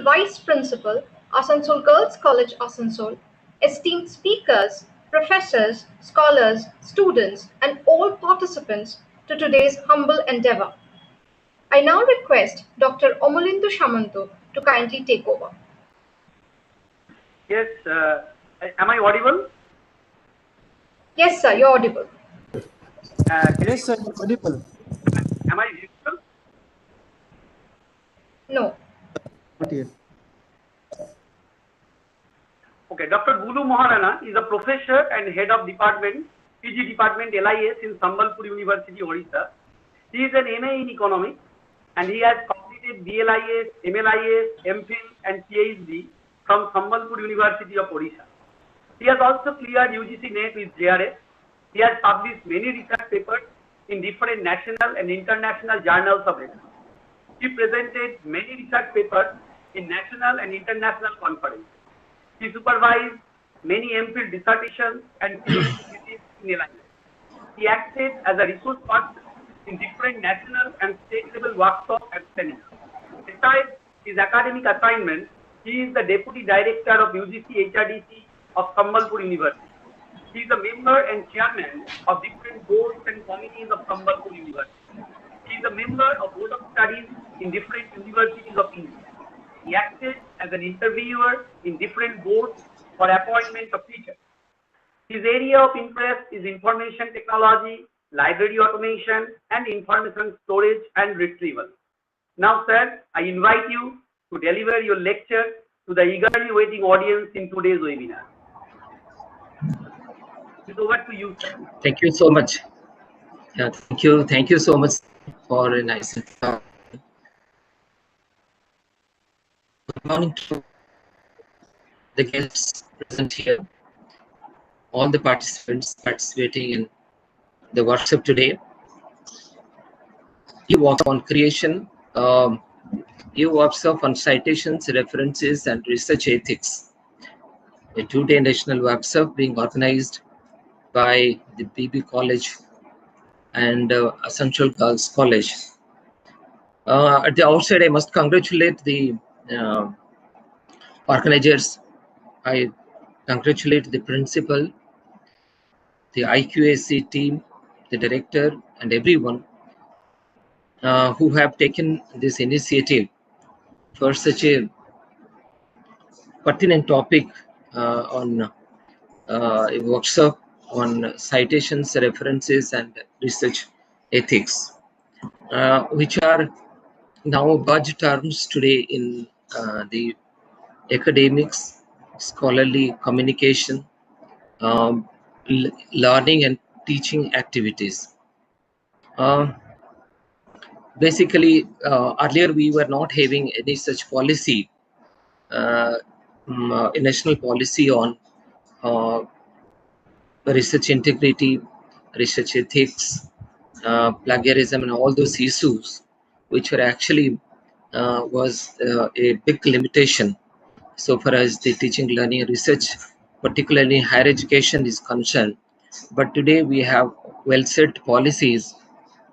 Vice Principal, Asansol Girls College, Asansol, esteemed speakers, professors, scholars, students, and all participants to today's humble endeavor. I now request Dr. Omolindu Shamanto to kindly take over. Yes, am I audible? Yes, sir, you're audible. Yes, sir, audible. Am I visible? No. Not yet. Okay, Dr. Gulu Maharana is a professor and head of department, PG department LIS in Sambalpur University, Odisha. He is an MA in economics and he has completed BLIS, MLIS, MPhil and PhD from Sambalpur University of Odisha. He has also cleared UGC NET with JRF. He has published many research papers in different national and international journals of research. He presented many research papers in national and international conferences. He supervised many MPhil dissertations and PhD theses in LIS. He acted as a resource person in different national and state level workshops and seminars. Besides his academic assignments, he is the Deputy Director of UGC HRDC of Sambalpur University. He is a member and chairman of different boards and committees of Sambalpur University. He is a member of Board of Studies in different universities of India. He acted as an interviewer in different boards for appointment of teachers. His area of interest is information technology, library automation, and information storage and retrieval. Now, sir, I invite you to deliver your lecture to the eagerly waiting audience in today's webinar. It's over to you, sir. Thank you so much. Yeah, thank you so much for a nice introduction. Good morning to the guests present here, all the participants participating in the workshop today. You work on creation, you workshop on citations, references, and research ethics. A two-day national workshop being organized by the BB College and Essential Girls College. At the outset, I must congratulate the organizers. I congratulate the principal, the IQAC team, the director, and everyone who have taken this initiative for such a pertinent topic on a workshop on citations, references, and research ethics, which are now budget terms today in the academics, scholarly communication, learning and teaching activities. Basically, earlier we were not having any such policy, a national policy on research integrity, research ethics, plagiarism, and all those issues, which were actually was a big limitation so far as the teaching, learning, and research, particularly higher education, is concerned. But today we have well-set policies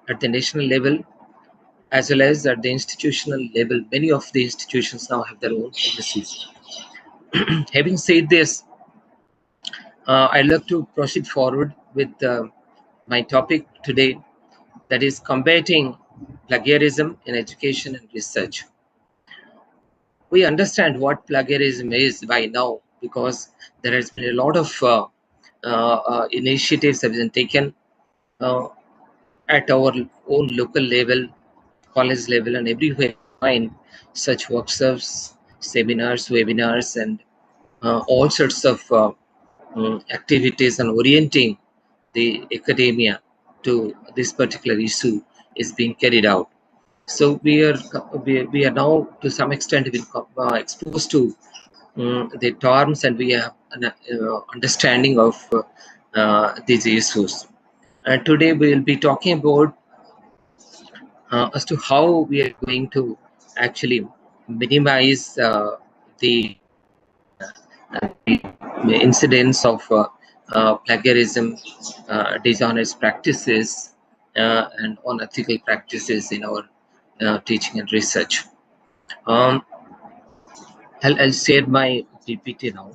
at the national level as well as at the institutional level. Many of the institutions now have their own policies. Having said this, I'd like to proceed forward with my topic today, that is combating plagiarism in education and research. We understand what plagiarism is by now because there has been a lot of initiatives that have been taken at our own local level, college level, and everywhere. Find such workshops, seminars, webinars, and all sorts of activities and orienting the academia to this particular issue is being carried out. So we are now to some extent been exposed to the terms, and we have an understanding of these issues. And today we will be talking about as to how we are going to actually minimize the incidence of plagiarism, dishonest practices, and unethical practices in our teaching and research. I'll share my PPT now.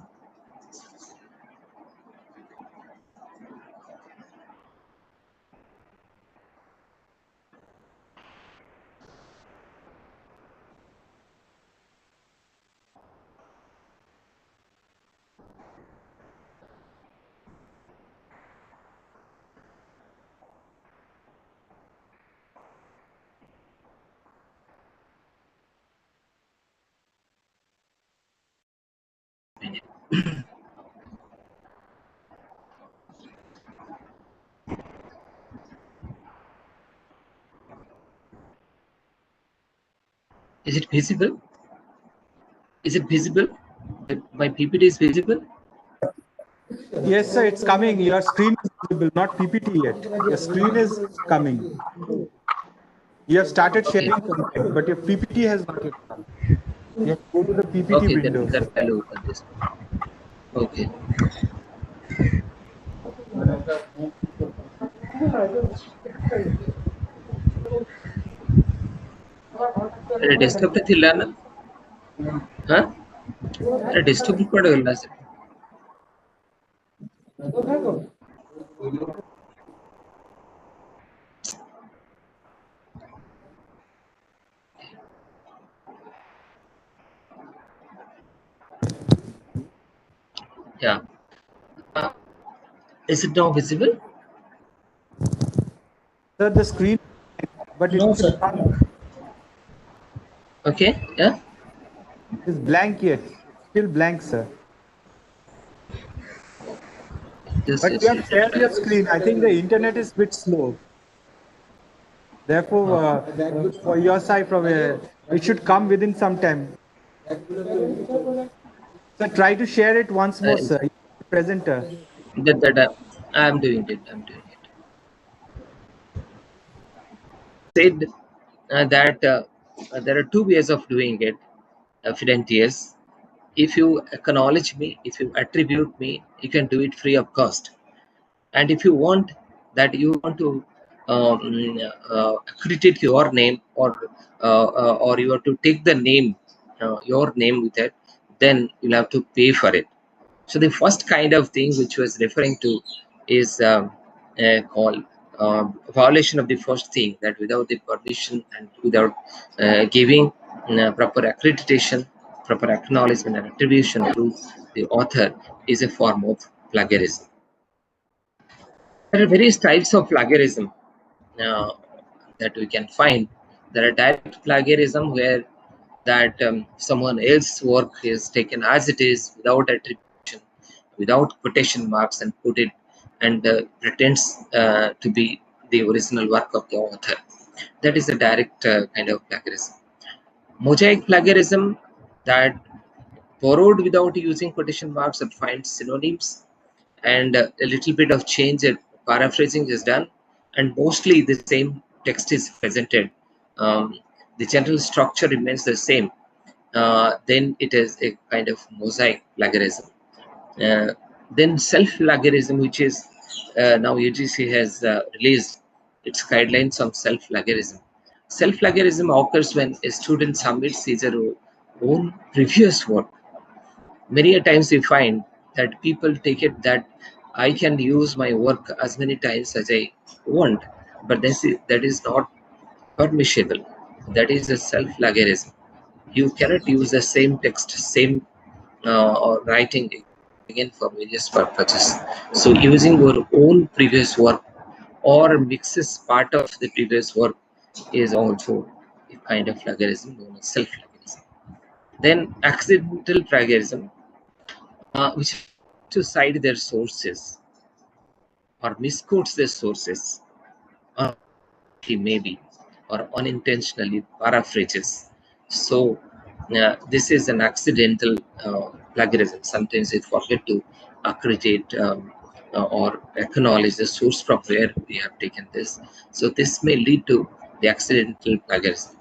Is it visible? Is it visible? My PPT is visible? Yes, sir, it's coming. Your screen is visible, not PPT yet. Your screen is coming. You have started Okay. sharing content, but your PPT has not yet come. You have to go to the PPT Okay, window. then I'll open this. Okay. Desktop पे थिला ना? हाँ? अरे desktop पर पड़ा हुआ है. Yeah. Is it now visible? Sir, the screen, but it should come. Okay. Yeah. It's blank yet. It's still blank, sir. This But you have is shared your screen. I think the internet is a bit slow. Therefore, for your side, from it should come within some time. So try to share it once more, sir. Presenter. that I'm doing it. I'm doing it. Said that there are two ways of doing it. Yes. If you acknowledge me, if you attribute me, you can do it free of cost. And if you want to accredit your name, or you have to take the name, your name with it, then you'll have to pay for it. So the first kind of thing which was referring to is called violation of the first thing, that without the permission and without giving proper accreditation, proper acknowledgement and attribution to the author is a form of plagiarism. There are various types of plagiarism that we can find. There are direct plagiarism, where that someone else's work is taken as it is without attribution, without quotation marks, and put it and pretends to be the original work of the author. That is a direct kind of plagiarism. Mosaic plagiarism, that borrowed without using quotation marks or find synonyms, and a little bit of change and paraphrasing is done, and mostly the same text is presented. The general structure remains the same. Then it is a kind of mosaic plagiarism. Then self-plagiarism, which is now UGC has released its guidelines on self-plagiarism. Self-plagiarism occurs when a student submits his or own previous work. Many a times we find that people take it that I can use my work as many times as I want, but that is not permissible. That is a self-plagiarism. You cannot use the same text, same or writing again for various purposes. So using your own previous work or mixes part of the previous work is also a kind of plagiarism known as self-plagiarism. Then accidental plagiarism, which to cite their sources or misquotes their sources, or maybe, or unintentionally paraphrases. So this is an accidental plagiarism. Sometimes we forget to accredit or acknowledge the source from where we have taken this. So this may lead to the accidental plagiarism.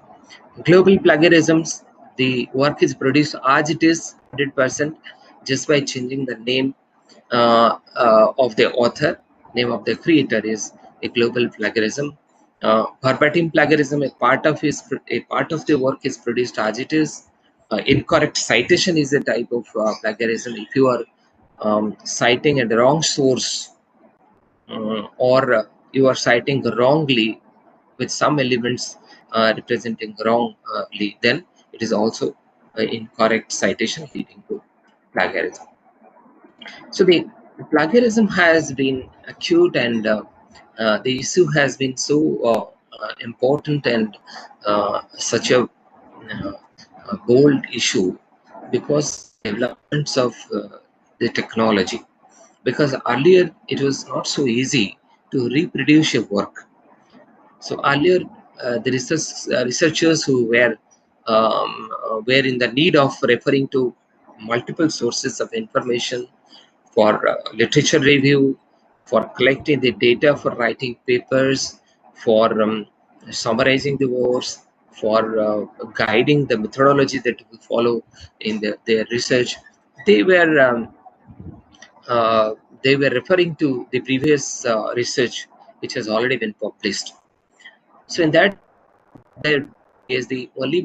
Global plagiarisms, the work is produced as it is 100% just by changing the name of the author, name of the creator is a global plagiarism. Verbatim plagiarism, a part of the work is produced as it is. Incorrect citation is a type of plagiarism. If you are citing at the wrong source, or you are citing wrongly with some elements representing wrongly, then it is also incorrect citation leading to plagiarism. So the plagiarism has been acute, and the issue has been so important and such a bold issue because developments of the technology. Because earlier it was not so easy to reproduce your work. So earlier, the researchers who were in the need of referring to multiple sources of information for literature review, for collecting the data, for writing papers, for summarizing the works, for guiding the methodology that will follow in their research. They were um, they were referring to the previous research which has already been published. So in that is the only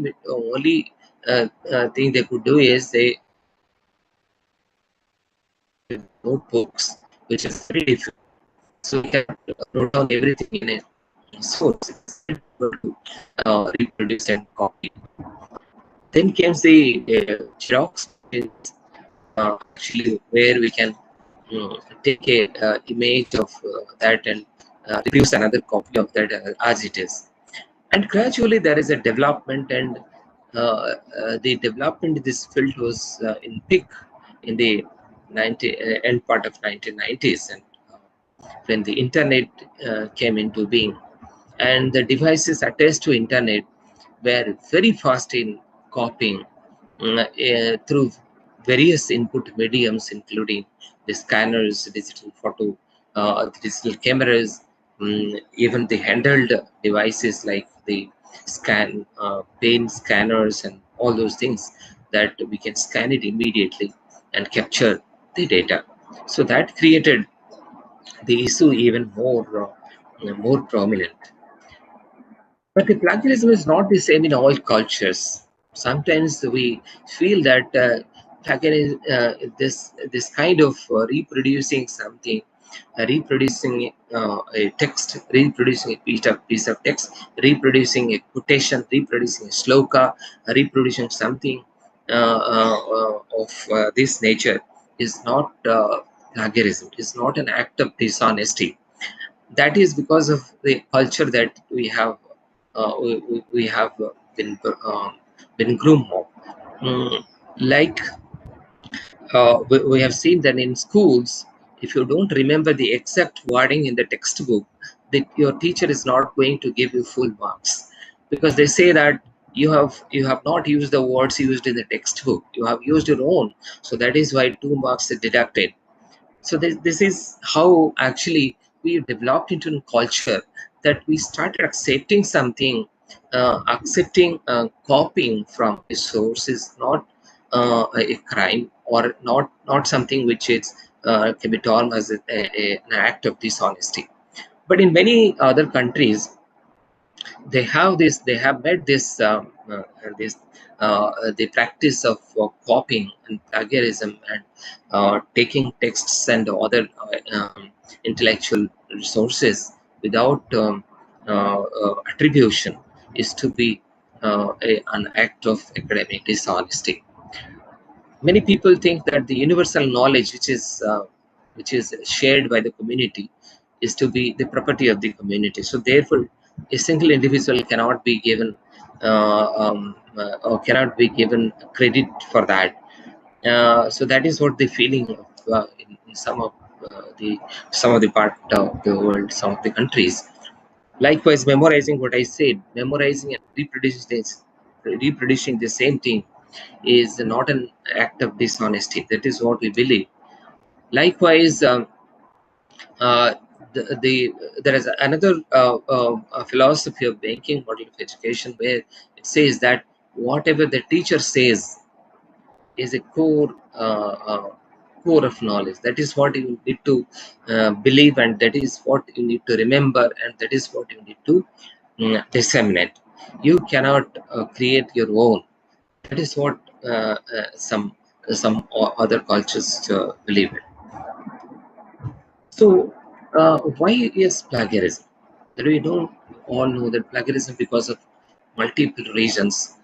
thing they could do is they notebooks, which is very difficult. So we can note down everything in a source. It's difficult to reproduce and copy. Then comes the Xerox, actually where we can take a image of that and reproduce another copy of that as it is. And gradually there is a development, and the development in this field was in peak in the end part of 1990s, and when the internet came into being, and the devices attached to internet were very fast in copying through various input mediums, including the scanners, digital photo, digital cameras, even the handheld devices like the pen scanners and all those things that we can scan it immediately and capture the data. So that created the issue even more prominent. But the plagiarism is not the same in all cultures. Sometimes we feel that plagiarism, this kind of reproducing something, reproducing a text, reproducing a piece of text, reproducing a quotation, reproducing a sloka, reproducing something of this nature is not plagiarism. It is not an act of dishonesty. That is because of the culture that we have we have been groomed of. Like we have seen that in schools, if you don't remember the exact wording in the textbook, that your teacher is not going to give you full marks, because they say that you have not used the words used in the textbook, you have used your own, so that is why 2 marks are deducted. So this is how actually we developed into a culture that we started accepting something, accepting copying from a source is not a crime, or not something which is can be termed as an act of dishonesty. But in many other countries, they have made this the practice of copying and plagiarism and taking texts and other intellectual resources without attribution is to be an act of academic dishonesty. Many people think that the universal knowledge which is shared by the community is to be the property of the community. So therefore, a single individual cannot be given or cannot be given credit for that. So that is what the feeling of in some of the part of the world, some of the countries. Likewise, memorizing what I said, memorizing and reproducing the same thing is not an act of dishonesty. That is what we believe. Likewise, uh, there is another philosophy of banking model of education where it says that whatever the teacher says is a core of knowledge. That is what you need to believe, and that is what you need to remember, and that is what you need to disseminate. You cannot create your own. That is what some other cultures believe it. So, why is plagiarism? We don't all know that plagiarism, because of multiple reasons.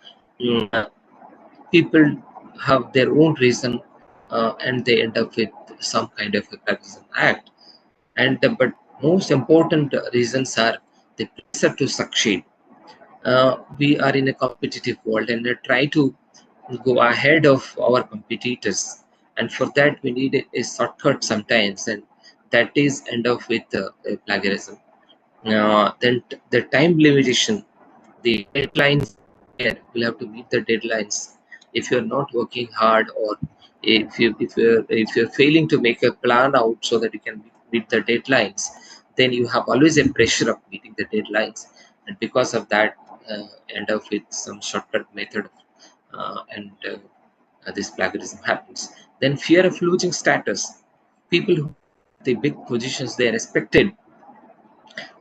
People have their own reason, and they end up with some kind of a plagiarism act. And but most important reasons are the pressure to succeed. We are in a competitive world, and try to go ahead of our competitors, and for that we need a shortcut sometimes, and that is end up with plagiarism. Then the time limitation, the deadlines, will have to meet the deadlines. If you're not working hard, or if you're failing to make a plan out so that you can meet the deadlines, then you have always a pressure of meeting the deadlines, and because of that, end up with some shortcut method, and this plagiarism happens. Then fear of losing status. People who the big positions, they are expected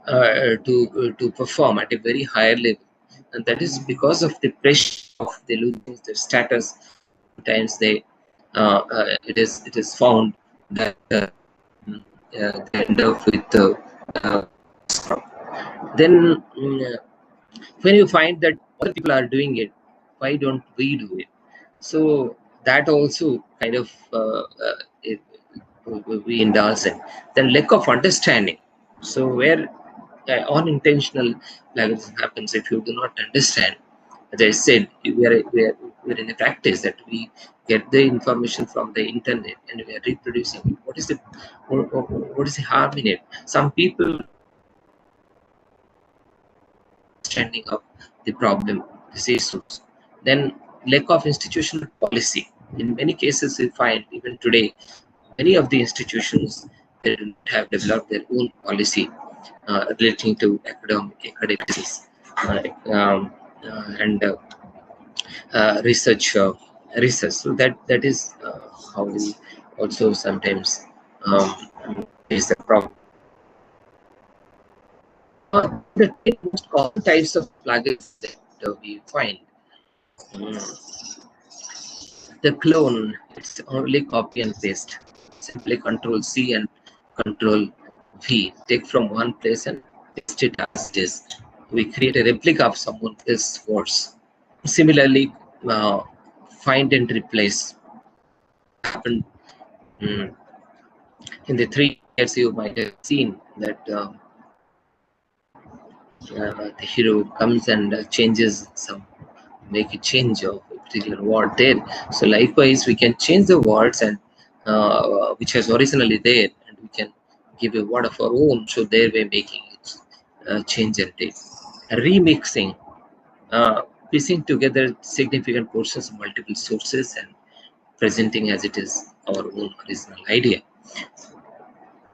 to perform at a very higher level, and that is because of the pressure of the losing their status. Sometimes it is found that they end up with uh, then when you find that other people are doing it, why don't we do it? So that also kind of we indulge in. Then lack of understanding. So where unintentional plagiarism happens, if you do not understand. As I said, we are in a practice that we get the information from the internet and we are reproducing it. What is the harm in it? Some people standing up the problem, these issues. Then lack of institutional policy. In many cases, we find even today, many of the institutions, they have developed their own policy relating to academics, and research. So that is how we also sometimes face the problem. The most common types of plagiarism that we find. The clone, it's only copy and paste. Simply Control C and Control V. Take from one place and paste it as it is. We create a replica of someone else's words. Similarly, find and replace happened in the 3 years. You might have seen that the hero comes and make a change of a particular word there. So likewise, we can change the words and which was originally there, and we can give a word of our own. So there we're making it change and take. Remixing, piecing together significant portions of multiple sources and presenting as it is our own original idea.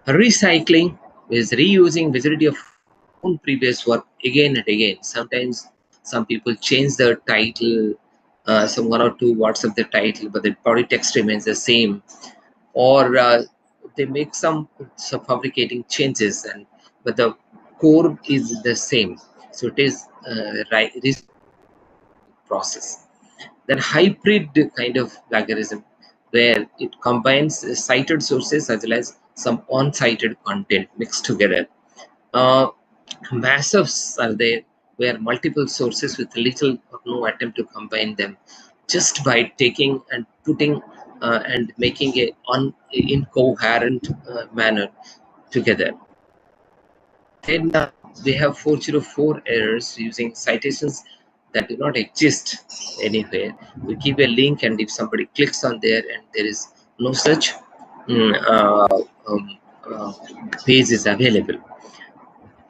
Recycling is reusing majority of own previous work again and again. Sometimes some people change the title, some 1 or 2 words of the title, but the body text remains the same, or they make some fabricating changes, but the core is the same. So it is this process. Then hybrid kind of plagiarism, where it combines cited sources as well as some uncited content mixed together. Massives are there, where multiple sources with little or no attempt to combine them, just by taking and putting and making a incoherent manner together. Then we have 404 errors using citations that do not exist anywhere. We give a link, and if somebody clicks on there and there is no such page is available.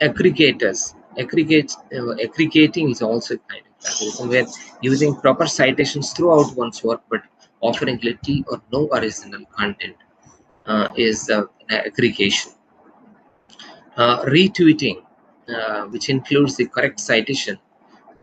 Aggregators. Aggregating is also a kind of plagiarism, where using proper citations throughout one's work but offering little or no original content is an aggregation. Retweeting, which includes the correct citation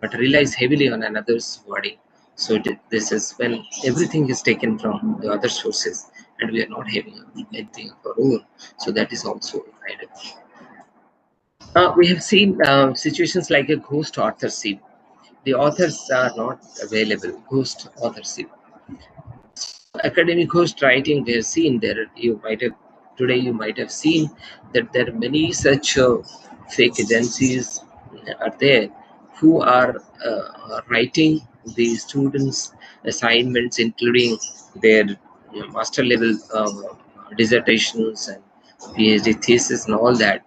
but relies heavily on another's wording. So this is when everything is taken from the other sources and we are not having anything of our own. So that is also a kind of. We have seen situations like a ghost authorship. The authors are not available, ghost authorship. academic ghostwriting, we have seen there. Today you might have seen that there are many such fake agencies are there who are writing the students' assignments, including their master level dissertations and PhD thesis and all that,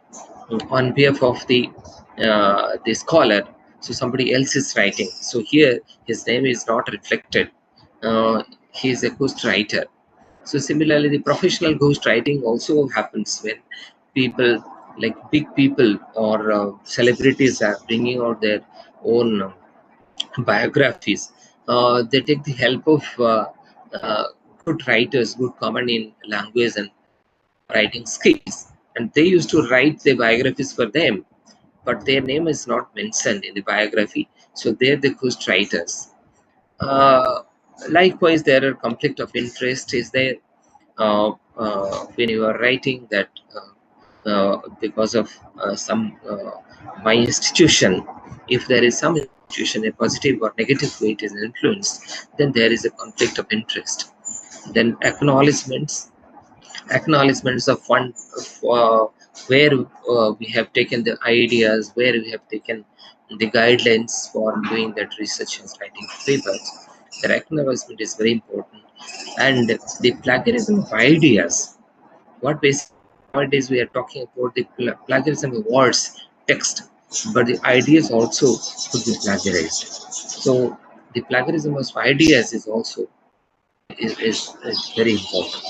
on behalf of the scholar. So somebody else is writing. So here his name is not reflected. He is a ghostwriter. So similarly, the professional ghostwriting also happens when people, like big people or celebrities, are bringing out their own biographies. They take the help of uh, good writers, good command in language and writing skills, and they used to write the biographies for them, but their name is not mentioned in the biography. So they're the ghostwriters. Uh, Likewise, there are conflict of interest is there when you are writing that because of some my institution, if there is some institution, a positive or negative way it is influenced, then there is a conflict of interest. Then acknowledgements of one where we have taken the ideas, where we have taken the guidelines for doing that research and writing papers. The acknowledgement is very important. And the plagiarism of ideas, what basically nowadays we are talking about the plagiarism of words, text, but the ideas also could be plagiarized. So the plagiarism of ideas is also is very important.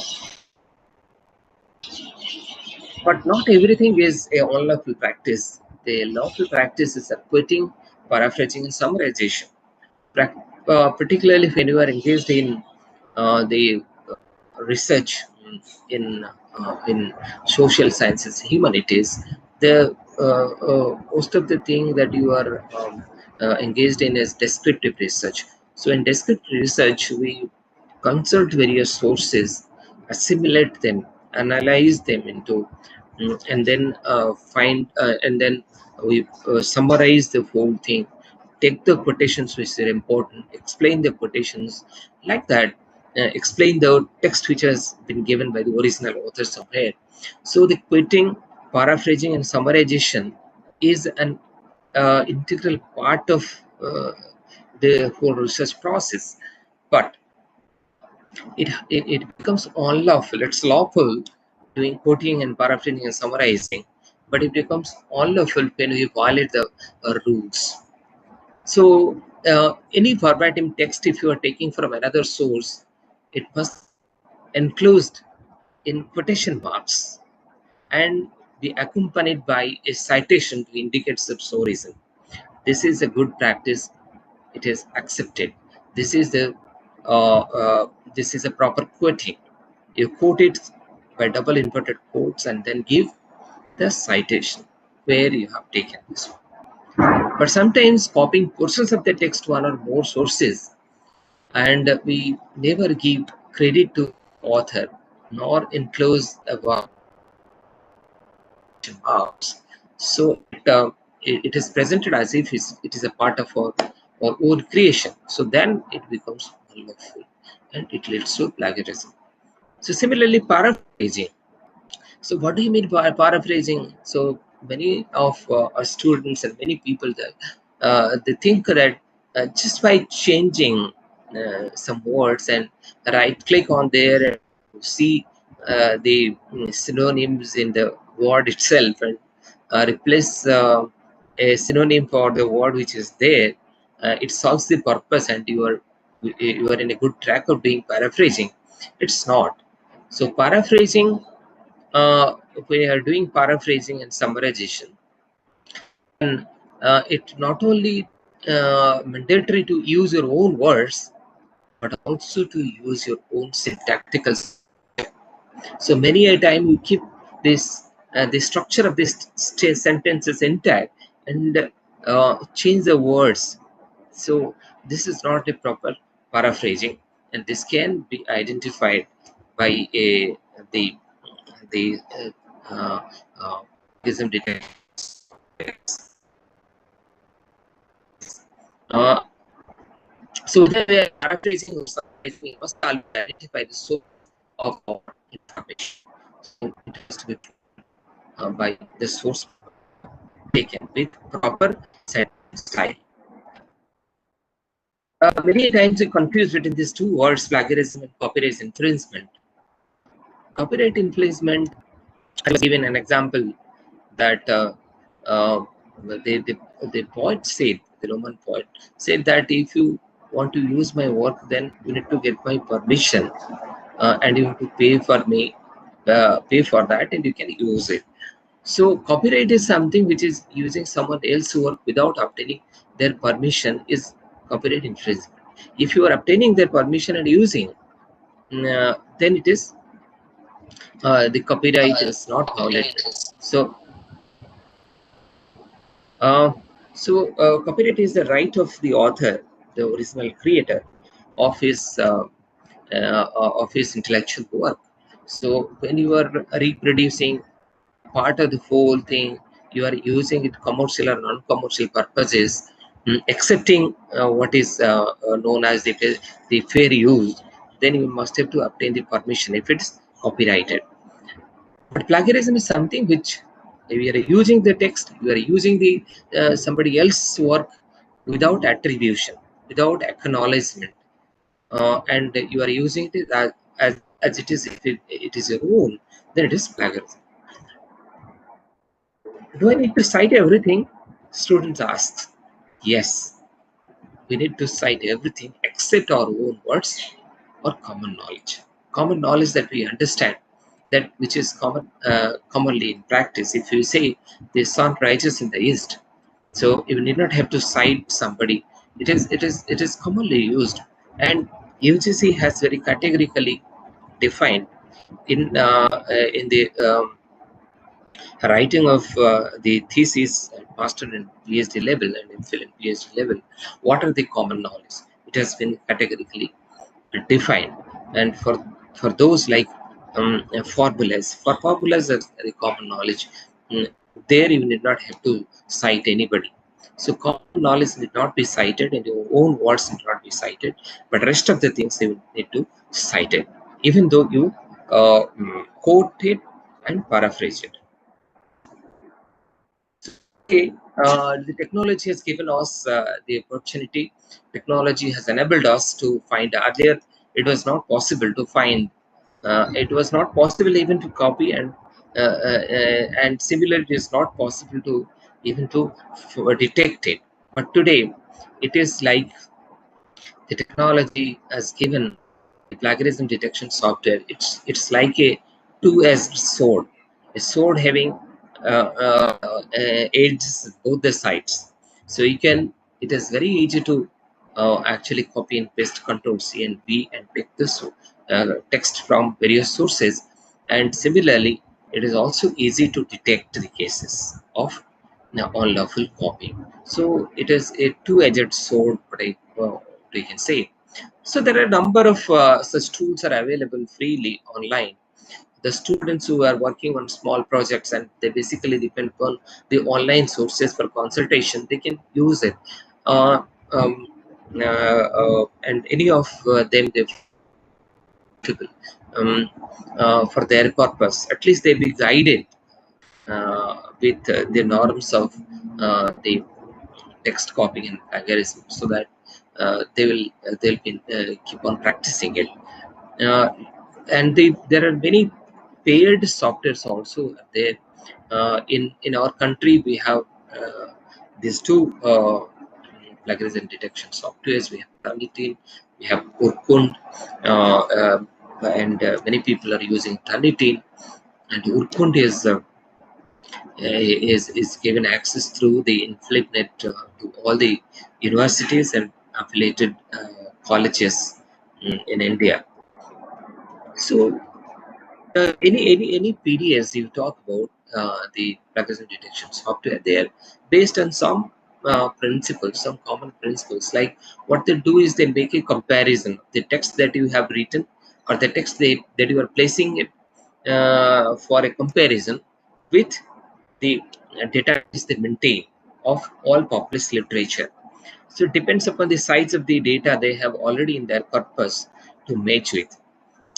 But not everything is a unlawful practice. The lawful practice is quoting, paraphrasing, and summarization. Particularly when you are engaged in the research in social sciences, humanities, the most of the thing that you are engaged in is descriptive research. So in descriptive research, we consult various sources, assimilate them, analyze them into, and then find, and then we summarize the whole thing, take the quotations which are important, explain the quotations like that, explain the text which has been given by the original author somewhere. So the quoting, paraphrasing, and summarization is an integral part of the whole research process. But it becomes unlawful. It's lawful doing quoting and paraphrasing and summarizing, but it becomes unlawful when we violate the rules. So any verbatim text, if you are taking from another source, it must enclosed in quotation marks and be accompanied by a citation to indicate some reason. This is a good practice. It is accepted. This is the this is a proper quoting. You quote it by double inverted quotes and then give the citation where you have taken this one. But sometimes copying portions of the text, one or more sources, and we never give credit to author nor enclose a marks. So it is presented as if it is a part of our own creation. So then it becomes unlawful and it leads to plagiarism. So similarly, paraphrasing. So what do you mean by paraphrasing? So many of our students and many people that they think that just by changing some words and right click on there and see the synonyms in the word itself and replace a synonym for the word which is there, it solves the purpose and you are in a good track of doing paraphrasing. It's not. So paraphrasing, when you are doing paraphrasing and summarization, and it not only mandatory to use your own words, but also to use your own syntactical. So many a time you keep this the structure of this sentences intact and change the words. So this is not a proper paraphrasing, and this can be identified by the the plagiarism detectors. Uh, so there we are paraphrasing we must always identify the source of our information. So it has to be by the source taken with proper style. Many times we confuse between these two words, plagiarism and copyright infringement. Copyright infringement, I was given an example that uh, the poet said, the Roman poet said that if you want to use my work, then you need to get my permission, and you have to pay for me, pay for that, and you can use it. So copyright is something which is using someone else's work without obtaining their permission is copyright infringement. If you are obtaining their permission and using, then it is the copyright is not violated. So, copyright is the right of the author, the original creator, of his intellectual work. So when you are reproducing part of the whole thing, you are using it commercial or non-commercial purposes, accepting what is known as the fair use, then you must have to obtain the permission if it's copyrighted. But plagiarism is something which we are using the text, you are using the somebody else's work without attribution, without acknowledgement, and you are using it as it is. If it is your own, then it is plagiarism. Do I need to cite everything? Students ask. Yes, we need to cite everything except our own words or common knowledge. Common knowledge that we understand, that which is commonly in practice. If you say the sun rises in the east, so you need not have to cite somebody. It is commonly used, and UGC has very categorically defined in the writing of the thesis at master and PhD level and MPhil and PhD level, what are the common knowledge? It has been categorically defined. And for those like formulas, for formulas are the common knowledge, there you need not have to cite anybody. So common knowledge need not be cited, and your own words need not be cited, but rest of the things you need to cite it, even though you quote it and paraphrase it. Okay, the technology has given us the opportunity. Technology has enabled us to find. Earlier, it was not possible to find. It was not possible even to copy, and similarly, it is not possible to even to detect it. But today, it is like the technology has given the plagiarism detection software. It's like a two-edged sword, a sword having edges both the sides. So you can. It is very easy to actually copy and paste Control C and V and take this text from various sources. And similarly, it is also easy to detect the cases of unlawful copying. So it is a two-edged sword, we can say. So there are a number of such tools are available freely online. The students who are working on small projects and they basically depend on the online sources for consultation, they can use it. Uh, um, and any of them, they for their purpose. At least they be guided with the norms of the text copying and plagiarism, so that they'll be keep on practicing it. Uh, and there are many paid softwares also there. In our country, we have these two plagiarism detection softwares. We have Turnitin, we have Urkund, and many people are using Turnitin, and Urkund is given access through the InflipNet to all the universities and affiliated colleges in India. So any PDS you talk about the plagiarism detection software, they are based on some principles, some common principles. Like what they do is they make a comparison of the text that you have written or the text that you are placing it for a comparison with the database they maintain of all published literature. So it depends upon the size of the data they have already in their corpus. to match with.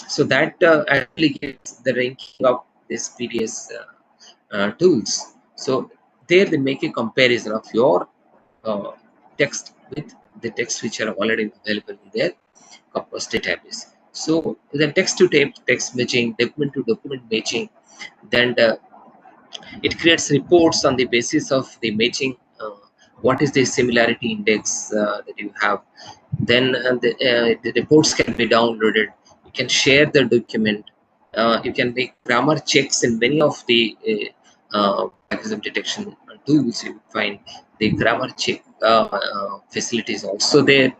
So that actually gets the ranking of this PDS tools. So there they make a comparison of your text with the text which are already available in their corpus database. So then text to text matching, document to document matching, then it creates reports on the basis of the matching. What is the similarity index that you have? Then the reports can be downloaded. You can share the document. You can make grammar checks in many of the plagiarism detection tools. You find the grammar check facilities also there.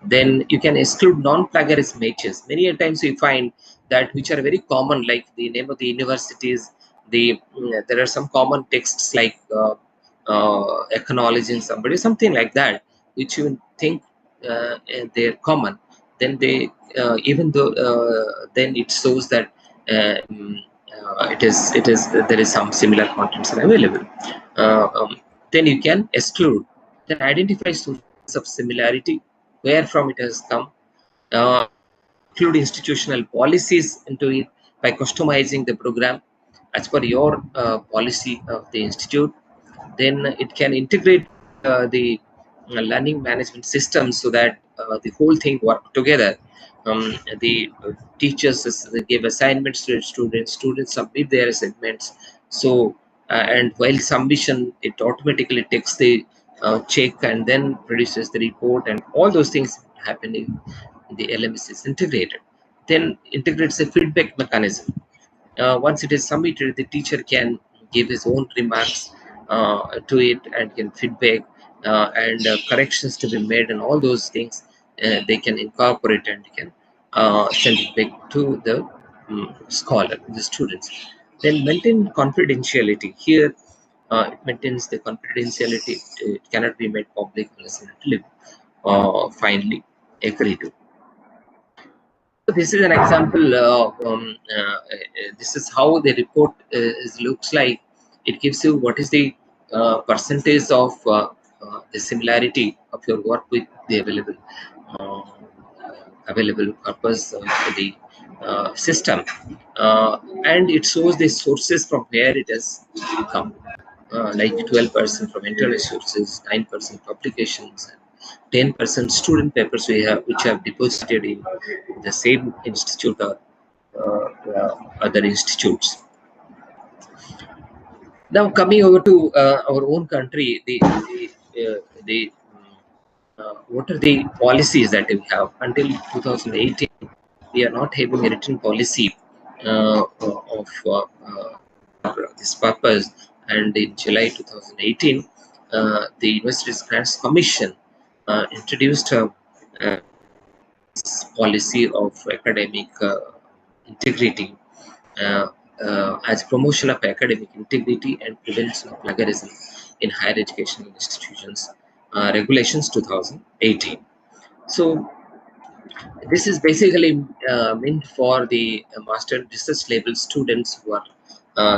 Then you can exclude non-plagiarism matches. Many a times we find that which are very common, like the name of the universities. There are some common texts like acknowledging somebody, something like that, which you think they're common. Then they even though then it shows that it is there is some similar contents are available. Then you can exclude, then identify sources of similarity, where from it has come. Include institutional policies into it by customizing the program as per your policy of the institute. Then it can integrate the learning management system so that the whole thing work together. The teachers they give assignments to students, students submit their assignments. So and while submission, it automatically takes the check and then produces the report, and all those things happen in the LMS is integrated. Then integrates a feedback mechanism. Once it is submitted, the teacher can give his own remarks to it and can feedback and corrections to be made, and all those things they can incorporate and can send it back to the scholar, the students. Then maintain confidentiality. Here, it maintains the confidentiality. It cannot be made public unless and until finally agreed to. So this is an example. This is how the report looks like. It gives you what is the percentage of the similarity of your work with the uh, available corpus of the system, and it shows the sources from where it has come. Like 12% from internal sources, 9% publications, 10% student papers we have, which have deposited in the same institute or other institutes. Now coming over to our own country, what are the policies that we have? Until 2018, we are not having a written policy of this purpose. And in July 2018, the Universities Grants Commission introduced a policy of academic integrity as promotion of academic integrity and prevention of plagiarism in higher educational institutions, regulations 2018. So this is basically meant for the master research level students who are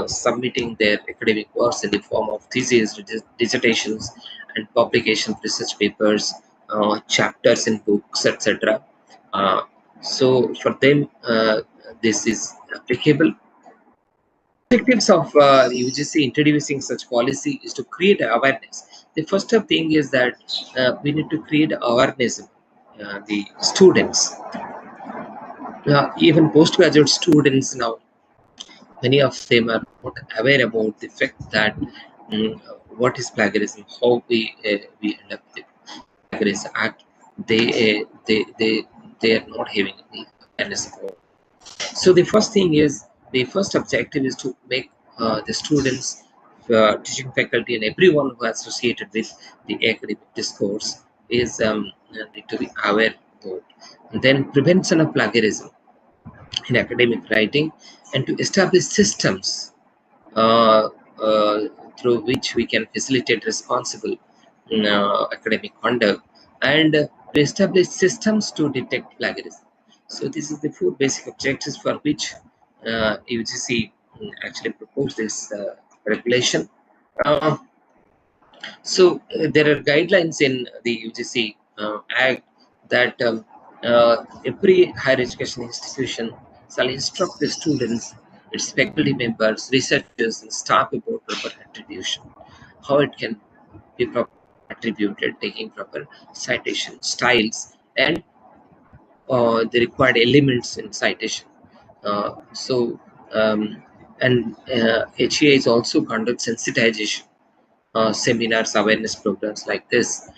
submitting their academic works in the form of theses, dissertations, and publication of research papers, chapters in books, etc. So for them, this is applicable. Objectives of UGC introducing such policy is to create awareness. The first thing is that we need to create awareness the students. Even postgraduate students now, many of them are not aware about the fact that what is plagiarism, how we end up with plagiarism act. They are not having any awareness about. So the first thing is, the first objective is to make the students, teaching faculty, and everyone who is associated with the academic discourse is need to be aware about. And then prevention of plagiarism in academic writing, and to establish systems uh, uh, through which we can facilitate responsible academic conduct, and to establish systems to detect plagiarism. So this is the four basic objectives for which UGC actually proposed this regulation. Uh, so there are guidelines in the UGC Act that every higher education institution shall instruct the students, its faculty members, researchers, and staff about proper attribution, how it can be properly attributed, taking proper citation styles and the required elements in citation. So, and HEA also conducts sensitization seminars, awareness programs like this.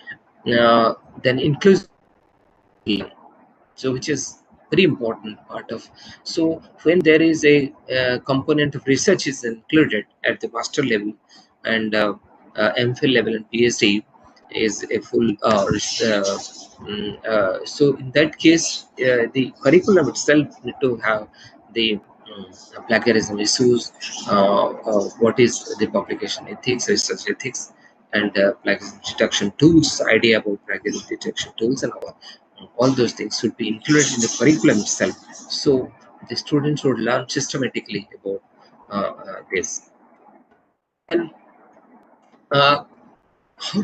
Then inclusive, so which is very important part of. So when there is a component of research is included at the master level and MPhil level and PhD is a full so in that case the curriculum itself need to have the plagiarism issues, what is the publication ethics, research ethics, and plagiarism detection tools, idea about plagiarism detection tools, and all those things should be included in the curriculum itself. So the students would learn systematically about this. And how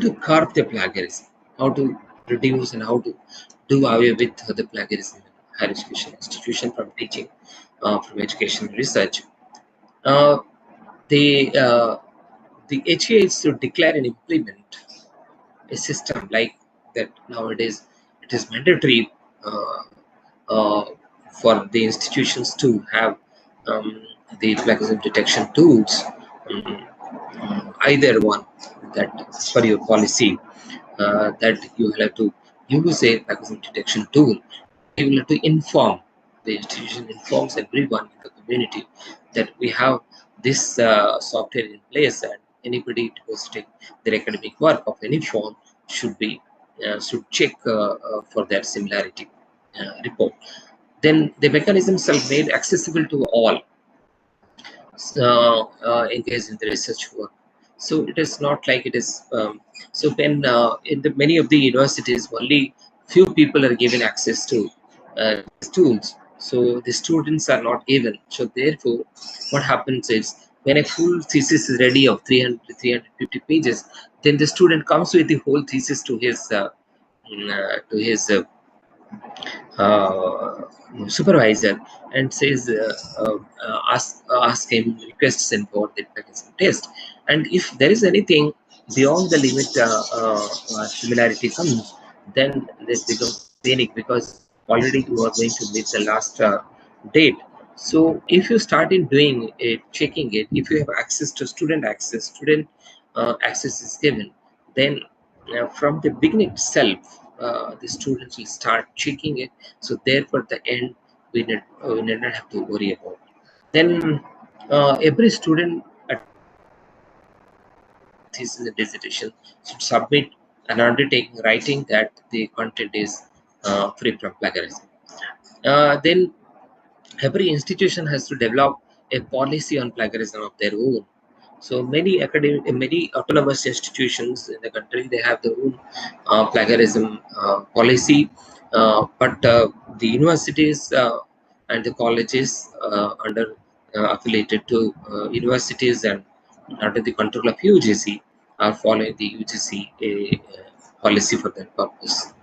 to curb the plagiarism, how to reduce and how to do away with the plagiarism in higher education institution from teaching, from education research. Uh, the HEA should declare and implement a system like that. Nowadays, it is mandatory uh, for the institutions to have the plagiarism detection tools, either one that for your policy that you will have to use a plagiarism detection tool. You will have to inform, the institution informs everyone in the community that we have this software in place, and anybody depositing their academic work of any form should be should check for their similarity report. Then the mechanisms are made accessible to all engaged in the research work. So it is not like it is. So when in the many of the universities, only few people are given access to these tools. So the students are not given. So therefore, what happens is when a full thesis is ready of 300 to 350 pages, then the student comes with the whole thesis to his uh, supervisor and says ask him, requests him for the mechanism test, and if there is anything beyond the limit similarity comes, then this becomes panic because already you are going to meet the last date. So if you start in doing it, checking it, if you have access to student access is given, then from the beginning itself the students will start checking it. So therefore, the end we need not have to worry about. Then every student at thesis and dissertation should submit an undertaking writing that the content is free from plagiarism. Then every institution has to develop a policy on plagiarism of their own. So many autonomous institutions in the country, they have their own plagiarism policy, but the universities and the colleges under affiliated to universities and under the control of UGC are following the UGC policy for that purpose.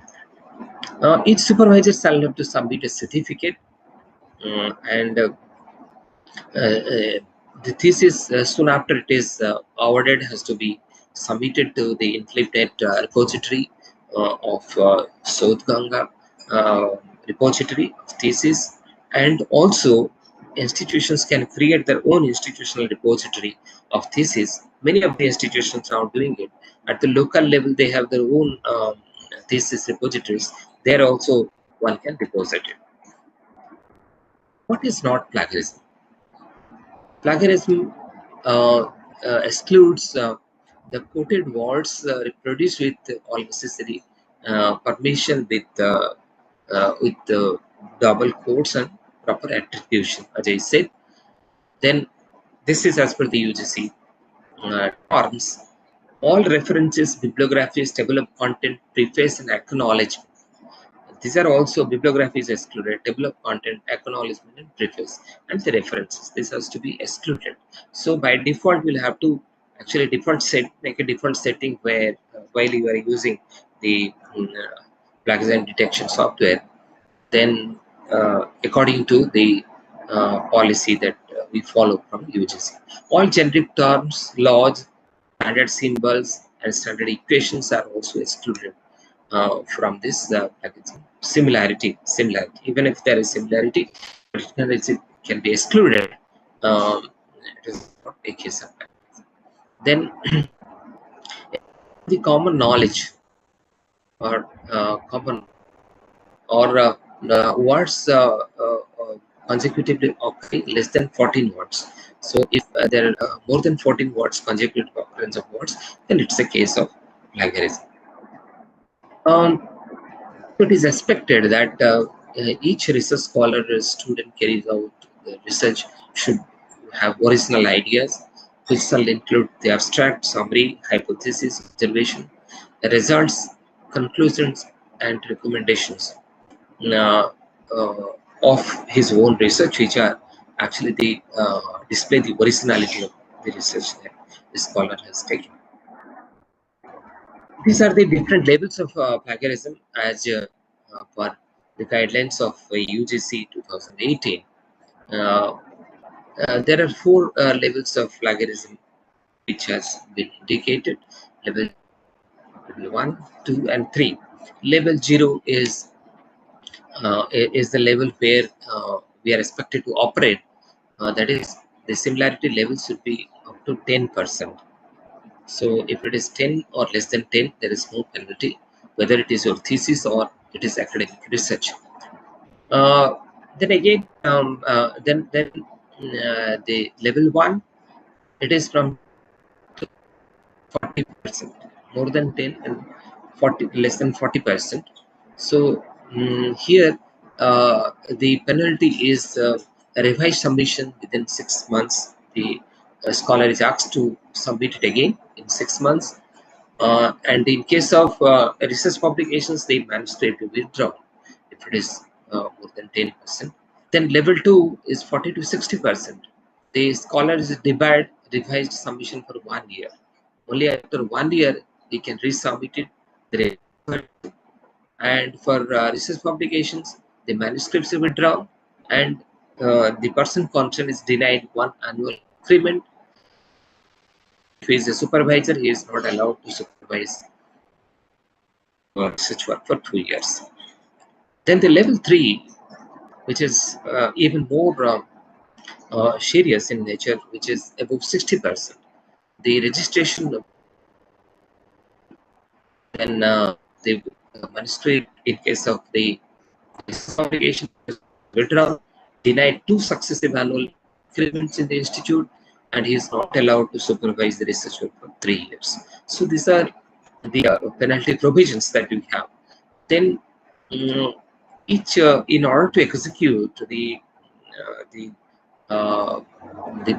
Each supervisor shall have to submit a certificate and the thesis soon after it is awarded has to be submitted to the inflated repository of South Ganga repository of thesis, and also institutions can create their own institutional repository of thesis. Many of the institutions are doing it at the local level. They have their own thesis repositories. There also one can deposit it. What is not plagiarism? Plagiarism excludes the quoted words reproduced with all necessary permission with double quotes and proper attribution, as I said. Then this is as per the UGC norms. All references, bibliographies, table of content, preface, and acknowledgement. These are also bibliography is excluded, table of content, acknowledgement, and preface, and the references. This has to be excluded. So by default, we'll have to actually make a default setting where while you are using the plagiarism detection software, then according to the policy that we follow from UGC. All generic terms, laws, standard symbols, and standard equations are also excluded from this plagiarism. Similarity. Even if there is similarity, it can be excluded. It is not a case of plagiarism. Then the common knowledge or common or words consecutively occurring less than 14 words. So if there are more than 14 words, consecutive occurrence of words, then it's a case of plagiarism. It is expected that each research scholar or student carries out the research should have original ideas, which shall include the abstract, summary, hypothesis, observation, results, conclusions, and recommendations of his own research, which are actually the display the originality of the research that the scholar has taken. These are the different levels of plagiarism as per the guidelines of UGC 2018. There are four levels of plagiarism which has been indicated: level 1, 2, and 3. Level 0 is the level where we are expected to operate. That is, the similarity level should be up to 10%. So if it is 10 or less than 10, there is no penalty, whether it is your thesis or it is academic research. Then again, the level 1, it is from 40%, more than 10 and 40, less than 40%. So here the penalty is a revised submission within 6 months. The scholar is asked to submit it again in 6 months. And in case of research publications, the manuscript to withdraw if it is more than 10%. Then level 2 is 40 to 60%. The scholar is debarred revised submission for 1 year. Only after 1 year he can resubmit it. And for research publications, the manuscripts are withdrawn, and the person concerned is denied 1 annual increment. If he is a supervisor, he is not allowed to supervise research work for 2 years. Then the level 3, which is even more serious in nature, which is above 60%. The registration, then the manuscript, in case of the publication, withdrawn, denied 2 successive annual increments in the institute, and he is not allowed to supervise the research work for 3 years. So these are the penalty provisions that we have. Then each in order to execute the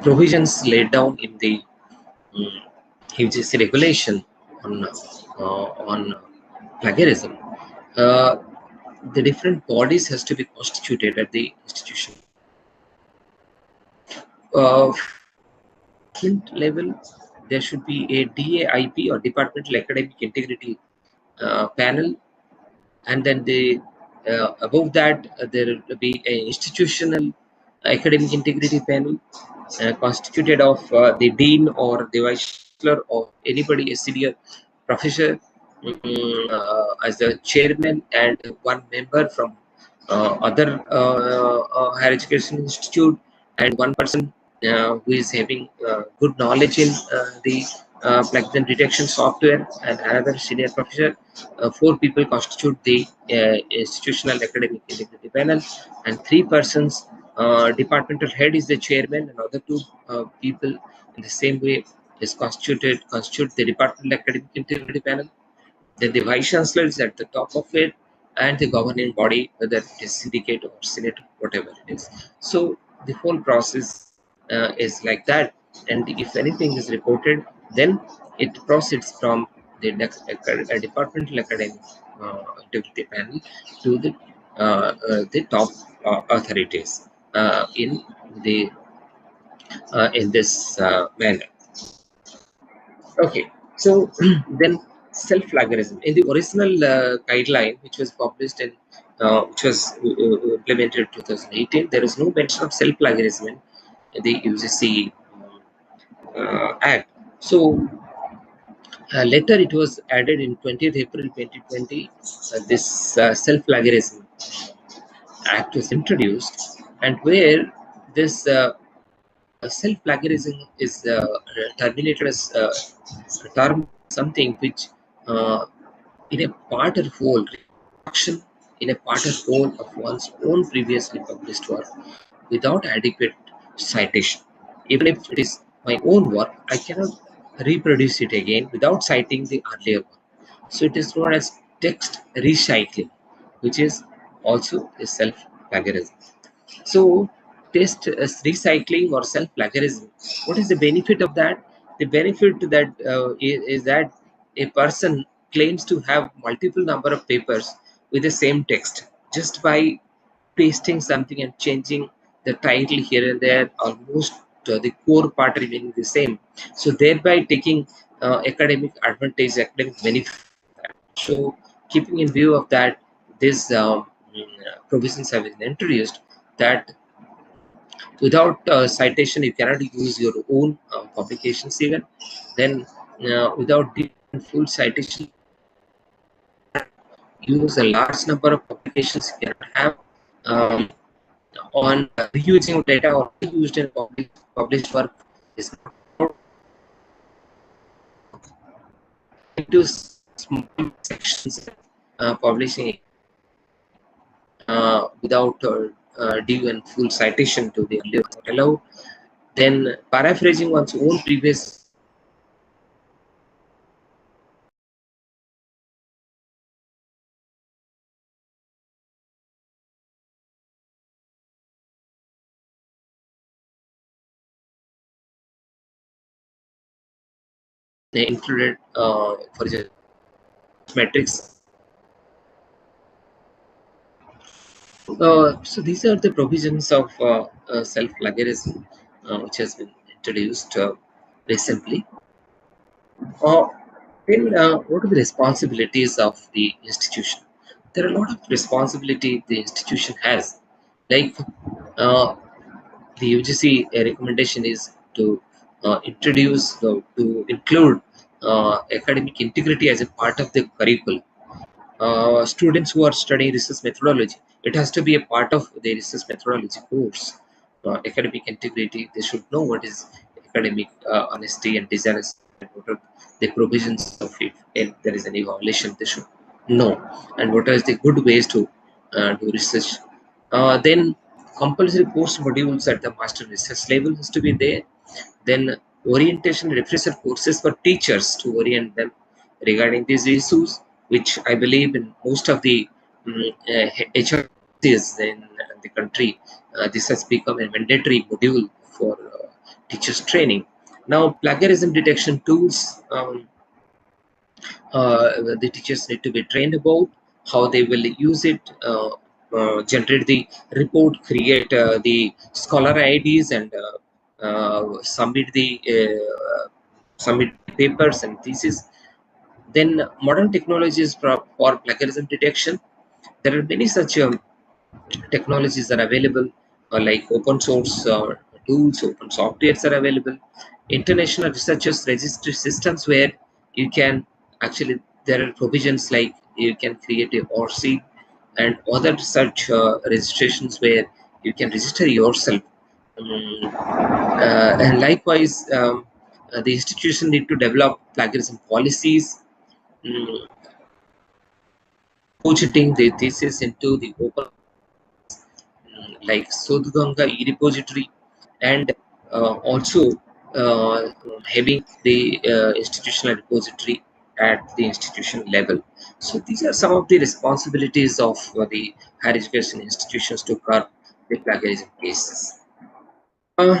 provisions laid down in the UGC regulation on plagiarism, the different bodies has to be constituted at the institution. Level, there should be a DAIP or Departmental Academic Integrity panel, and then the above that there will be an institutional academic integrity panel constituted of the dean or the vice chancellor or anybody, a senior professor as the chairman, and 1 member from other higher education institute, and 1 person who is having good knowledge in the plagiarism detection software, and another senior professor. 4 people constitute the institutional academic integrity panel, and 3 persons. Departmental head is the chairman, and other 2 people in the same way is constitute the departmental academic integrity panel. Then the vice chancellor is at the top of it, and the governing body, whether it is syndicate or senate, whatever it is. So the whole process is like that, and if anything is reported, then it proceeds from the departmental academic integrity panel to the top authorities in this manner. Okay, so then self-plagiarism. In the original guideline, which was published in which was implemented in 2018. There is no mention of self-plagiarism in the UGC Act. So later it was added in 20th April 2020. This self-plagiarism Act was introduced, and where this self-plagiarism is terminated as a term, something which in a part or whole, reduction in a part or whole of one's own previously published work without adequate citation. Even if it is my own work, I cannot reproduce it again without citing the earlier one. So it is known as text recycling, which is also a self-plagiarism. So test recycling or self-plagiarism, what is the benefit of that? The benefit that is that a person claims to have multiple number of papers with the same text just by pasting something and changing the title here and there, almost the core part remaining the same. So thereby taking academic advantage, academic benefit. So keeping in view of that, these provisions have been introduced that without citation you cannot use your own publications even. Then without deep and full citation, use a large number of publications you cannot have. On reusing of data or used in published work is not into small sections, publishing without due and full citation to the earlier not allowed. Then paraphrasing one's own previous they included, for example, metrics. So these are the provisions of self-plagiarism which has been introduced recently. Then what are the responsibilities of the institution? There are a lot of responsibility the institution has. Like the UGC recommendation is to introduce, to include academic integrity as a part of the curriculum. Students who are studying research methodology, it has to be a part of the research methodology course. Academic integrity, they should know what is academic honesty and dishonesty, and what are the provisions of it. If there is any violation, they should know, and what are the good ways to do research. Then compulsory course modules at the master research level has to be there. Then orientation refresher courses for teachers to orient them regarding these issues, which I believe in most of the HRCs in the country, this has become a mandatory module for teachers training. Now, plagiarism detection tools, the teachers need to be trained about how they will use it, generate the report, create the scholar IDs, and submit papers and thesis. Then modern technologies for plagiarism detection. There are many such technologies are available, like open source tools, open softwares are available. International researchers registry systems where you can actually, there are provisions like you can create a ORC and other such registrations where you can register yourself. And likewise, the institution need to develop plagiarism policies, um, depositing the thesis into the open like Sodhganga e-repository, and also having the institutional repository at the institution level. So these are some of the responsibilities of the higher education institutions to curb the plagiarism cases. Uh,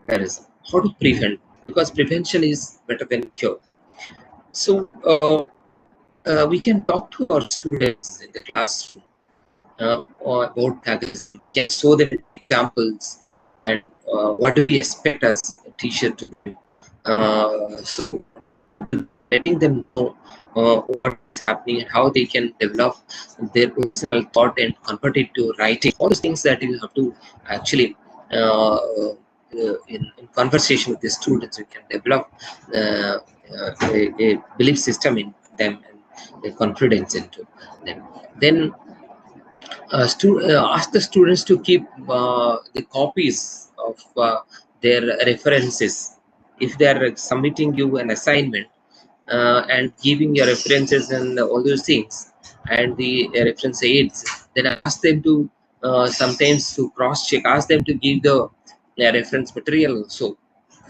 Plagiarism. How to prevent? Because prevention is better than cure. So we can talk to our students in the classroom or about plagiarism. We can show them examples and what do we expect as a teacher to do. So letting them know what is happening and how they can develop their personal thought and convert it to writing. All those things that you have to actually in conversation with the students, you can develop a belief system in them and a confidence into them. Then ask the students to keep the copies of their references. If they are submitting you an assignment and giving your references and all those things and the reference aids, then ask them to sometimes to cross check, ask them to give the reference material also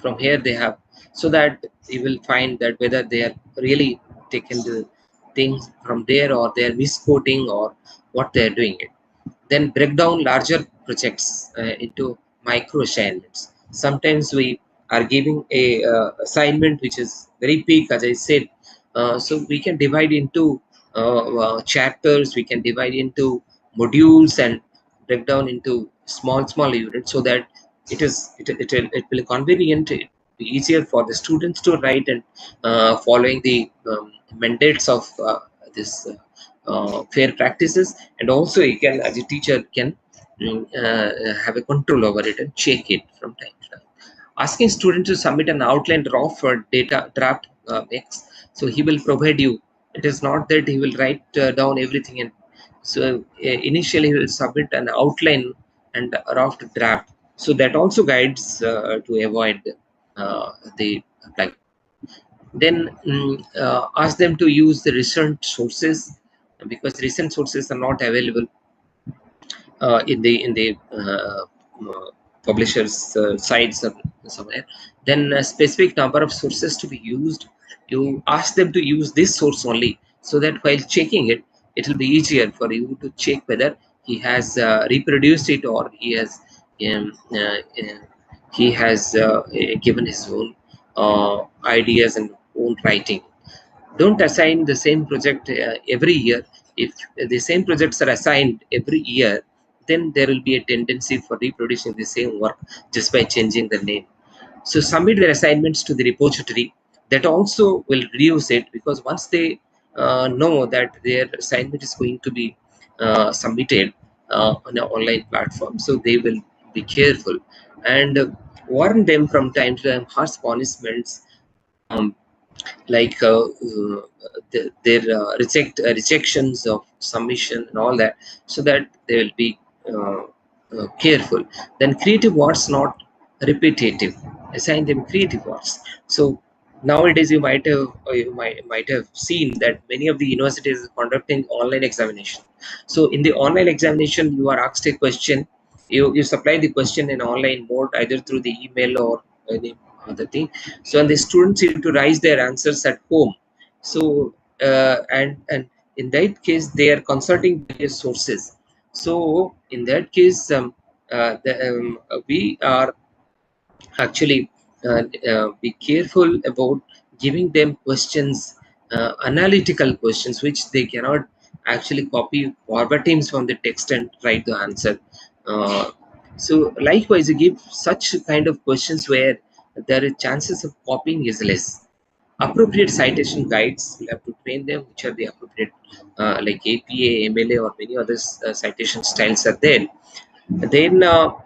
from here they have, so that you will find that whether they are really taken the things from there or they are misquoting or what they are doing it. Then break down larger projects into micro assignments. Sometimes we are giving a assignment which is very big, as I said. So we can divide into chapters, we can divide into modules and break down into small units, so that it will convenient, it be easier for the students to write and following the mandates of this fair practices, and also you can, as a teacher, can have a control over it and check it from time to time. Asking students to submit an outline draft for data draft mix, so he will provide you. It is not that he will write down everything, and so initially he will submit an outline and a rough draft, so that also guides to avoid the like. Then ask them to use the recent sources, because recent sources are not available in the publishers sites or somewhere. Then a specific number of sources to be used, you ask them to use this source only, so that while checking it, it will be easier for you to check whether he has reproduced it or um, uh, uh, he has given his own ideas and own writing. Don't assign the same project every year. If the same projects are assigned every year, then there will be a tendency for reproducing the same work just by changing the name. So submit their assignments to the repository. That also will reduce it, because once they know that their assignment is going to be submitted on an online platform, so they will be careful and warn them from time to time harsh punishments, um, like their rejections of submission and all that, so that they will be careful. Then creative words, not repetitive. Assign them creative words. So nowadays you might have seen that many of the universities are conducting online examination. So in the online examination, you are asked a question, you supply the question in online mode, either through the email or any other thing. So and the students need to write their answers at home. So and in that case they are consulting various sources. So in that case we are actually be careful about giving them questions, analytical questions, which they cannot actually copy verbatims from the text and write the answer. So likewise, you give such kind of questions where there are chances of copying is less. Appropriate citation guides, we have to train them, which are the appropriate like APA, MLA, or many other citation styles are there. Then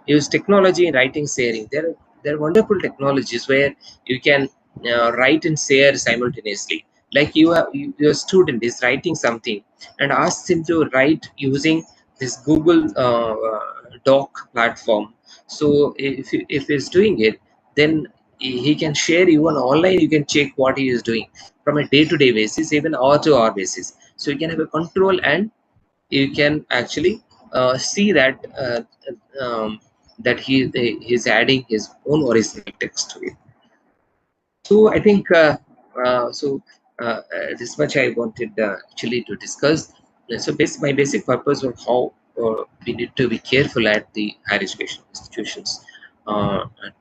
use technology in writing sharing. There are wonderful technologies where you can write and share simultaneously. Like your student is writing something and asks him to write using this Google Doc platform. So if he's doing it, then he can share even online. You can check what he is doing from a day-to-day basis, even hour-to-hour basis. So you can have a control, and you can actually see that that he's adding his own original text to it. So I think this much I wanted actually to discuss. So my basic purpose of how we need to be careful at the higher education institutions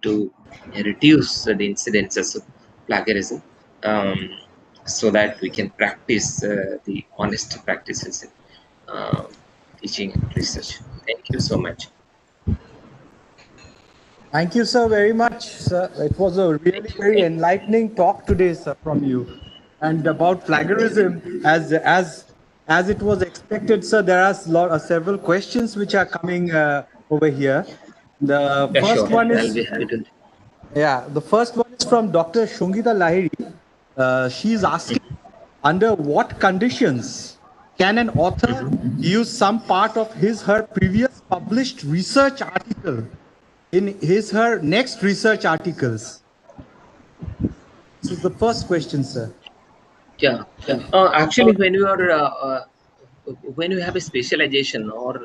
to reduce the incidences of plagiarism, so that we can practice the honest practices in teaching and research. Thank you so much. Thank you, sir, very much, sir. It was a really very enlightening talk today, sir, from you. And about plagiarism, as it was expected, sir, there are several questions which are coming over here. The Yeah, first sure. one I'll is be happy to. the first one is from Dr. Shungita Lahiri. She's asking, under what conditions can an author use some part of his/her previous published research article in his/her next research articles? This is the first question, sir. Yeah. Actually, when you have a specialization, or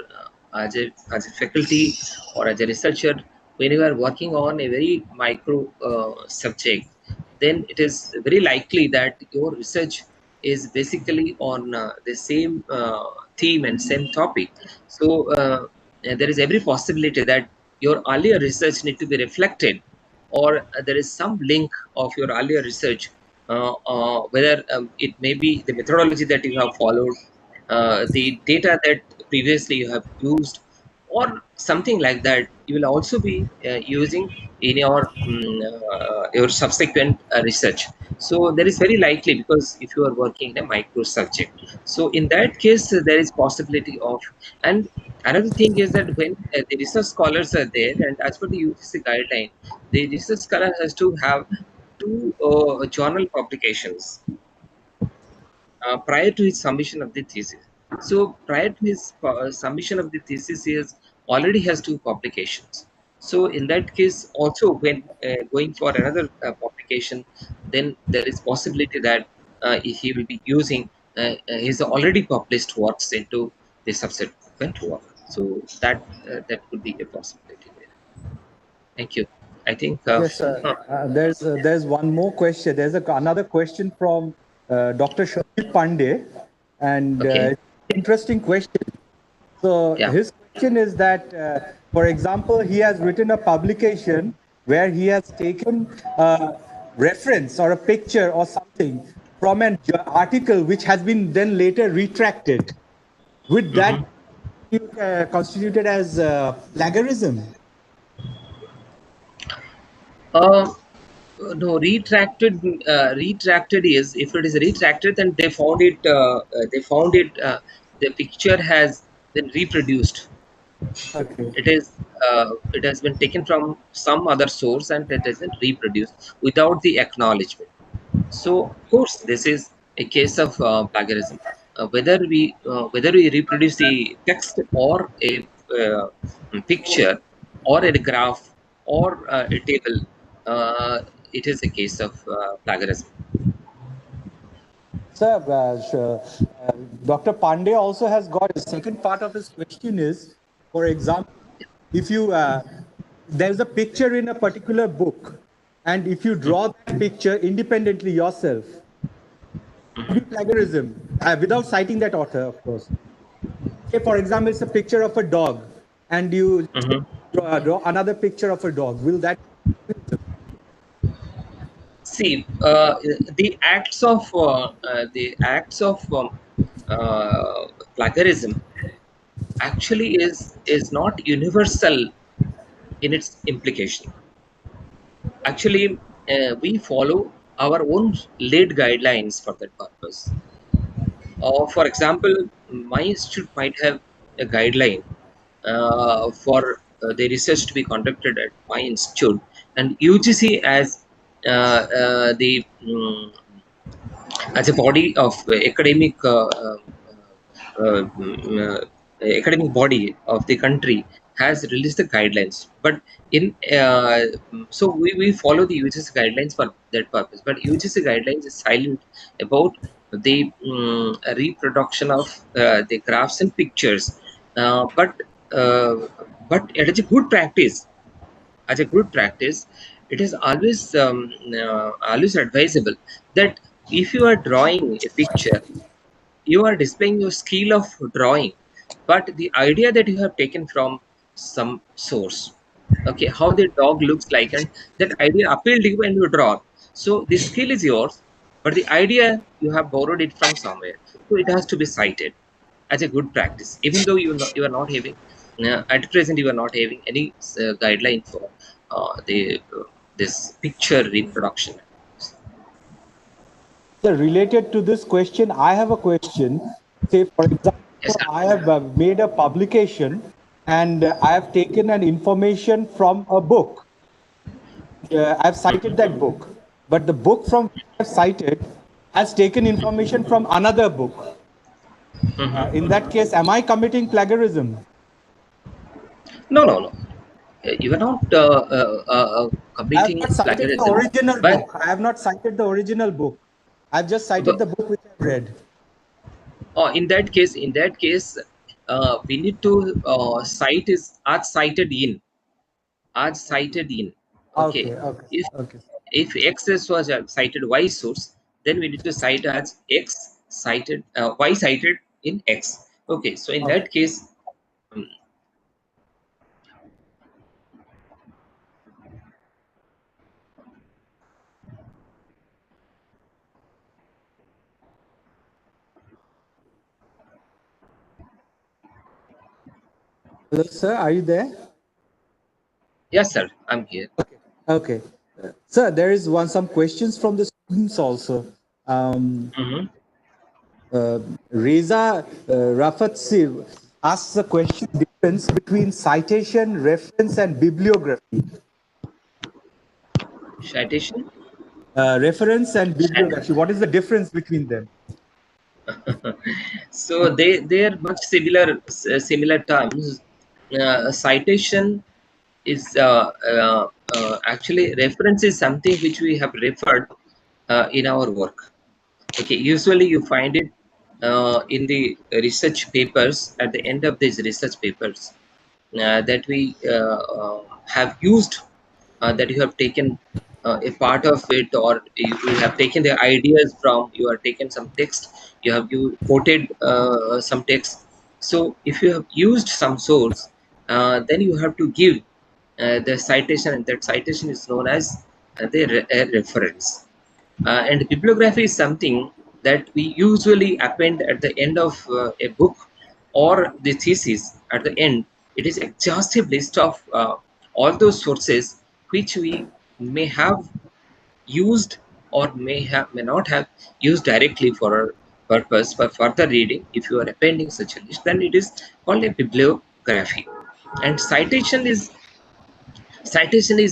as a faculty or as a researcher, when you are working on a very micro subject, then it is very likely that your research is basically on the same theme and same topic. So there is every possibility that your earlier research need to be reflected, or there is some link of your earlier research, whether it may be the methodology that you have followed, the data that previously you have used, or something like that. You will also be using in your subsequent research. So there is very likely, because if you are working in a micro subject, so in that case there is possibility of. And another thing is that when the research scholars are there, and as per the UGC guideline, the research scholar has to have two journal publications prior to his submission of the thesis. So prior to his submission of the thesis, he already has two publications. So in that case, also when going for another publication, then there is possibility that he will be using his already published works into the subsequent work. So that could be a possibility there. Thank you. I think. Yes, sir. There's one more question. There's another question from Dr. Shobhit Pandey, and Okay. it's an interesting question. So Yeah. his question is that, for example, he has written a publication where he has taken a reference or a picture or something from an article which has been then later retracted. Would that Mhm. be constituted as plagiarism? Uh, no, retracted is, if it is retracted, then they found it. The picture has been reproduced. Okay. It has been taken from some other source and it has been reproduced without the acknowledgement. So of course, this is a case of plagiarism. Whether we reproduce the text or a picture or a graph or a table, uh, it is a case of plagiarism. Sir, Dr. Pandey also has got a second part of his question is, for example, if you there's a picture in a particular book, and if you draw that picture independently yourself, it would be plagiarism without citing that author, of course. Say, for example, it's a picture of a dog, and you Mhm. draw another picture of a dog. Will that? See, the acts of plagiarism actually is not universal in its implication. Actually, we follow our own laid guidelines for that purpose. For example, my institute might have a guideline for the research to be conducted at my institute, and UGC as a body of academic body of the country has released the guidelines. But in so we follow the UGC guidelines for that purpose. But UGC guidelines is silent about the reproduction of the graphs and pictures. Uh, but it is a good practice. As a good practice, it is always advisable that if you are drawing a picture, you are displaying your skill of drawing, but the idea that you have taken from some source, okay, how the dog looks like, and that idea appealed to you and you draw. So the skill is yours, but the idea you have borrowed it from somewhere, so it has to be cited as a good practice, even though you are not having at present you are not having any guideline for the this picture reproduction. So related to this question, I have a question. Say, for example, Yes, sir. I have made a publication and I have taken an information from a book. I've cited that book, but the book from which I've cited has taken information from another book. In that case, am I committing plagiarism? No, no, no. You are not I have committing not cited the plagiarism, original but book. I have not cited the original book. I've just cited the book which I've read. in that case, we need to cite is as cited in. As cited in. Okay. Okay, okay, If okay. if X is was a cited Y source, then we need to cite as X cited Y cited in X. Okay. So in Okay. that case, um, Hello, sir. Are you there? yes, sir, I'm here. Okay. Okay. Sir, there is some questions from the students also. Mhm. Reza Rafat Sir asks the question difference between citation, reference, and bibliography. Citation. Reference and bibliography. What is the difference between them? So they are much similar terms. Citation is actually reference is something which we have referred in our work. Okay, usually you find it in the research papers at the end of these research papers that we have used, that you have taken a part of it, or you have taken the ideas from, you have taken some text, you quoted some text. So if you have used some source, then you have to give the citation, and that citation is known as a reference. And bibliography is something that we usually append at the end of a book or the thesis. At the end, it is exhaustive list of all those sources which we may have used, or may not have used directly for our purpose for further reading. If you are appending such a list, then it is called a bibliography. And citation is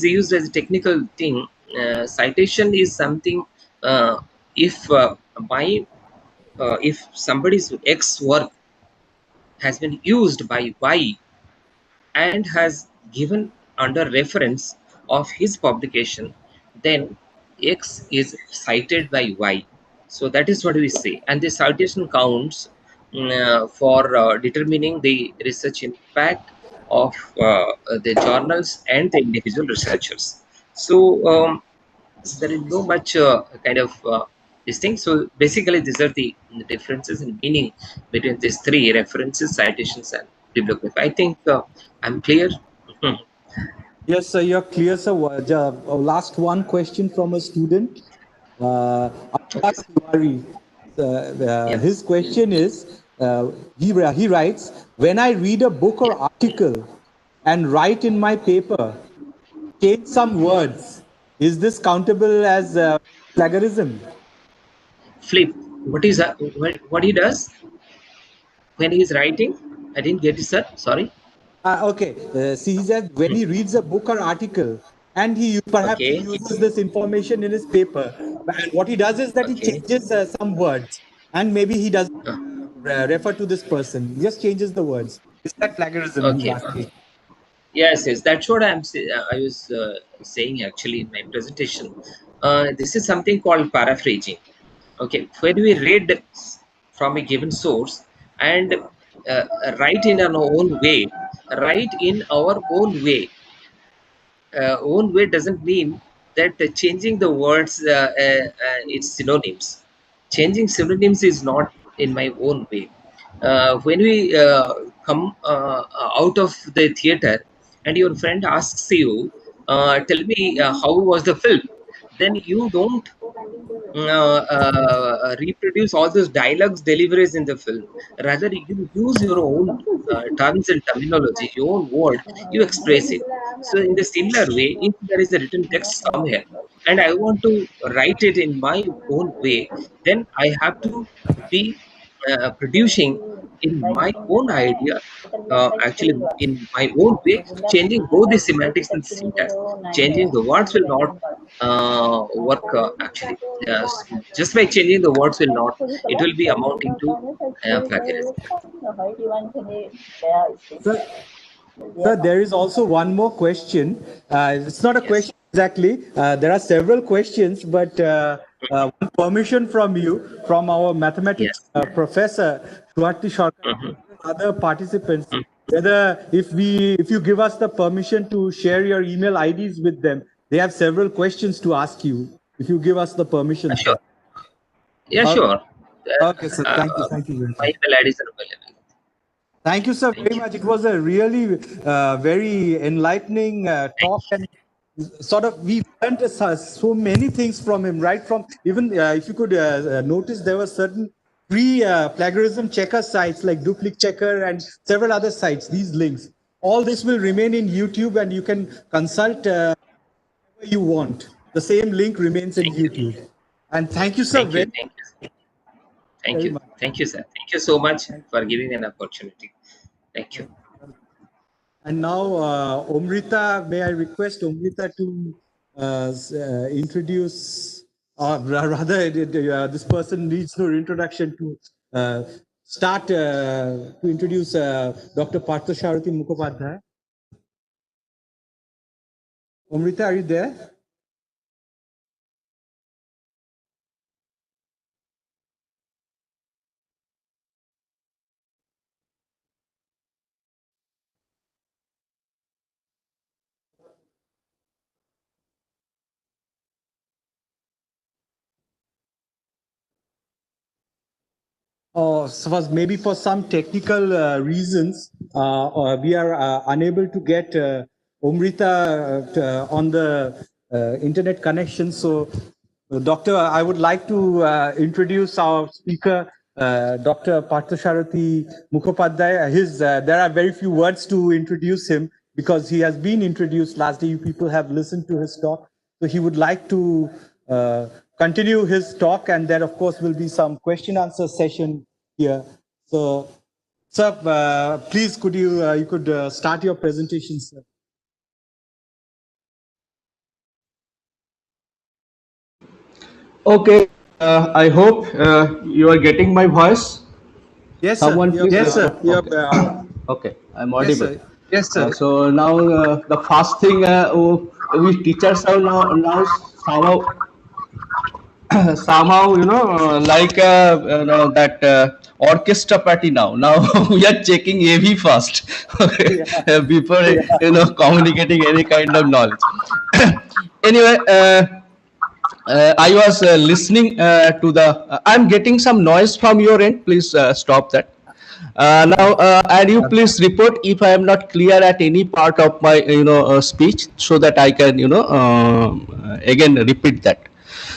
used as a technical thing. Citation is something, uh, if somebody's X work has been used by Y and has given under reference of his publication, then X is cited by Y. So that is what we say. And the citation counts for determining the research impact of the journals and the individual researchers. So there is no much kind of this thing. So basically, these are the differences in meaning between these three: references, citations, and bibliography. I think I'm clear. Mhm. Yes, sir, you're clear, sir. Last one question from a student. Abdullah Okay, sir. Tiwari. Yeah. His question is, he writes, when I read a book or article and write in my paper, change some words, is this countable as plagiarism? Flip. What is that? What he does when he is writing? I didn't get it, sir. Sorry. Okay. See, he said when he reads a book or article, and perhaps he Okay. uses this information in his paper, and what he does is that he Okay. changes some words, and maybe he doesn't Uh, refer to this person. He just changes the words. Is that plagiarism? He's okay. asking. Yes, yes, that's what I was saying actually in my presentation. This is something called paraphrasing. Okay, when we read from a given source and write in our own way, write in our own way. Own way doesn't mean that changing the words, its synonyms. Changing synonyms is not in my own way. When we come out of the theater and your friend asks you, tell me how was the film, then you don't reproduce all those dialogues deliveries in the film. Rather, you use your own terms and terminology, your own word, you express it. So in the similar way, if there is a written text somewhere, and I want to write it in my own way, then I have to be producing in my own idea, actually in my own way, changing both the semantics and syntax. Changing the words will not work actually. Just by changing the words will not, it will be amounting to plagiarism. Sir, sir, there is also one more question. It's not a Yes, question exactly. There are several questions, but one permission from you, from our mathematics yes. professor, Swati Sharkar, Mhm, other participants, mhm. whether if you give us the permission to share your email IDs with them, they have several questions to ask you. If you give us the permission, Sure. sir. Yeah, Okay, sure. okay, sir. Thank you. Thank you very My much. email IDs are available. Thank you, sir, very Thank you. much. It was a really very enlightening Thank talk, and sort of we learned so many things from him. Right from even if you could notice, there were certain free plagiarism checker sites like Duplicate Checker and several other sites. These links, all this will remain in YouTube, and you can consult wherever you want. The same link remains in thank you. YouTube. And thank you, sir, Thank you. very, Thank you. Thank very you. much. Thank you, sir. Thank you so much for giving an opportunity. Thank you. And now, Omrita, may I request Omrita to introduce, or rather, this person needs no introduction to start to introduce Dr. Parthasarathi Mukhopadhyay. Omrita, are you there? Or suppose maybe for some technical reasons, we are unable to get Omrita on the internet connection. So, Doctor, I would like to introduce our speaker, Dr. Parthasarathi Mukhopadhyay. There are very few words to introduce him because he has been introduced last day. You people have listened to his talk. So he would like to continue his talk, and there, of course, will be some question answer session here. So, sir, please, could you could start your presentation, sir? Okay, I hope you are getting my voice. Yes, sir. Someone please. Yes, sir. Okay. Okay, I'm Yes, audible. sir. So now the first thing we teachers have now somehow somehow like that orchestra party now. Now we are checking AV first okay, before communicating any kind of knowledge. Anyway. I was listening to the. I'm getting some noise from your end. Please stop that. Now, and you please report if I am not clear at any part of my speech, so that I can again repeat that.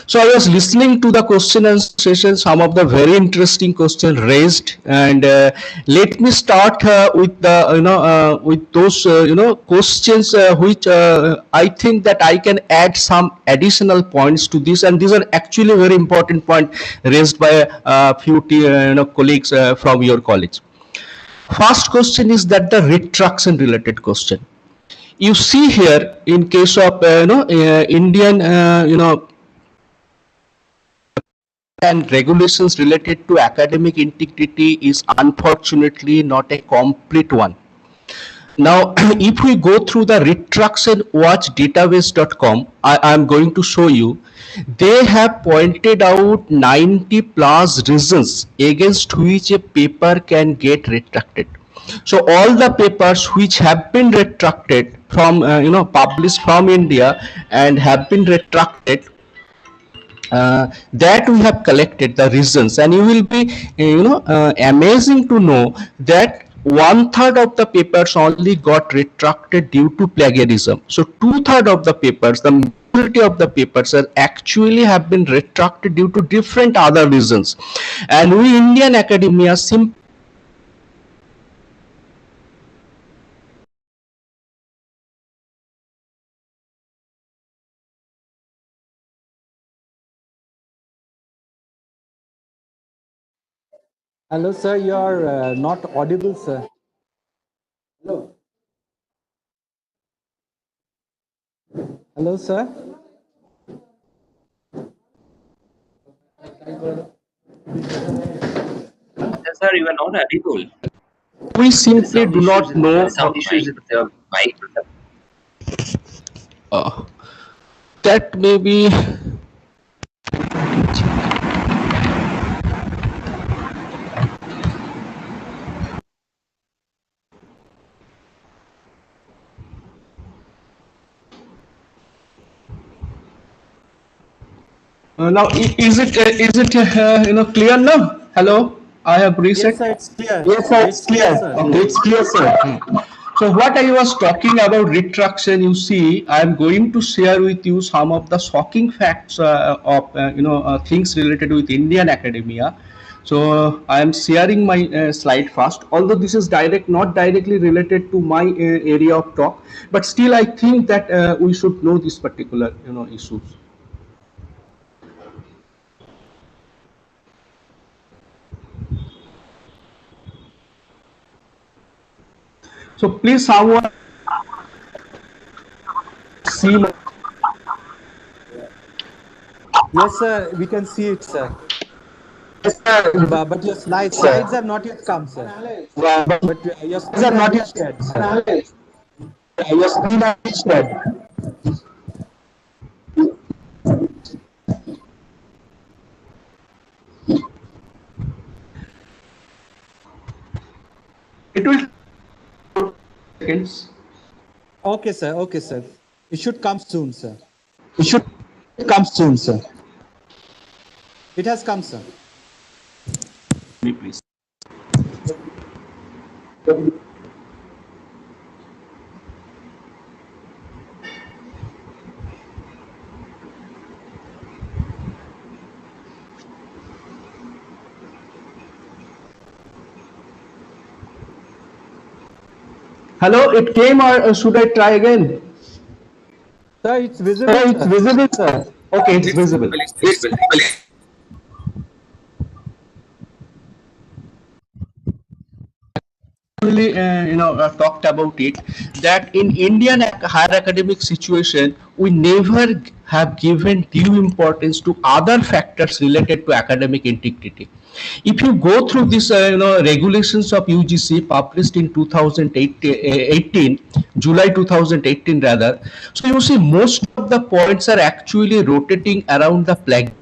So I was listening to the question and session, some of the very interesting questions raised, and let me start with the with those questions which I think that I can add some additional points to this, and these are actually very important point raised by a few colleagues from your college. First question is that the retraction related question. You see here in case of Indian and regulations related to academic integrity is unfortunately not a complete one. Now, if we go through the retractionwatchdatabase.com, I am going to show you, they have pointed out 90 plus reasons against which a paper can get retracted. So all the papers which have been retracted from, published from India and have been retracted, that we have collected the reasons, and you will be amazing to know that one third of the papers only got retracted due to plagiarism. So two-thirds of the papers, the majority of the papers are actually have been retracted due to different other reasons, and we Indian academia simply Hello, sir. You are not audible, sir. Hello. Hello, sir. Yes, sir, you are not audible. We There is simply some do issues not know. some issues with the mic. Uh, that may be. Now, is it clear now? Hello, I have Yes, reset. sir. It's clear. Yes, sir, It's it's clear, clear. sir. It's clear, sir. So what I was talking about retraction, you see, I am going to share with you some of the shocking facts of things related with Indian academia. So I am sharing my slide first. Although this is not directly related to my area of talk, but still I think that we should know this particular issues. So please someone see my. Yes, sir. We can see it, sir. Yes, sir. But your Sir. slides have not yet come, sir. But But your these screen are has not been yet shared, sir. analyzed. Your screen is shared. It will seconds. Okay, sir. Okay, sir. It should come soon, sir. It should come soon, sir. It has come, sir. Me, please. Hello, it came or should I try again? Sir, it's visible, Sir, it's sir. visible, sir. Okay, it's visible. It's visible. Really, talked about it that in Indian higher academic situation, we never have given due importance to other factors related to academic integrity. If you go through this, regulations of UGC published in 2018, July 2018 rather, so you see most of the points are actually rotating around the plagiarism.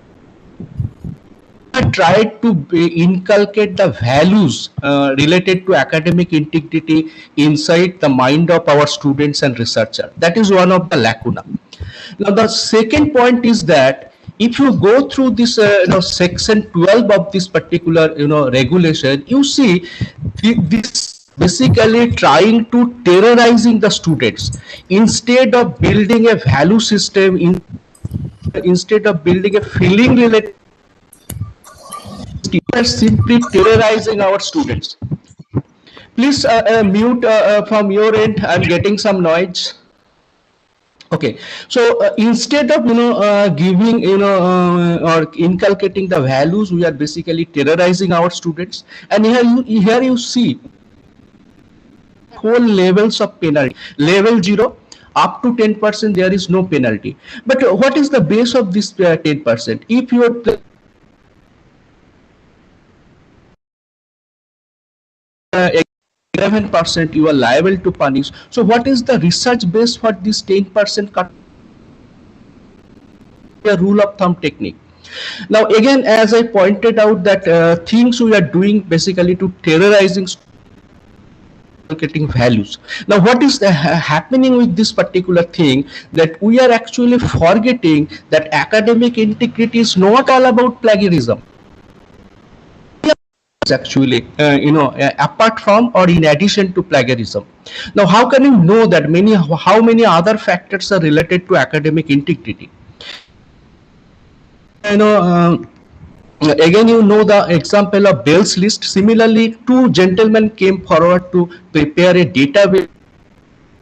I tried to inculcate the values related to academic integrity inside the mind of our students and researchers. That is one of the lacuna. Now, the second point is that if you go through this, section 12 of this particular, regulation, you see this basically trying to terrorizing the students instead of building a value system, instead of building a feeling related, we are simply terrorizing our students. Please mute from your end. I'm getting some noise. Okay, so instead of giving or inculcating the values, we are basically terrorizing our students. And here you see whole levels of penalty. Level 0 up to 10%, there is no penalty. But what is the base of this 10%? If you are 11%, you are liable to punish. So what is the research base for this 10% cut? A rule of thumb technique. Now again, as I pointed out, that things we are doing basically to terrorizing getting values. Now what is happening with this particular thing, that we are actually forgetting that academic integrity is not all about plagiarism. Actually apart from or in addition to plagiarism. Now how can you know that how many other factors are related to academic integrity? you know Again, the example of Bell's list. Similarly, two gentlemen came forward to prepare a database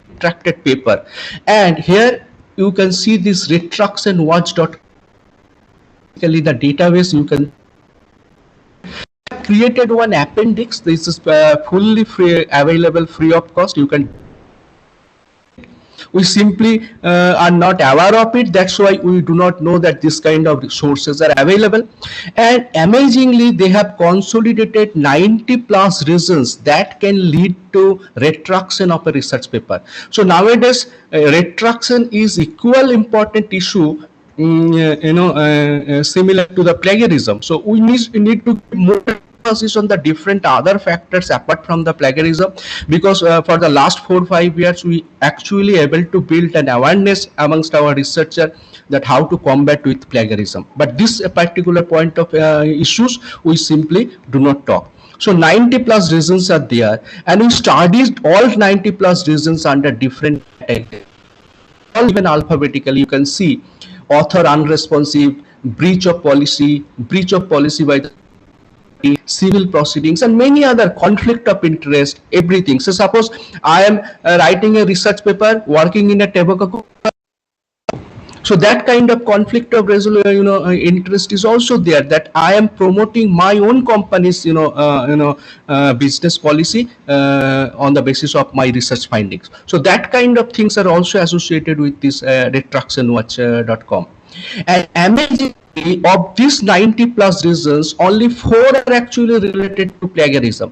retracted paper, and here you can see this retraction watch. Basically the database, you can created one appendix. This is fully free, available, free of cost. You can. We simply are not aware of it. That's why we do not know that this kind of resources are available. And amazingly, they have consolidated 90 plus reasons that can lead to retraction of a research paper. So nowadays, retraction is equal important issue, similar to the plagiarism. So we need to give more emphasis on the different other factors apart from the plagiarism, because for the last 4-5 years we actually able to build an awareness amongst our researcher that how to combat with plagiarism. But this particular point of issues we simply do not talk. So 90 plus reasons are there, and we studied all 90 plus reasons under different categories, all even alphabetically. You can see author unresponsive, breach of policy by the civil proceedings, and many other, conflict of interest, everything. So suppose I am writing a research paper, working in a tobacco, so that kind of conflict of interest is also there, that I am promoting my own company's business policy on the basis of my research findings. So that kind of things are also associated with this retractionwatch.com. And amazingly, of these 90 plus reasons, only 4 are actually related to plagiarism.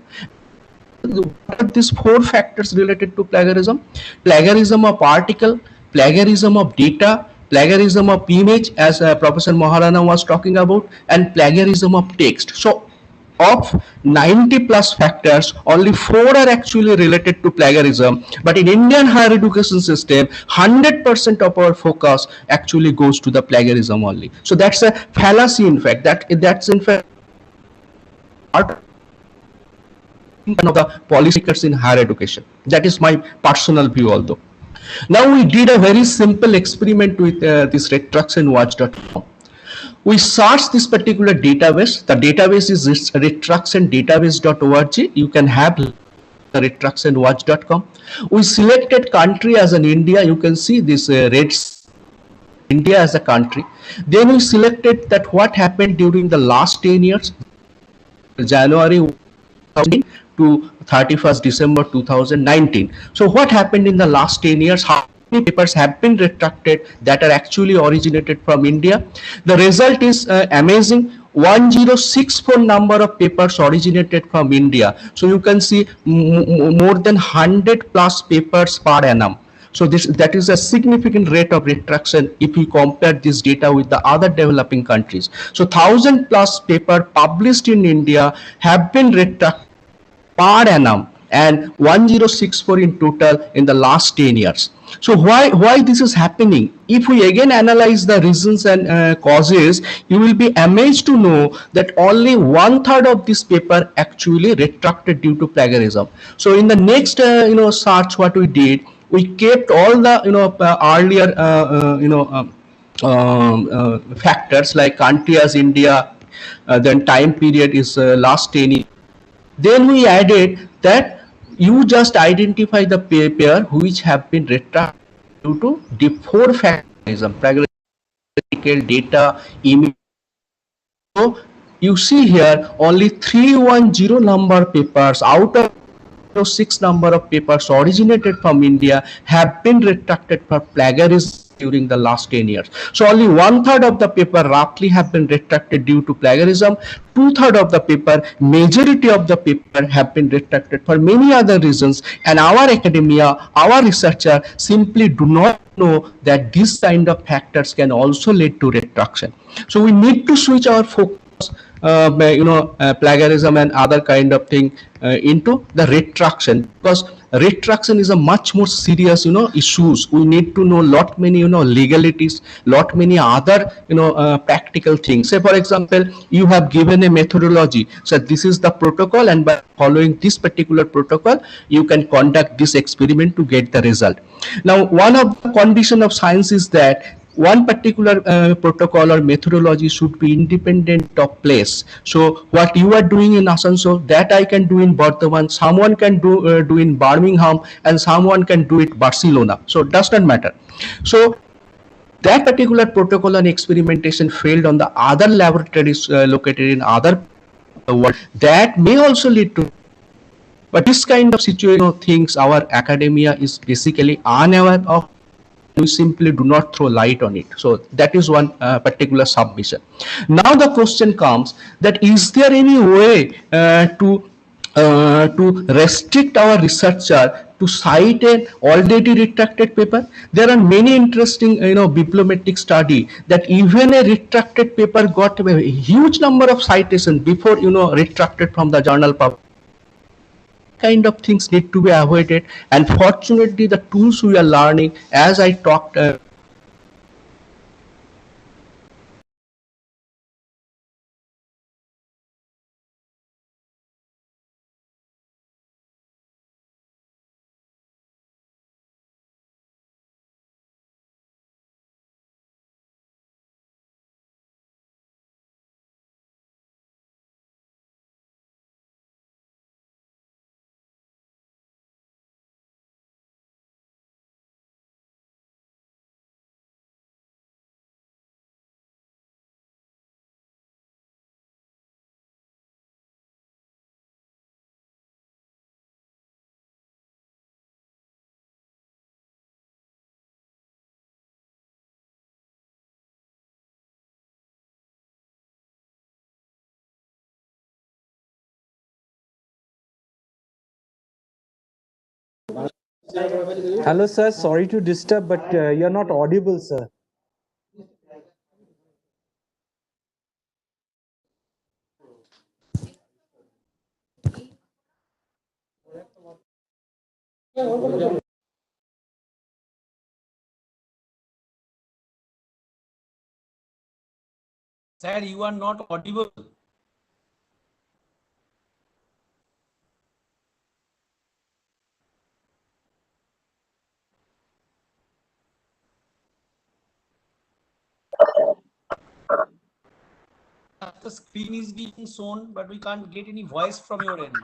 What are these 4 factors related to plagiarism? Plagiarism of article, plagiarism of data, plagiarism of image, as Professor Maharana was talking about, and plagiarism of text. So of 90 plus factors, only 4 are actually related to plagiarism. But in Indian higher education system, 100% of our focus actually goes to the plagiarism only. So that's a fallacy, in fact. That's in fact part of the policymakers in higher education. That is my personal view, although. Now we did a very simple experiment with this retractionwatch.com. We search this particular database. The database is retractiondatabase.org. You can have retractionwatch.com. We selected country as an India. You can see this red India as a country. Then we selected that what happened during the last 10 years, January to 31st December 2019. So what happened in the last 10 years? How many papers have been retracted that are actually originated from India? The result is amazing. 1064 number of papers originated from India. So you can see more than 100 plus papers per annum. So that is a significant rate of retraction if we compare this data with the other developing countries. So 1000 plus paper published in India have been retracted per annum, and 1064 in total in the last 10 years. So why this is happening? If we again analyze the reasons and causes, you will be amazed to know that only 1/3 of this paper actually retracted due to plagiarism. So in the next search, what we did, we kept all the earlier factors like country as India, then time period is last 10 years. Then we added that you just identify the paper which have been retracted due to the 4 factors: plagiarism, data, image. So you see here only 310 number papers out of 6 number of papers originated from India have been retracted for plagiarism during the last 10 years. So only 1/3 of the paper roughly have been retracted due to plagiarism. 2/3 of the paper, majority of the paper have been retracted for many other reasons. And our academia, our researcher simply do not know that this kind of factors can also lead to retraction. So we need to switch our focus plagiarism and other kind of thing into the retraction, because retraction is a much more serious issues. We need to know lot many legalities, lot many other practical things. Say for example, you have given a methodology, so this is the protocol, and by following this particular protocol you can conduct this experiment to get the result. Now one of the condition of science is that one particular protocol or methodology should be independent of place. So what you are doing in Asansol, that I can do in Bardhaman, someone can do in Birmingham, and someone can do it Barcelona. So it does not matter. So that particular protocol and experimentation failed on the other laboratories located in other the world. That may also lead to, but this kind of situation things our academia is basically unaware of. We simply do not throw light on it. So that is one particular submission. Now the question comes that is there any way to restrict our researcher to cite an already retracted paper? There are many interesting bibliometric study that even a retracted paper got a huge number of citations before retracted from the journal publication. Kind of things need to be avoided, and fortunately the tools we are learning, as I talked Hello, sir. Sorry to disturb, but you're not audible, sir. Sir, you are not audible. The screen is being shown, but we can't get any voice from your end.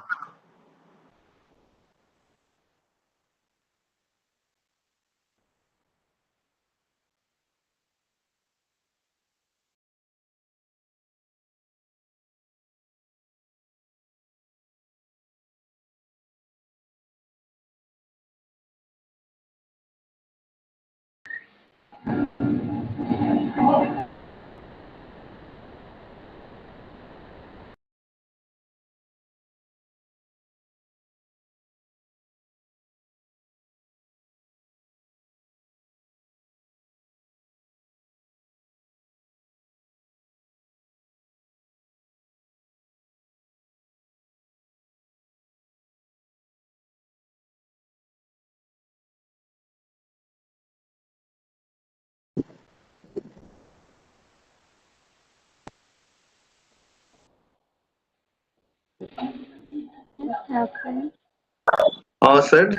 Sir,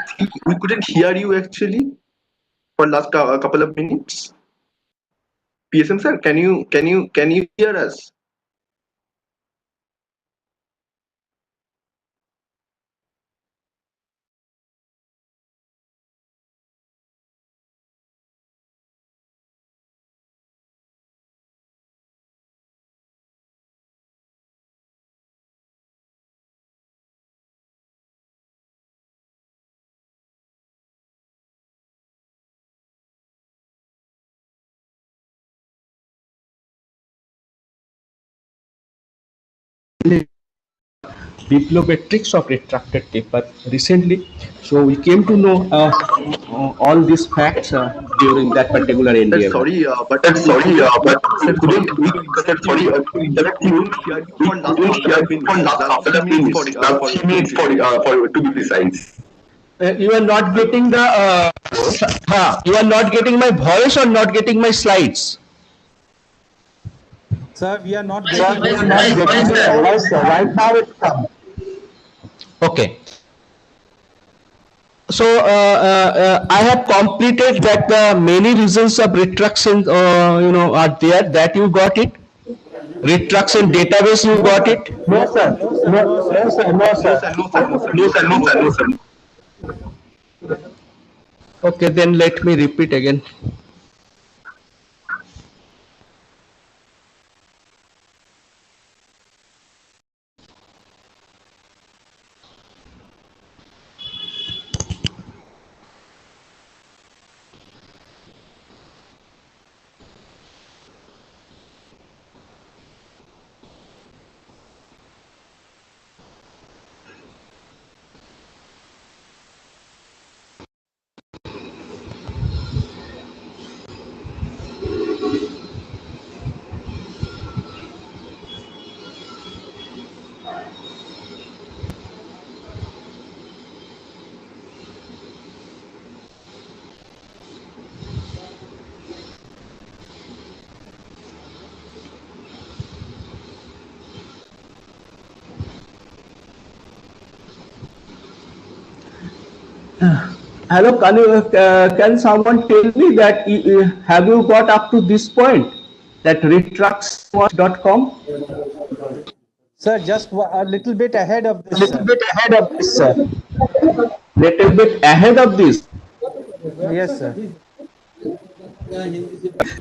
we couldn't hear you actually for last couple of minutes. PSM sir, can you hear us? bibliometrics of retracted paper recently. So we came to know all these facts during that particular Sir, endeavor. sorry, but Sir, we sorry, couldn't. but Sir, we sorry, couldn't. to Sir, interrupt sorry you. to We interrupt you. couldn't hear you We for last couldn't couple hear of you for minutes. last Last couple three of minutes minutes. Last for 3 to be minutes precise. for to be precise. You are not getting the. You are not getting my voice or not getting my slides. Sir, we are not Sir, getting we the are not voice. getting Right the now voice. it's Right coming. now it's coming. Okay. So I have completed that the many reasons of retraction are there, that you got it. Retraction database, you got it. No sir. No, sir. No, No, no sir. sir. No No sir. sir, no sir, no sir, No no sir. sir, No no sir. sir. No sir. Okay, then let me repeat again. Hello, can someone tell me that have you got up to this point? That retracts.com? Sir, just a little bit ahead of A this, little sir. bit ahead of this, sir. Little bit ahead of this. Yes, sir.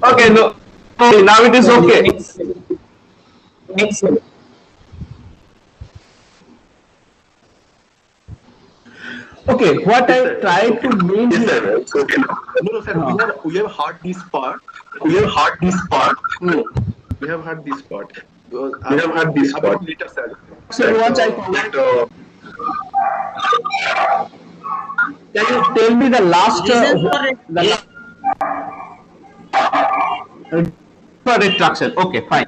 Okay, no. Now it is okay. Okay, what Yes, I sir. tried to mean Yes, here. sir. It's okay now. No, sir. We have heard this part. We have heard this part. We have heard this part. We have heard this part. Later, sir. So once I can you tell me the last for retraction? Okay, fine.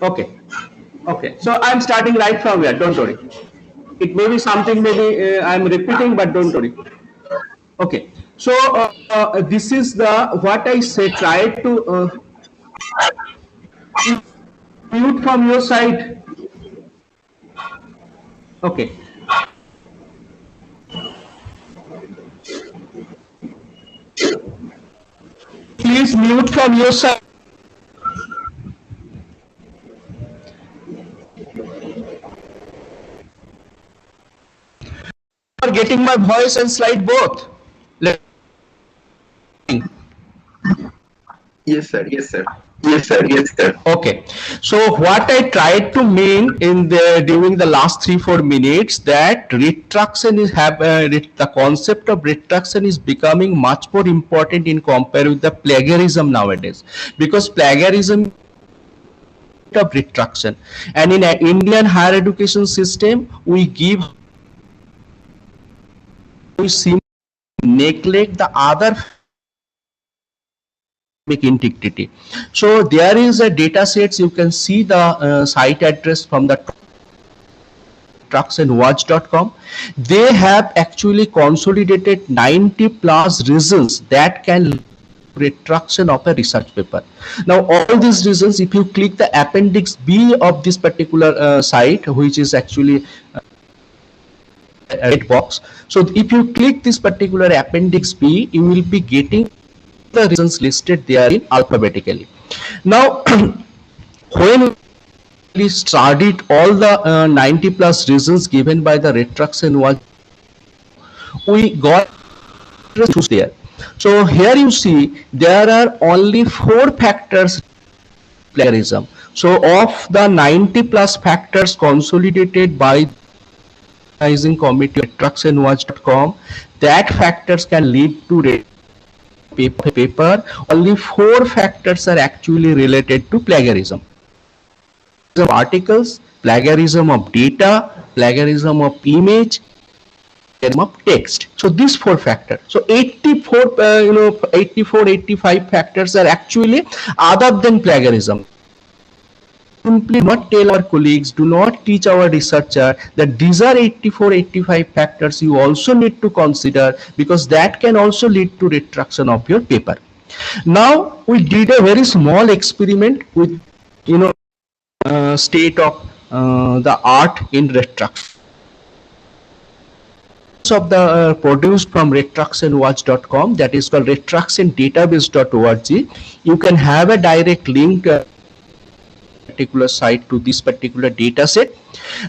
Okay, okay. So I'm starting right from here. Don't worry. It may be something maybe I'm repeating, but don't worry. Okay. So this is the what I say. Try to mute from your side. Okay. Please mute from your side. You are getting my voice and slide both. Yes, sir. Yes, sir. Yes, sir. Yes, sir. Okay. So what I tried to mean in the during the last 3-4 minutes that retraction is the concept of retraction is becoming much more important in compare with the plagiarism nowadays, because plagiarism of retraction, and in an Indian higher education system we seem to neglect the other integrity. So there is a data sets. You can see the site address from the trucksandwatch.com. They have actually consolidated 90 plus reasons that can retraction of a research paper. Now all these reasons, if you click the appendix B of this particular site, which is actually a red box, so if you click this particular appendix B, you will be getting the reasons listed there in alphabetically. Now when we studied all the 90 plus reasons given by the retraction was, we got issues there. So here you see there are only 4 factors plagiarism. So of the 90 plus factors consolidated by the committee retractionwatch.com, that factors can lead to paper. Only 4 factors are actually related to plagiarism. Articles, plagiarism of data, plagiarism of image, plagiarism of text. So these 4 factors. So 84, 84, 85 factors are actually other than plagiarism. Simply not tell our colleagues, do not teach our researcher that these are 84, 85 factors you also need to consider, because that can also lead to retraction of your paper. Now we did a very small experiment with state of the art in retraction. Of the produced from retractionwatch.com, that is called retractiondatabase.org. You can have a direct link particular site to this particular data set.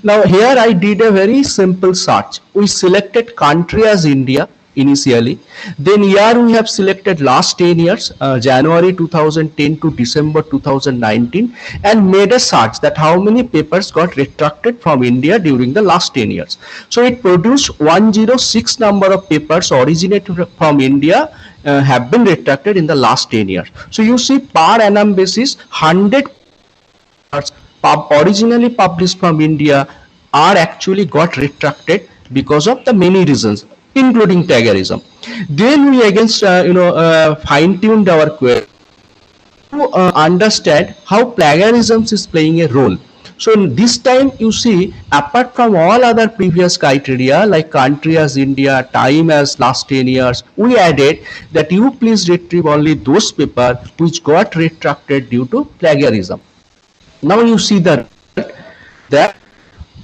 Now here I did a very simple search. We selected country as India initially, then here we have selected last 10 years, January 2010 to December 2019, and made a search that how many papers got retracted from India during the last 10 years. So it produced 106 number of papers originated from India have been retracted in the last 10 years. So you see per annum basis 100 originally published from India are actually got retracted because of the many reasons, including plagiarism. Then we again fine-tuned our query to understand how plagiarism is playing a role. So this time you see, apart from all other previous criteria like country as India, time as last 10 years, we added that you please retrieve only those papers which got retracted due to plagiarism. Now you see that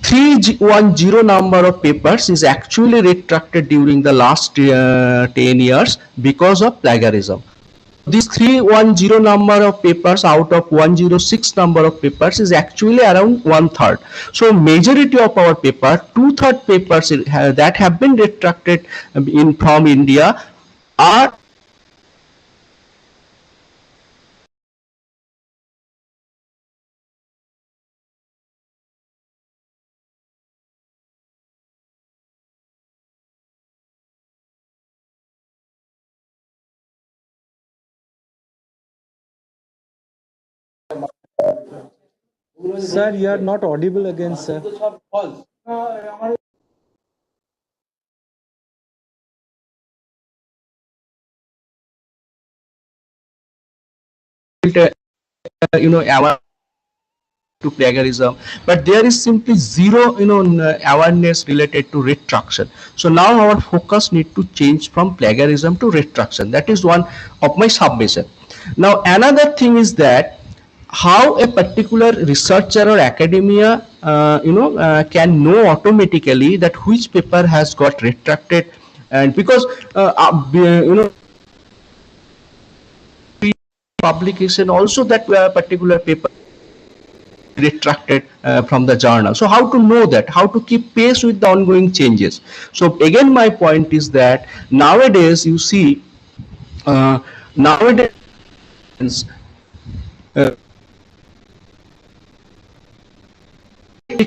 310 number of papers is actually retracted during the last 10 years because of plagiarism. This 310 number of papers out of 106 number of papers is actually around 1/3. So majority of our paper, 2/3 papers that have been retracted from India are Sir, you are not audible again, sir. aware to plagiarism, but there is simply zero awareness related to retraction. So now our focus need to change from plagiarism to retraction. That is one of my submission. Now another thing is that how a particular researcher or academia can know automatically that which paper has got retracted, and because publication also that particular paper retracted from the journal. So how to know that, how to keep pace with the ongoing changes? So again my point is that nowadays you see nowadays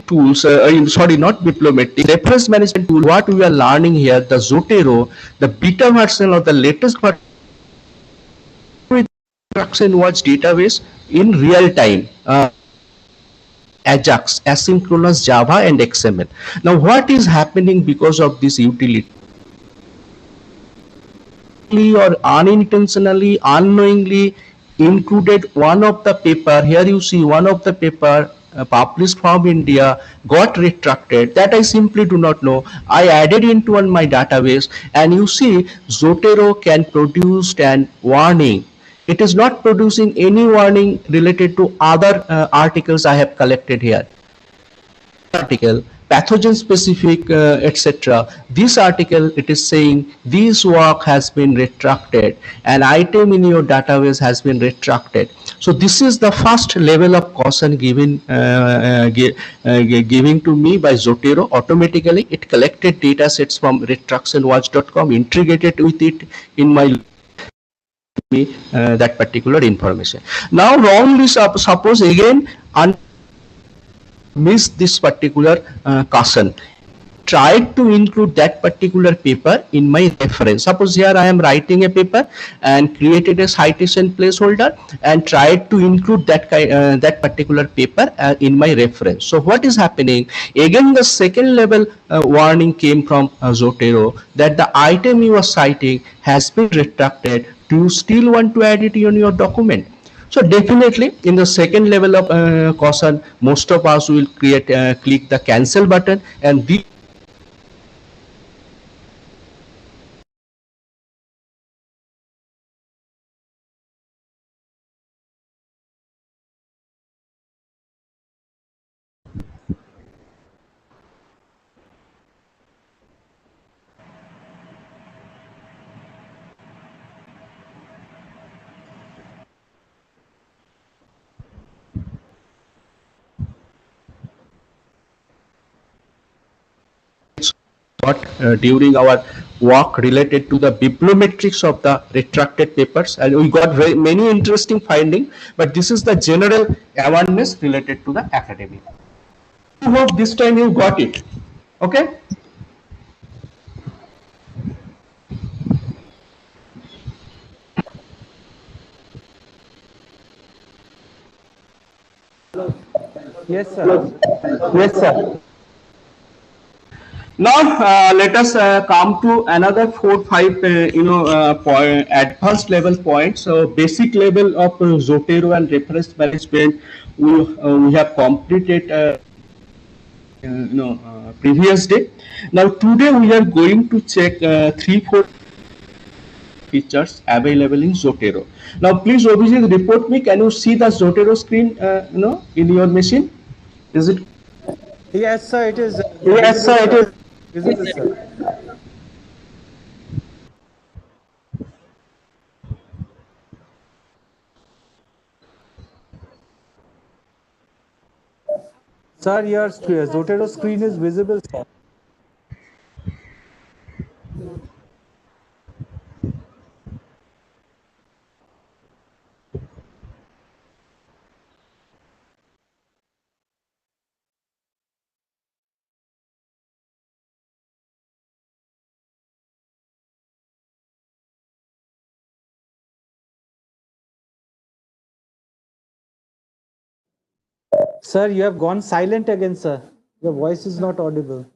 tools, sorry, not bibliometrics, reference management tool, what we are learning here, the Zotero, the beta version of the latest version instruction watch database in real time. Ajax, asynchronous Java and XML. Now what is happening because of this utility? Or unintentionally, unknowingly included one of the paper, here you see one of the paper published from India got retracted, that I simply do not know. I added into on my database, and you see Zotero can produce an warning. It is not producing any warning related to other articles I have collected here. Article, pathogen specific, etc. This article, it is saying this work has been retracted, an item in your database has been retracted. So this is the first level of caution given giving to me by Zotero. Automatically it collected data sets from retractionwatch.com, integrated with it in my that particular information. Now wrongly suppose again miss this particular caution, tried to include that particular paper in my reference. Suppose here I am writing a paper and created a citation placeholder and tried to include that particular paper in my reference. So what is happening? Again, the second level warning came from Zotero that the item you are citing has been retracted. Do you still want to add it in your document? So definitely in the second level of caution, most of us will click the cancel button, and this during our work related to the bibliometrics of the retracted papers, and we got very many interesting findings, but this is the general awareness related to the academic. I hope this time you got it. Okay. Yes, sir. Yes, sir. Now let us come to another 4-5 advanced level points. So basic level of Zotero and reference management we have completed previous day. Now today we are going to check 3-4 features available in Zotero. Now please Abhijit, report me. Can you see the Zotero screen in your machine? Is it? Yes, sir, it is Yes, visible, sir, it sir. is. Visible, sir. Sir, your Zotero screen is visible, sir. Sir, you have gone silent again, sir. Your voice is not audible.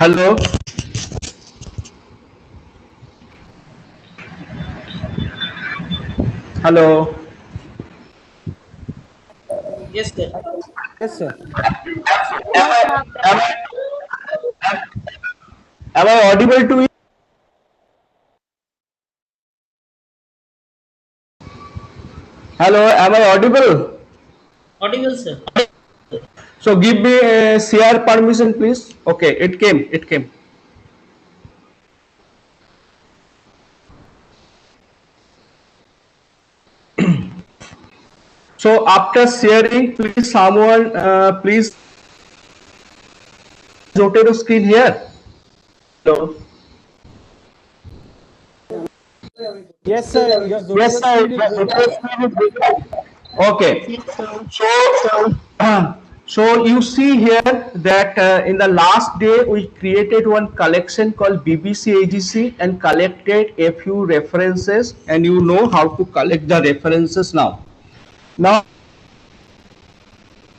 Hello. Hello. Yes, sir. Yes, sir. Am I audible to you? Hello. Am I audible? Audible, sir. So give me a share permission, please. Okay, it came. It came. So after sharing, please someone please Zotero screen here. Hello. Yes, sir. Your Yes, Zotero sir. screen is Yes, visible. Zotero screen is visible. Okay. So you see here that in the last day we created one collection called BBC AGC and collected a few references, and you know how to collect the references now. Now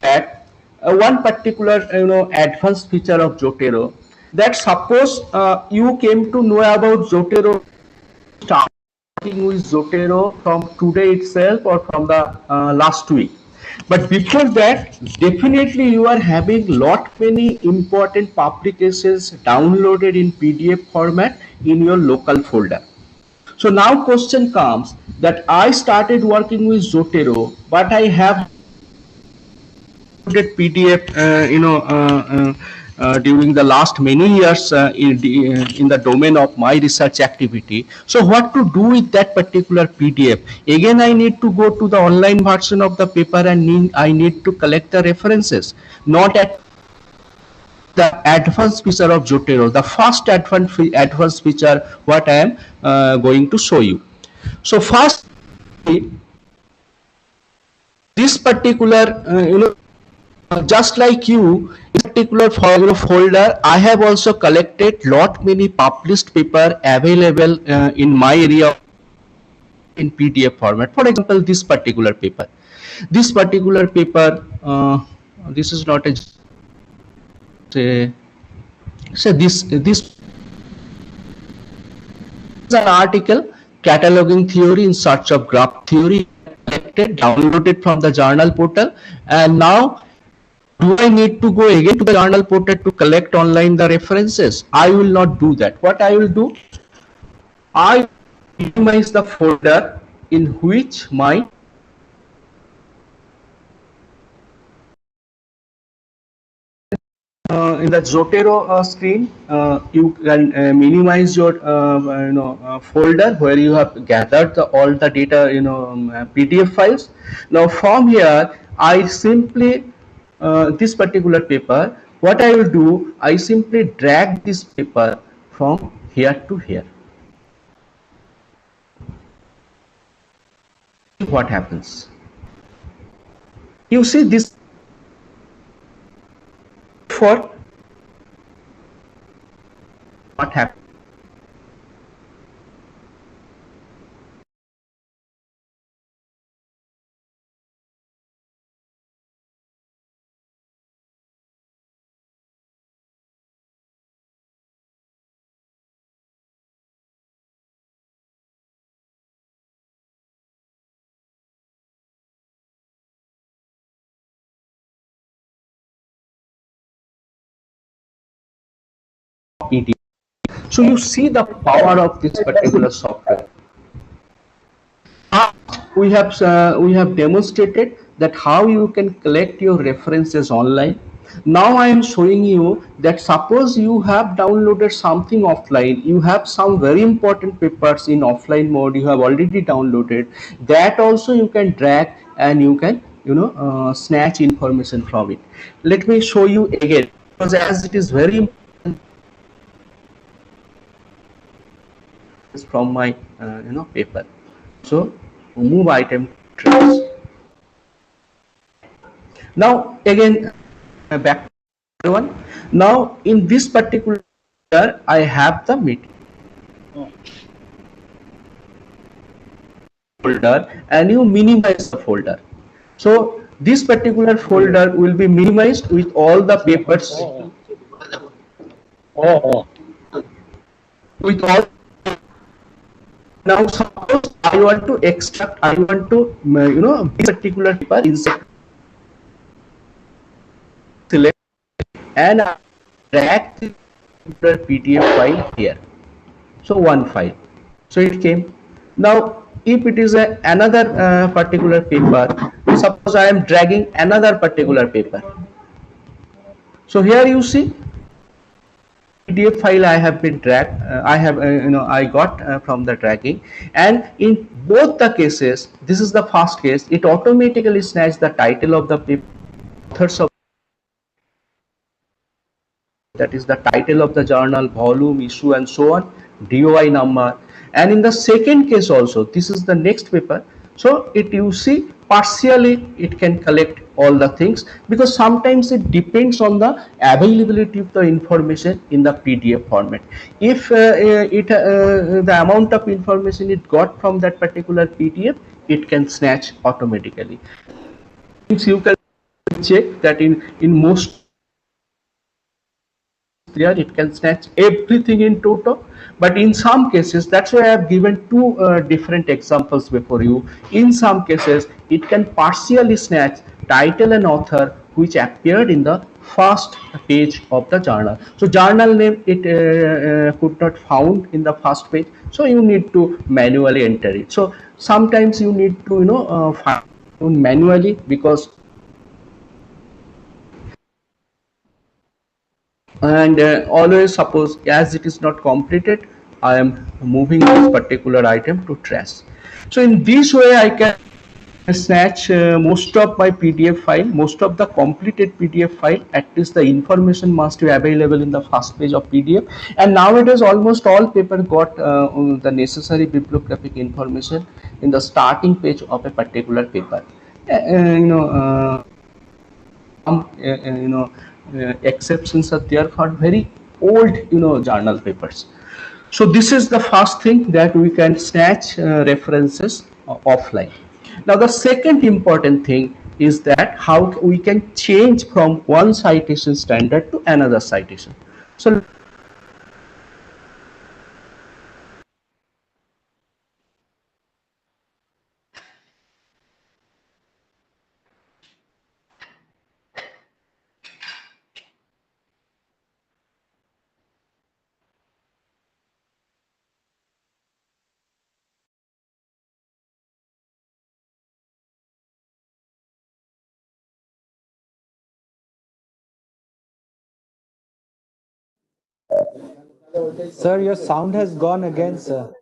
that one particular advanced feature of Zotero, that suppose you came to know about Zotero, starting with Zotero from today itself or from the last week. But before that, definitely you are having lot many important publications downloaded in PDF format in your local folder. So now question comes that I started working with Zotero, but I have PDF, during the last many years in the domain of my research activity. So what to do with that particular PDF? Again, I need to go to the online version of the paper and I need to collect the references, not at the advanced feature of Zotero, the first advanced feature what I am going to show you. So first, this particular just like you, in particular folder, I have also collected lot many published paper available in my area in PDF format. For example, this particular paper. This particular paper, this is not a say, so this is an article cataloging theory in search of graph theory, collected, downloaded from the journal portal, and now do I need to go again to the journal portal to collect online the references? I will not do that. What I will do, I minimize the folder in which my in the Zotero screen, you can minimize your folder where you have gathered all the data, PDF files. Now from here, I simply this particular paper. What I will do, I simply drag this paper from here to here. What happens? You see this for what happens? PDF. So you see the power of this particular software. We have demonstrated that how you can collect your references online. Now I am showing you that suppose you have downloaded something offline, you have some very important papers in offline mode you have already downloaded, that also you can drag and you can snatch information from it. Let me show you again, because as it is very important from my paper. So move item trace. Now again back to one. Now in this particular I have the folder and you minimize the folder. So this particular folder will be minimized with all the papers. With all. Now suppose I want to extract, I want to this particular paper insert, select and drag the PDF file here. So one file. So it came. Now if it is another particular paper, suppose I am dragging another particular paper. So here you see PDF file I have been dragged. I got from the dragging, and in both the cases, this is the first case. It automatically snatched the title of the paper, authors of, that is the title of the journal, volume, issue, and so on, DOI number. And in the second case also, this is the next paper. So it, you see, partially it can collect all the things, because sometimes it depends on the availability of the information in the PDF format. If the amount of information it got from that particular PDF, it can snatch automatically. You can check that in most there it can snatch everything in toto, but in some cases, that's why I have given two different examples before you. In some cases it can partially snatch title and author which appeared in the first page of the journal. So journal name it could not found in the first page, so you need to manually enter it. So sometimes you need to find manually, because and always suppose as it is not completed, I am moving this particular item to trash. So in this way I can snatch most of my PDF file, most of the completed PDF file. At least the information must be available in the first page of PDF, and nowadays almost all paper got the necessary bibliographic information in the starting page of a particular paper. Exceptions are there for very old journal papers. So this is the first thing, that we can snatch references offline. Now the second important thing is that how we can change from one citation standard to another citation. So Sir, your sound has gone again, sir.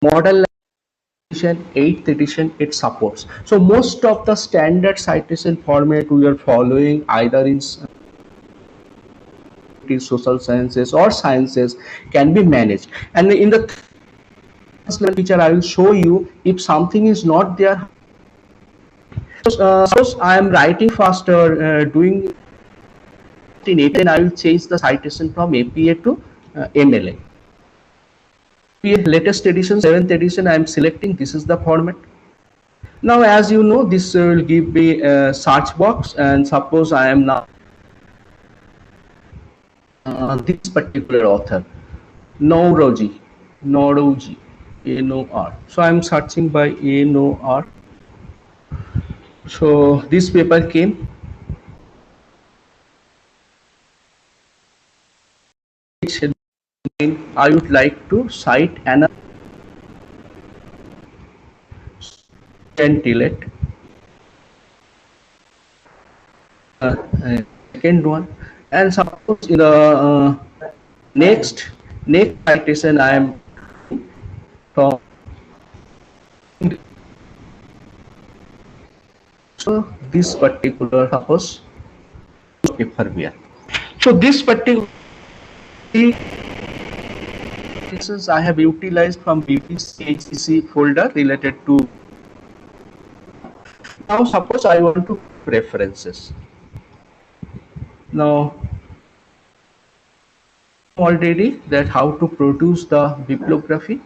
Model edition, 8th edition, it supports. So most of the standard citation format we are following either in social sciences or sciences can be managed. And in the feature I will show you if something is not there. Suppose I am writing faster, doing in APA, then I will change the citation from APA to MLA. Latest edition, 7th edition, I am selecting, this is the format. Now, as you know, this will give me a search box, and suppose I am now this particular author, Nauroji, N-O-R. So I am searching by N-O-R. So this paper came. I would like to cite another delete second one, and suppose in the next citation I am from so this particular suppose paper here. So this particular cases I have utilized from BBC HCC folder related to. Now suppose I want to references. Now already that how to produce the bibliography.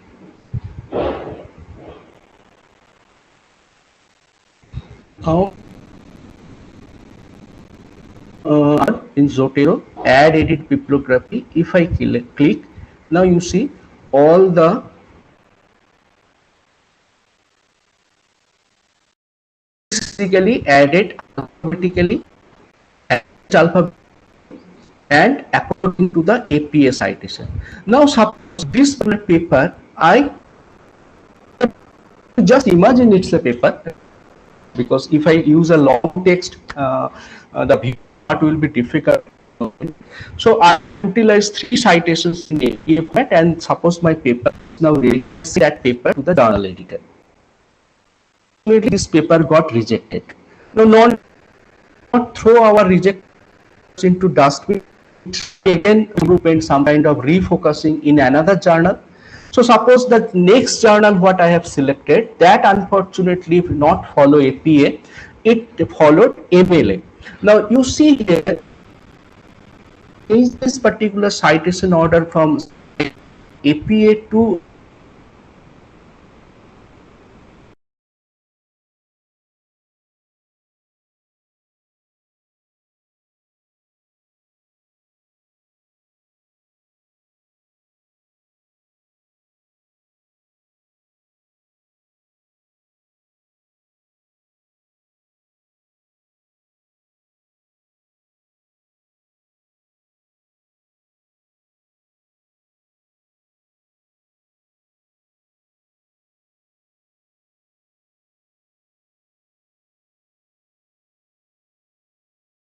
How in Zotero add edit bibliography. If I click, now you see all the basically added alphabetically alphabet and according to the APA citation. Now suppose this paper, I just imagine it's a paper, because if I use a long text, the part will be difficult. So I utilize 3 citations in APA format, and suppose my paper is now ready, that paper to the journal editor. This paper got rejected. Now not throw our reject into dustbin, again improvement, some kind of refocusing in another journal. So suppose that next journal what I have selected, that unfortunately not follow APA, it followed MLA. Now you see here, is this particular citation order from APA to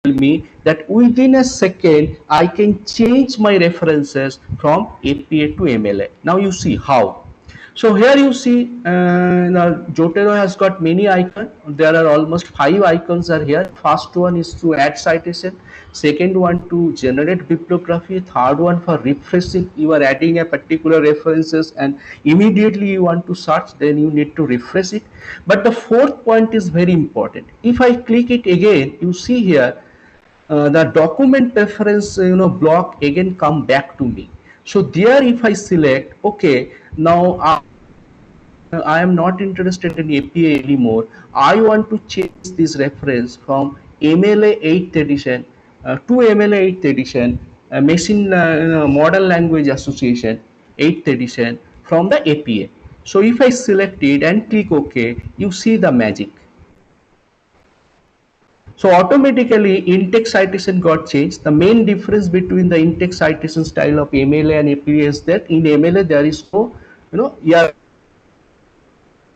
me that within a second I can change my references from APA to MLA. Now you see how. So here you see now Zotero has got many icons. There are almost 5 icons are here. First one is to add citation, second one to generate bibliography, third one for refreshing. You are adding a particular references and immediately you want to search, then you need to refresh it. But the fourth point is very important. If I click it again, you see here the document preference block again come back to me. So there if I select, okay, now I am not interested in APA anymore, I want to change this reference from MLA 8th edition to MLA 8th edition, Machine Model Language Association 8th edition from the APA. So if I select it and click OK, you see the magic. So automatically in-text citation got changed. The main difference between the in-text citation style of MLA and APA is that in MLA there is no, yeah,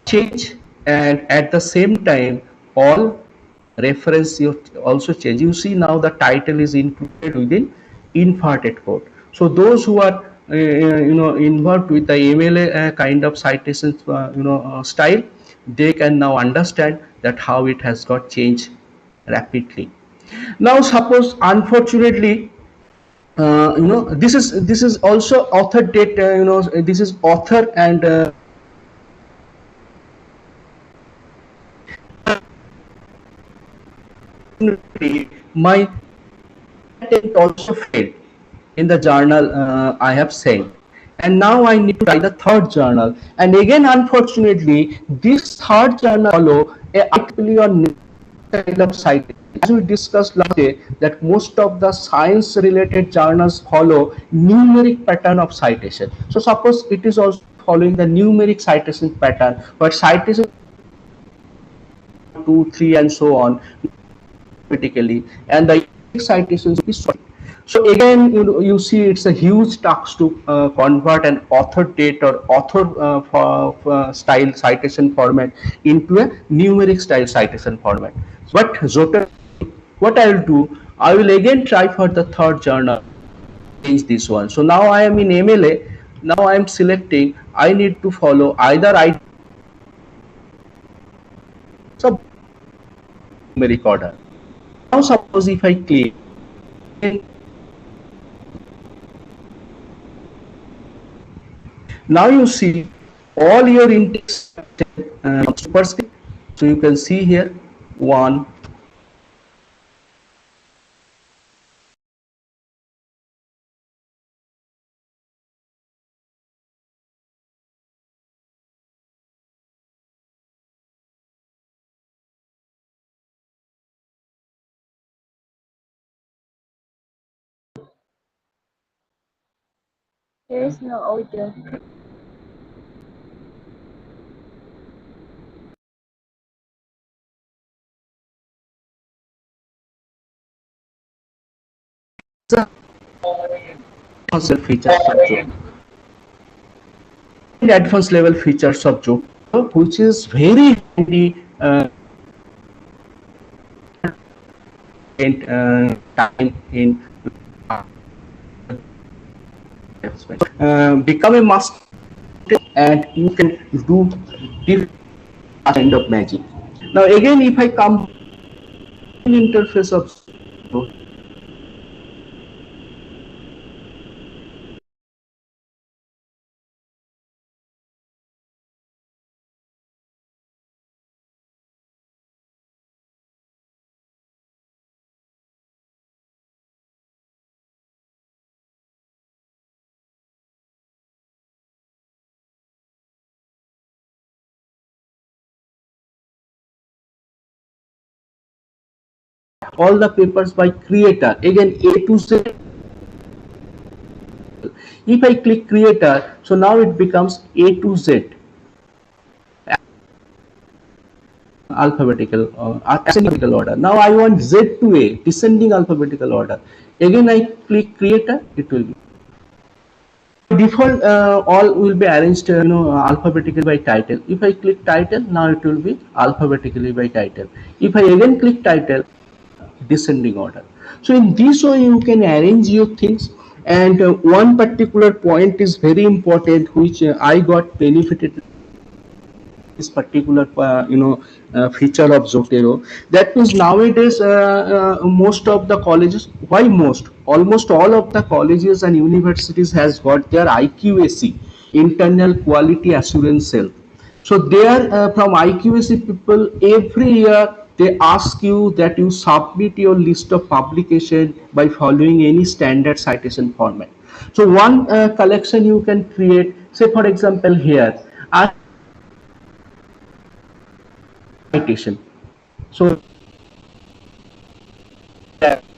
change, and at the same time all reference you also change. You see now the title is included within inverted code. So those who are involved with the MLA kind of citation style, they can now understand that how it has got changed rapidly. Now suppose unfortunately this is also author data, this is author and my attempt also failed in the journal I have sent, and now I need to write the third journal, and again unfortunately this third journal follow a IEEE or kind of citation. As we discussed last day, that most of the science related journals follow numeric pattern of citation. So suppose it is also following the numeric citation pattern, but citation 2, 3 and so on critically, and the citations is sorted. So again, you see it's a huge task to convert an author date or author style citation format into a numeric style citation format. But Zotter, what I will do, I will again try for the third journal, change this one. So now I am in MLA. Now I am selecting. I need to follow either I sub numeric order. Now suppose if I click, now you see all your index superscript. So you can see here 1, There is no audio. features subject. Advanced level features of Jupyter, which is very handy time in become a master, and you can do different kind of magic. Now again, if I come interface of all the papers by creator, again A to Z. If I click creator, so now it becomes A to Z alphabetical ascending order. Now I want Z to A, descending alphabetical order. Again I click creator, it will be default all will be arranged alphabetically by title. If I click title, now it will be alphabetically by title. If I again click title, descending order. So in this way you can arrange your things, and one particular point is very important, which I got benefited this particular feature of Zotero. That means nowadays most of the colleges, why most, almost all of the colleges and universities has got their IQAC, internal quality assurance cell. So there from IQAC people, every year they ask you that you submit your list of publication by following any standard citation format. So one collection you can create, say for example here, citation. So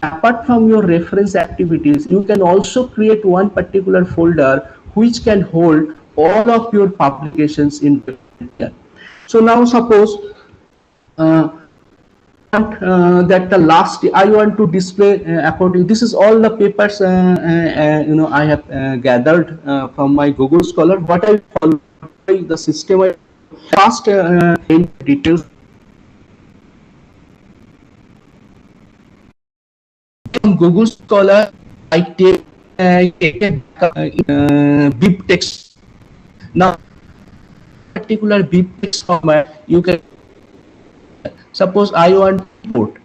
apart from your reference activities, you can also create one particular folder which can hold all of your publications in here. So now suppose that the last I want to display according. This is all the papers I have gathered from my Google Scholar. What I follow the system I first in details from Google Scholar. I take a bib text. Now particular bib text format you can suppose I want to import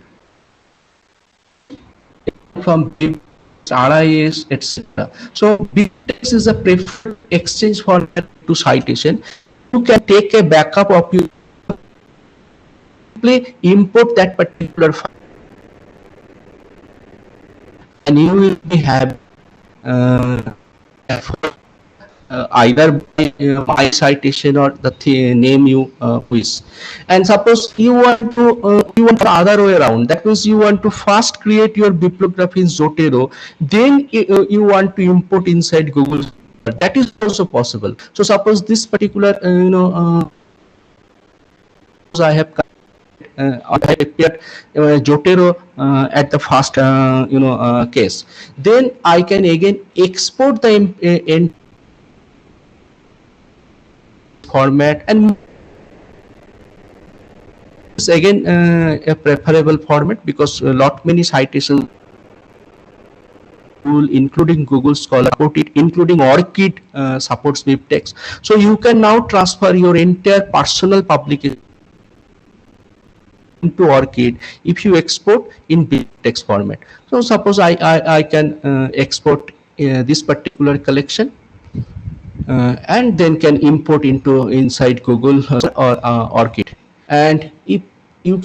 from RIS, etc. So BibTeX is a preferred exchange format to citation. You can take a backup of your simply import that particular file and you will be having either by my citation or the name you wish. And suppose you want the other way around. That means you want to first create your bibliography in Zotero, then you want to import inside Google. That is also possible. So suppose this particular I have prepared Zotero at the first case. Then I can again export the format, and it's again a preferable format because a lot many citations including Google Scholar support it, including ORCID supports BibTeX. So you can now transfer your entire personal publication into ORCID if you export in BibTeX format. So suppose I can export this particular collection and then can import into inside Google or ORCID. And if you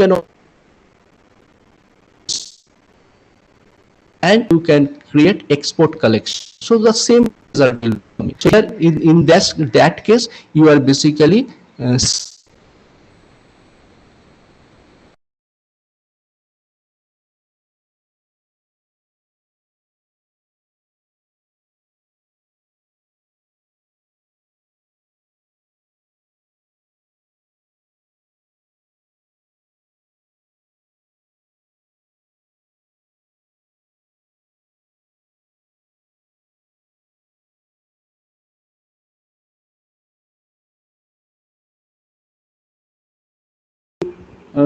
can create export collection. So the same result will come. So here in that case, you are basically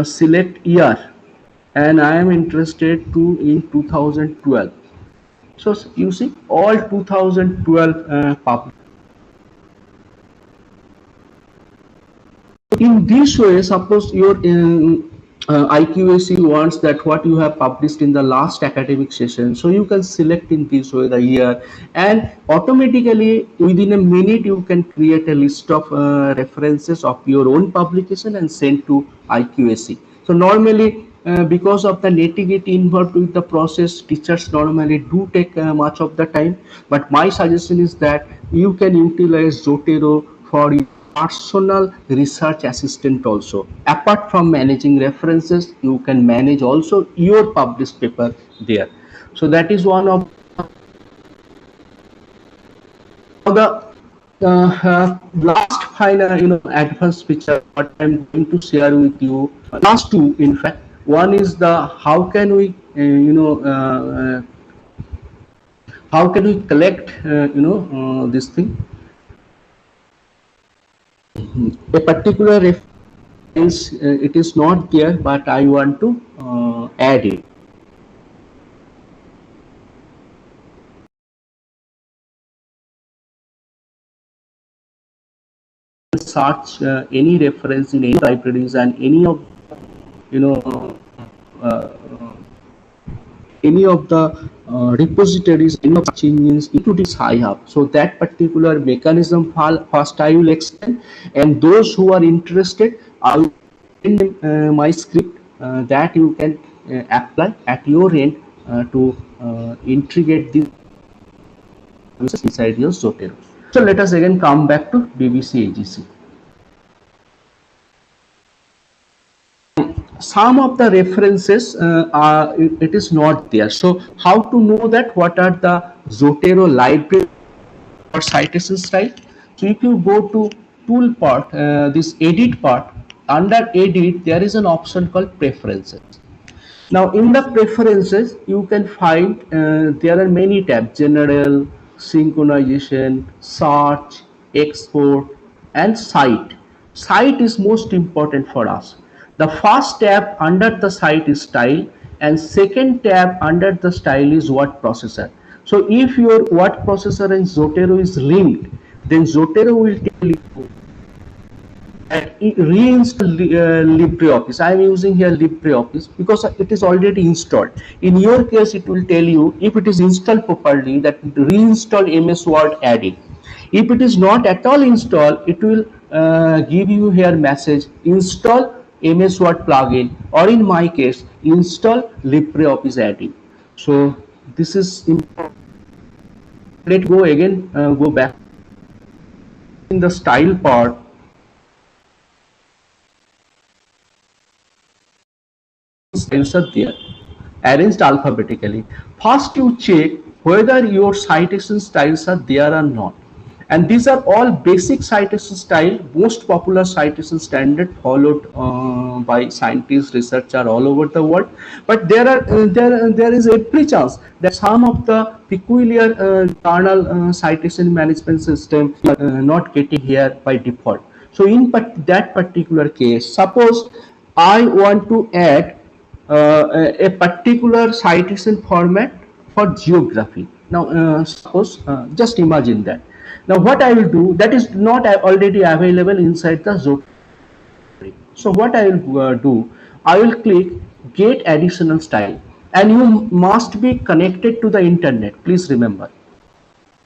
select year, and I am interested to in 2012. So you see all 2012 published. In this way, suppose your IQAC wants that what you have published in the last academic session, so you can select in this way the year, and automatically within a minute you can create a list of references of your own publication and send to IQAC. So normally because of the nitty-gritty involved with the process, teachers normally do take much of the time, but my suggestion is that you can utilize Zotero for personal research assistant also. Apart from managing references, you can manage also your published paper there. So that is one of the last final advanced feature what I'm going to share with you. Last two, in fact. One is the how can we collect this thing, a particular reference. It is not there, but I want to add it. Search any reference in any libraries and any of uh, any of the repositories, any of search engines into this hub. So that particular mechanism first I will explain, and those who are interested, I will send my script that you can apply at your end to integrate this inside your Zotero. So let us again come back to BBC AGC. Some of the references it is not there. So how to know that what are the Zotero library or citation style? So if you go to tool part, this edit part, under edit there is an option called preferences. Now in the preferences you can find there are many tabs: general, synchronization, search, export, and cite. Cite is most important for us. The first tab under the cite is style, and second tab under the style is word processor. So if your word processor and Zotero is linked, then Zotero will tell you reinstall LibreOffice. I am using here LibreOffice because it is already installed. In your case, it will tell you if it is installed properly that reinstall MS Word add-in. If it is not at all installed, it will give you here message install MS Word plugin, or in my case install LibreOffice add-in. So this is important. Let's go again, go back in the style part. Styles are there, arranged alphabetically. First you check whether your citation styles are there or not, and these are all basic citation style, most popular citation standard followed by scientists, researchers all over the world. But there are there is every chance that some of the peculiar journal citation management system not getting here by default. So in that particular case, suppose I want to add a particular citation format for geography. Now, suppose, just imagine that. Now, what I will do, that is not already available inside the Zoho. So, what I will do, I will click Get Additional Style, and you must be connected to the internet. Please remember.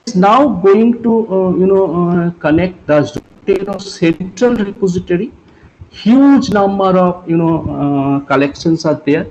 It's now going to connect the Zotero central repository. Huge number of collections are there,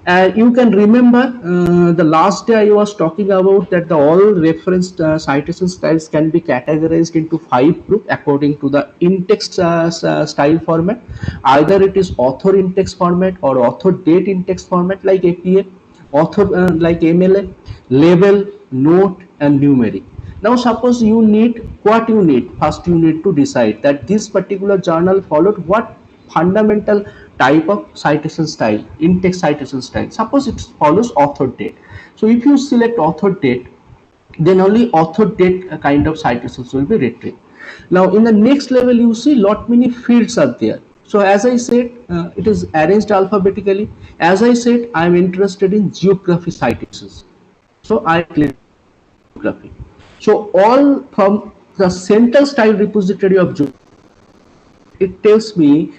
and you can remember the last day I was talking about that the all referenced citation styles can be categorized into 5 groups according to the index style format. Either it is author index format or author date index format like APA, author like MLA, label, note, and numeric. Now suppose you need, what you need, first you need to decide that this particular journal followed what fundamental type of citation style, index citation style. Suppose it follows author date. So if you select author date, then only author date kind of citations will be retrieved. Now in the next level you see lot many fields are there. So as I said, it is arranged alphabetically. As I said, I am interested in geography citations. So I click geography. So all from the central style repository of geography, it tells me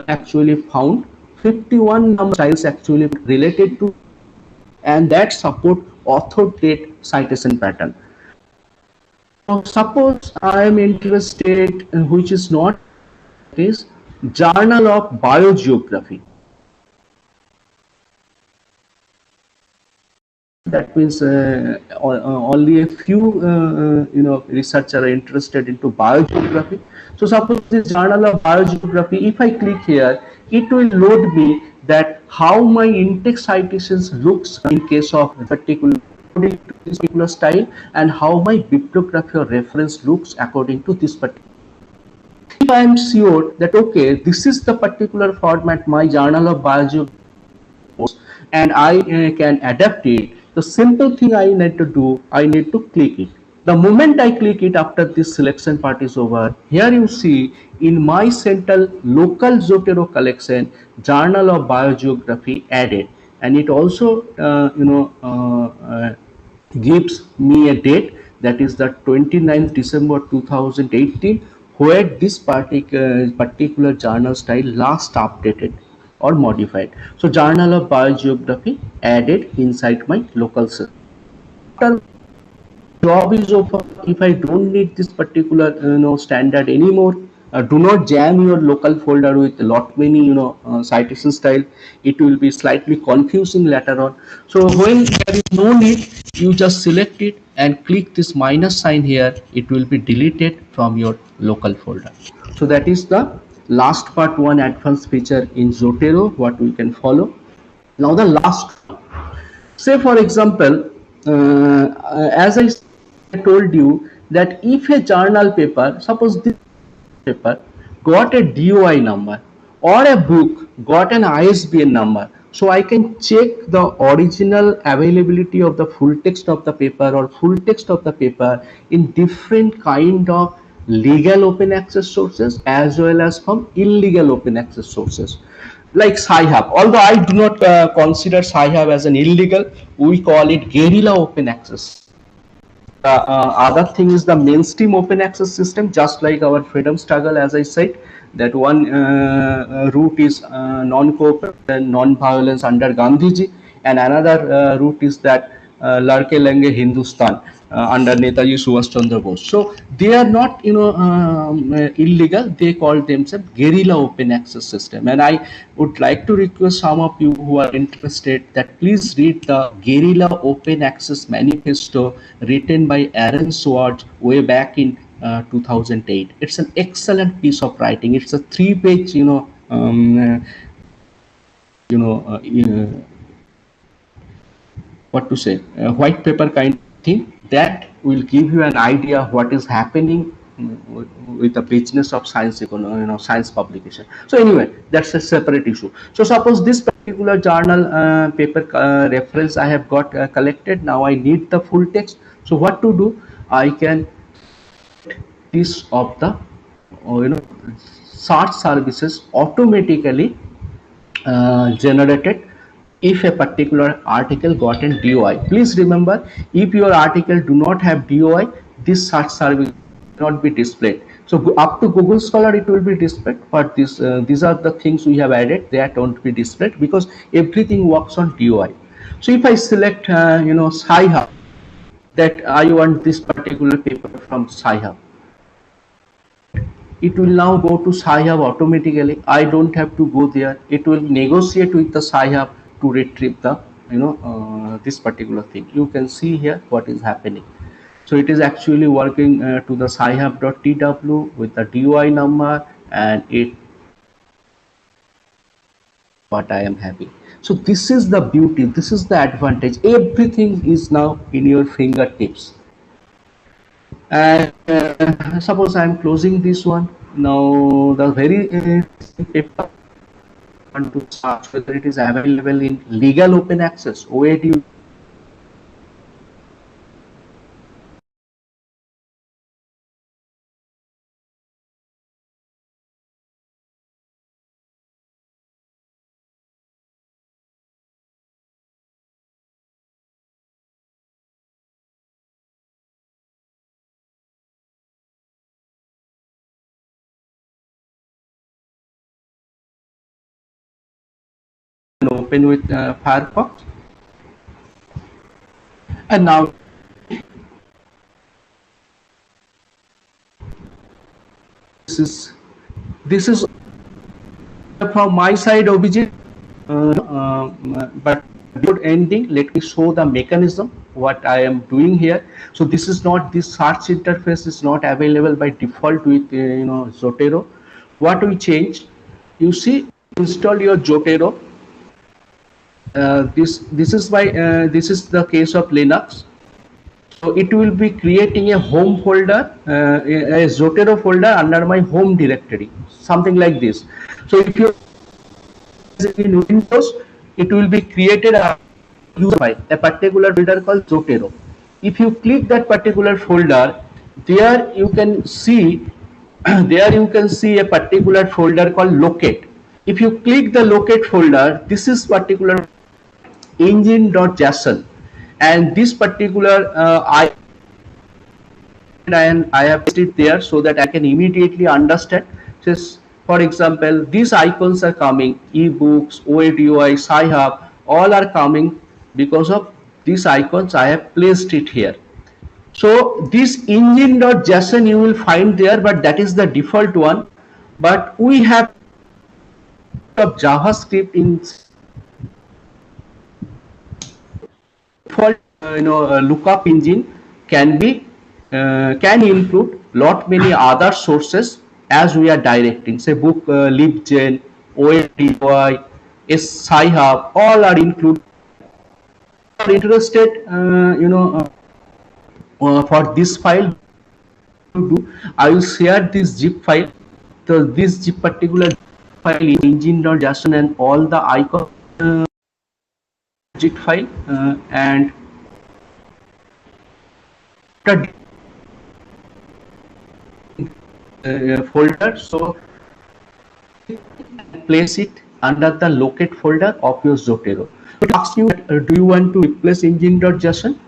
actually found 51 number styles actually related to, and that support author date citation pattern. So suppose I am interested, which is not, is Journal of Biogeography. That means only a few researchers are interested into biogeography. So suppose this Journal of Biogeography, if I click here, it will load me that how my index citations looks in case of particular style, and how my bibliography or reference looks according to this particular. If I am sure that okay, this is the particular format my Journal of Biogeography, and I can adapt it, the simple thing I need to do, I need to click it. The moment I click it, after this selection part is over, here you see in my central local Zotero collection, Journal of Biogeography added, and it also gives me a date, that is the 29th December 2018, where this particular journal style last updated or modified. So Journal of Biogeography added inside my local system. After job is over, if I don't need this particular standard anymore, do not jam your local folder with a lot many citation style. It will be slightly confusing later on. So when there is no need, you just select it and click this minus sign here. It will be deleted from your local folder. So that is the last part, one advanced feature in Zotero what we can follow. Now the last, say for example, as I I told you that if a journal paper, suppose this paper got a DOI number or a book got an ISBN number, so I can check the original availability of the full text of the paper or full text of the paper in different kind of legal open access sources as well as from illegal open access sources like Sci-Hub. Although I do not consider Sci-Hub as an illegal, we call it guerrilla open access. Other thing is the mainstream open access system, just like our freedom struggle, as I said, that one route is non-cooperation, non-violence under Gandhiji, and another route is that Larke Lenge Hindustan under Netaji Subhash Chandra Bose. So they are not, illegal. They call themselves guerrilla open access system. And I would like to request some of you who are interested that please read the guerrilla open access manifesto written by Aaron Swartz way back in 2008. It's an excellent piece of writing. It's a 3-page, what to say, white paper kind of thing that will give you an idea what is happening with the business of science science publication. So anyway, that's a separate issue. So suppose this particular journal paper reference I have got collected. Now I need the full text. So what to do? I can this of the search services automatically generated if a particular article got an DOI. Please remember, if your article do not have DOI, this search service will not be displayed. So up to Google Scholar it will be displayed, but these are the things we have added that won't be displayed because everything works on DOI. So if I select Sci-Hub, that I want this particular paper from Sci-Hub, it will now go to Sci-Hub automatically. I don't have to go there. It will negotiate with the Sci-Hub to retrieve the this particular thing. You can see here what is happening. So it is actually working to the scihub.tw with the DOI number, and it what I am having. So this is the beauty. This is the advantage. Everything is now in your fingertips. And suppose I am closing this one. Now the very paper want to search whether it is available in legal open access. Where do you open with Firefox? And now this is from my side OBJ. But before ending, let me show the mechanism what I am doing here. So this is not, this search interface is not available by default with Zotero. What we changed, you see, install your Zotero. This is this is the case of Linux. So it will be creating a home folder, a Zotero folder under my home directory, something like this. So if you in Windows, it will be created by a particular folder called Zotero. If you click that particular folder, there you can see a particular folder called locate. If you click the locate folder, this is particular engine.json, and this particular I have put it there so that I can immediately understand. Just for example, these icons are coming, ebooks, OADOI, Sci-Hub, all are coming because of these icons. I have placed it here. So this engine.json you will find there, but that is the default one. But we have of JavaScript in default lookup engine can be can include lot many other sources as we are directing, say book, libgen, OADOI, Sci-Hub, all are included. Are interested for this file, I will share this zip file. So this zip particular file is engine.json and all the icon object file and folder. So place it under the locate folder of your Zotero. It asks you, do you want to replace engine.json?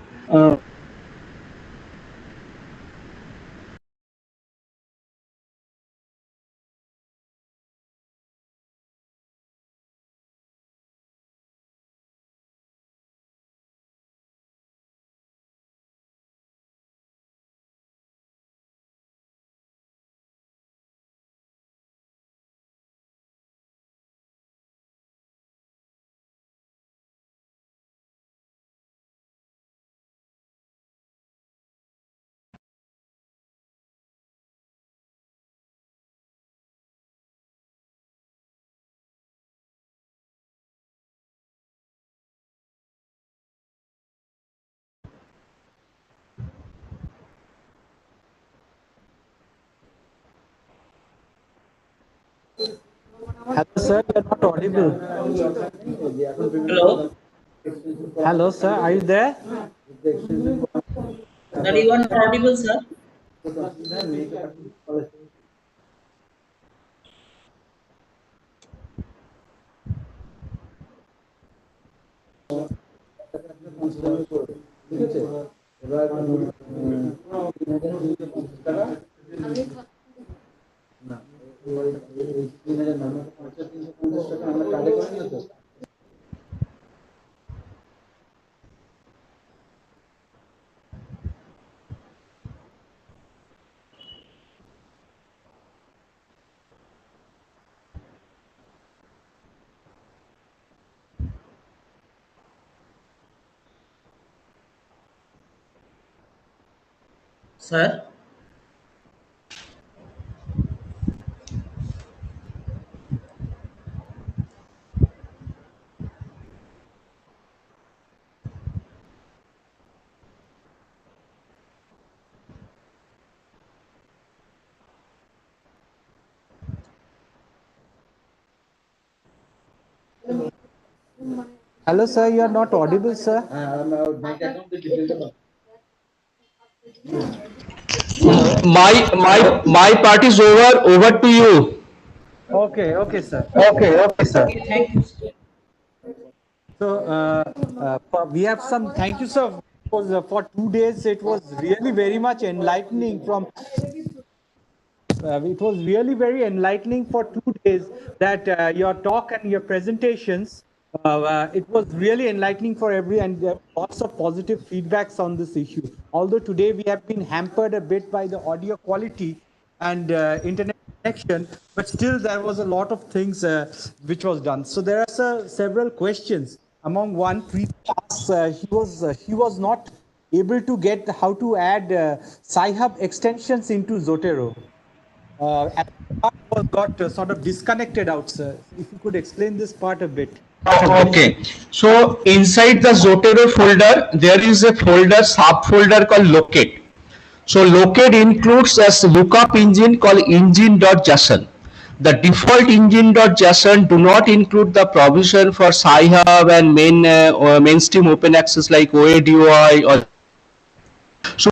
Hello, sir. You're not audible. Hello, Hello, sir. Are you there? sir, you are not audible, sir. Sir, Hello, sir. You're not audible, sir. hello. My part is over. Over to you. Okay, okay, sir. Okay, sir. Okay, thank you, sir. So we have some. Thank you, sir. Because for 2 days it was really very much enlightening. It was really very enlightening for 2 days that your talk and your presentations. It was really enlightening for and lots of positive feedbacks on this issue. Although today we have been hampered a bit by the audio quality and internet connection, but still there was a lot of things which was done. So there are several questions. Among one, he was not able to get how to add Sci-Hub extensions into Zotero. And part was got sort of disconnected out, sir. If you could explain this part a bit. Okay, so inside the Zotero folder, there is a folder subfolder called locate. So locate includes a lookup engine called engine.json. The default engine.json do not include the provision for Sci-Hub and mainstream open access like OADOI or so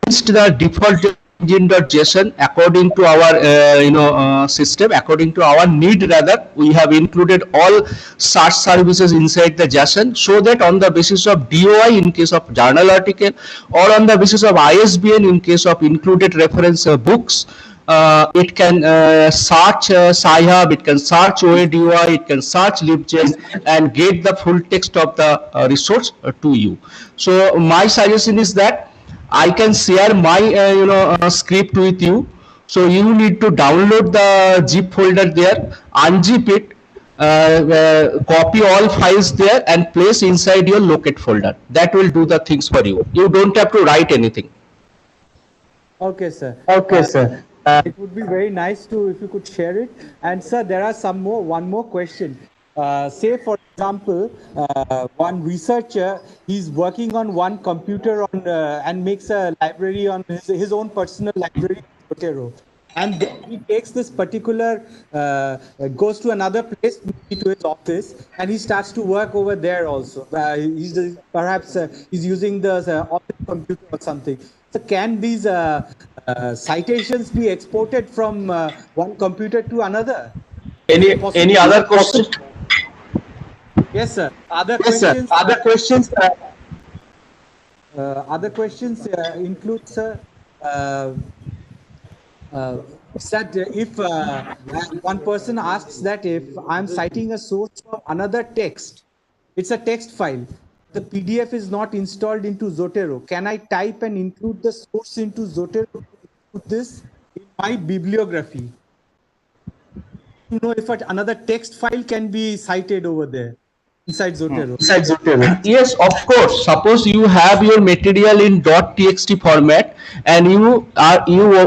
the default engine.json according to our system, according to our need rather, we have included all search services inside the JSON, so that on the basis of DOI in case of journal article or on the basis of ISBN in case of included reference books, it can search Sci-Hub, it can search OADOI, it can search LibGen and get the full text of the resource to you. So my suggestion is that I can share my script with you. So you need to download the zip folder there, unzip it, copy all files there and place inside your locate folder. That will do the things for you. You don't have to write anything. Okay, sir. Okay, sir. It would be very nice to if you could share it. And sir, there are one more question. Say, for example, one researcher, he's working on one computer on and makes a library on his own personal library, Zotero. And then he takes this particular, goes to another place, maybe to his office, and he starts to work over there also. Perhaps he's using the office computer or something. So can these citations be exported from one computer to another? Is it possible? Any other question? Yes, sir. Other Yes, sir. questions? Other questions? Other questions include, sir, uh, that if one person asks that if I'm citing a source from another text, it's a text file. The PDF is not installed into Zotero. Can I type and include the source into Zotero to include this in my bibliography? To know if another text file can be cited over there inside Zotero. Besides Zotero. Yes, of course. Suppose you have your material in .txt format and you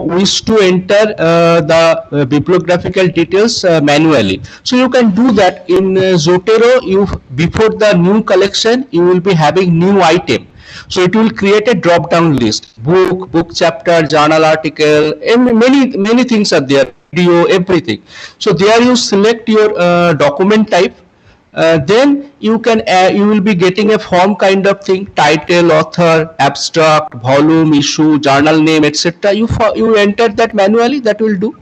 wish to enter the bibliographical details manually. So you can do that in Zotero. You before the new collection, you will be having new item. So it will create a drop down list: book chapter, journal article, and many things are there, video, everything. So there you select your document type. Then you will be getting a form kind of thing: title, author, abstract, volume, issue, journal name, etc. You enter that manually. That will do.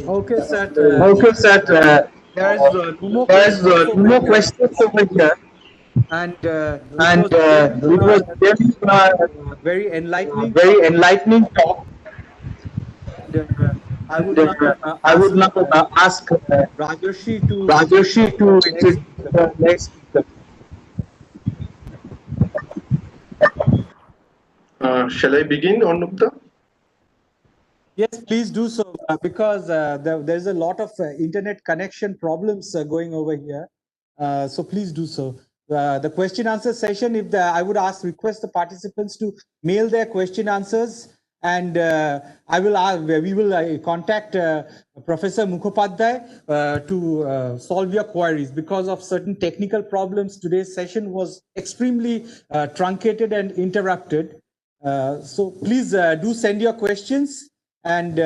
Okay, sir. Okay, sir. There is no more There is questions no over more here, questions over here, and it and was really it was really very enlightening very talk. enlightening talk. And, I And would now I would ask now ask Rajarshi to Rajoshi introduce to the next introduce speaker. the next speaker. Shall I begin, Anupta? Yes, please do so, because there's a lot of internet connection problems going over here. So please do so. The question answer session, I would request the participants to mail their question answers, and we will contact Professor Mukhopadhyay to solve your queries. Because of certain technical problems, today's session was extremely truncated and interrupted. So please do send your questions, and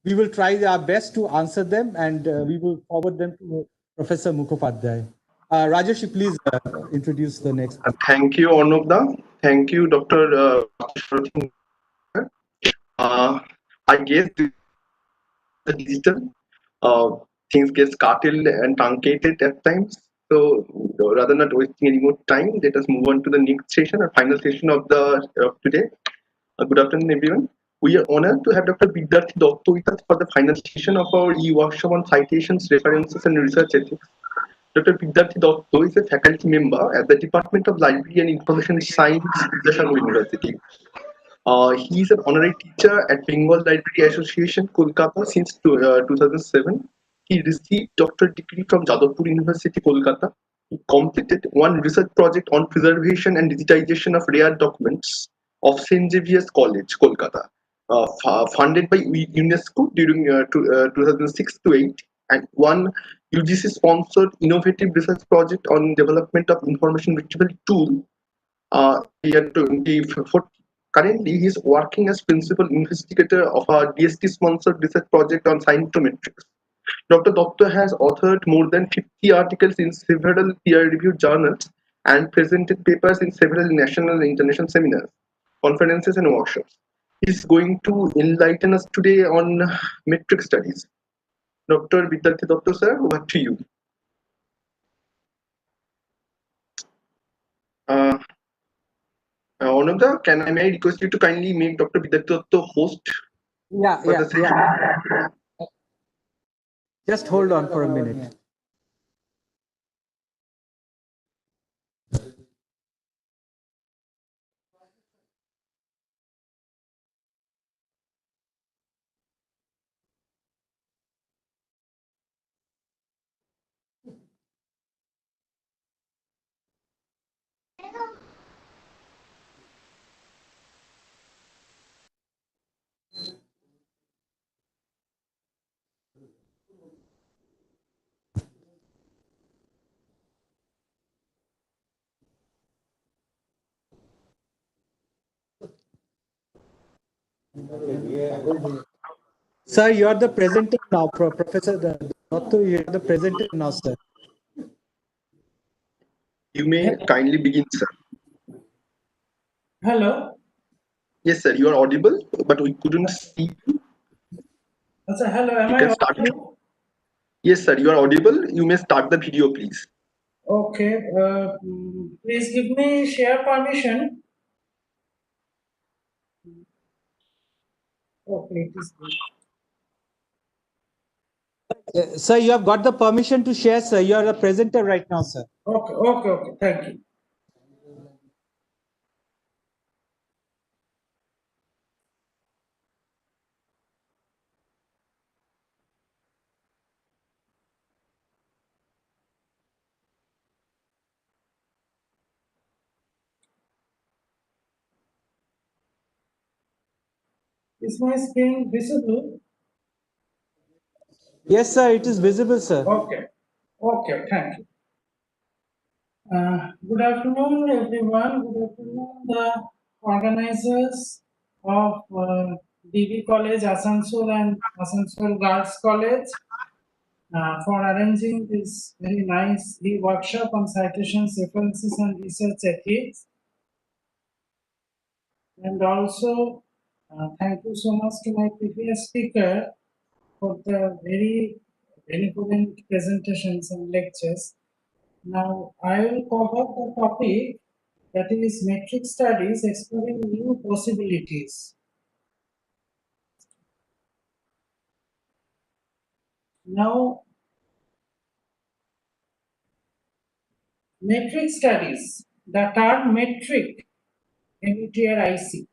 we will try our best to answer them, and we will forward them to Professor Mukhopadhyay. Rajesh, please introduce the next. Thank you, Anupta. Thank you, Dr. I guess the digital things get scuttled and truncated at times. So rather not wasting any more time, let us move on to the next session, our final session of today. Good afternoon, everyone. We are honored to have Dr. Bidyarthi Datta with us for the final session of our e-workshop on citations, references, and research ethics. Dr. Bidyarthi Datta is a faculty member at the Department of Library and Information Science, Vidyasagar University. He is an honorary teacher at Bengal Library Association, Kolkata since 2007. He received doctorate degree from Jadavpur University, Kolkata. He completed one research project on preservation and digitization of rare documents of St. Xavier's College, Kolkata, funded by UNESCO during 2006 to 8, and one UGC-sponsored innovative research project on development of information retrieval tool year 2014. Currently, he is working as principal investigator of a DST-sponsored research project on cytometrics. Dr. Datta has authored more than 50 articles in several peer-reviewed journals and presented papers in several national and international seminars, conferences, and workshops. He is going to enlighten us today on metric studies. Dr. Bidyarthi Datta, sir, over to you. Ananda, may I request you to kindly make Dr. Bidyarthi Datta host for the session? Yeah. Just hold on for a minute. Sir, you are the presenter now, Professor Dotto, you are the presenter now, sir. You may kindly begin, sir. Hello. Yes, sir, you are audible, but we couldn't see you. Sir, hello. Am You I can start. audible? Yes, sir, you are audible. You may start the video, please. Okay. Please give me share permission. Okay, it is good. Sir, you have got the permission to share, sir. You are a presenter right now, sir. Okay, okay, okay. Thank you. Is my screen visible? Yes, sir, it is visible, sir. Okay. Okay, thank you. Good afternoon, everyone. Good afternoon, the organizers of DB College Asansol and Asansol Girls College for arranging this very nice workshop on citations, references, and research ethics. And also, thank you so much to my previous speaker for the very benevolent presentations and lectures. Now, I will cover the topic that is metric studies exploring new possibilities. Now, metric studies, the term metric, METRIC.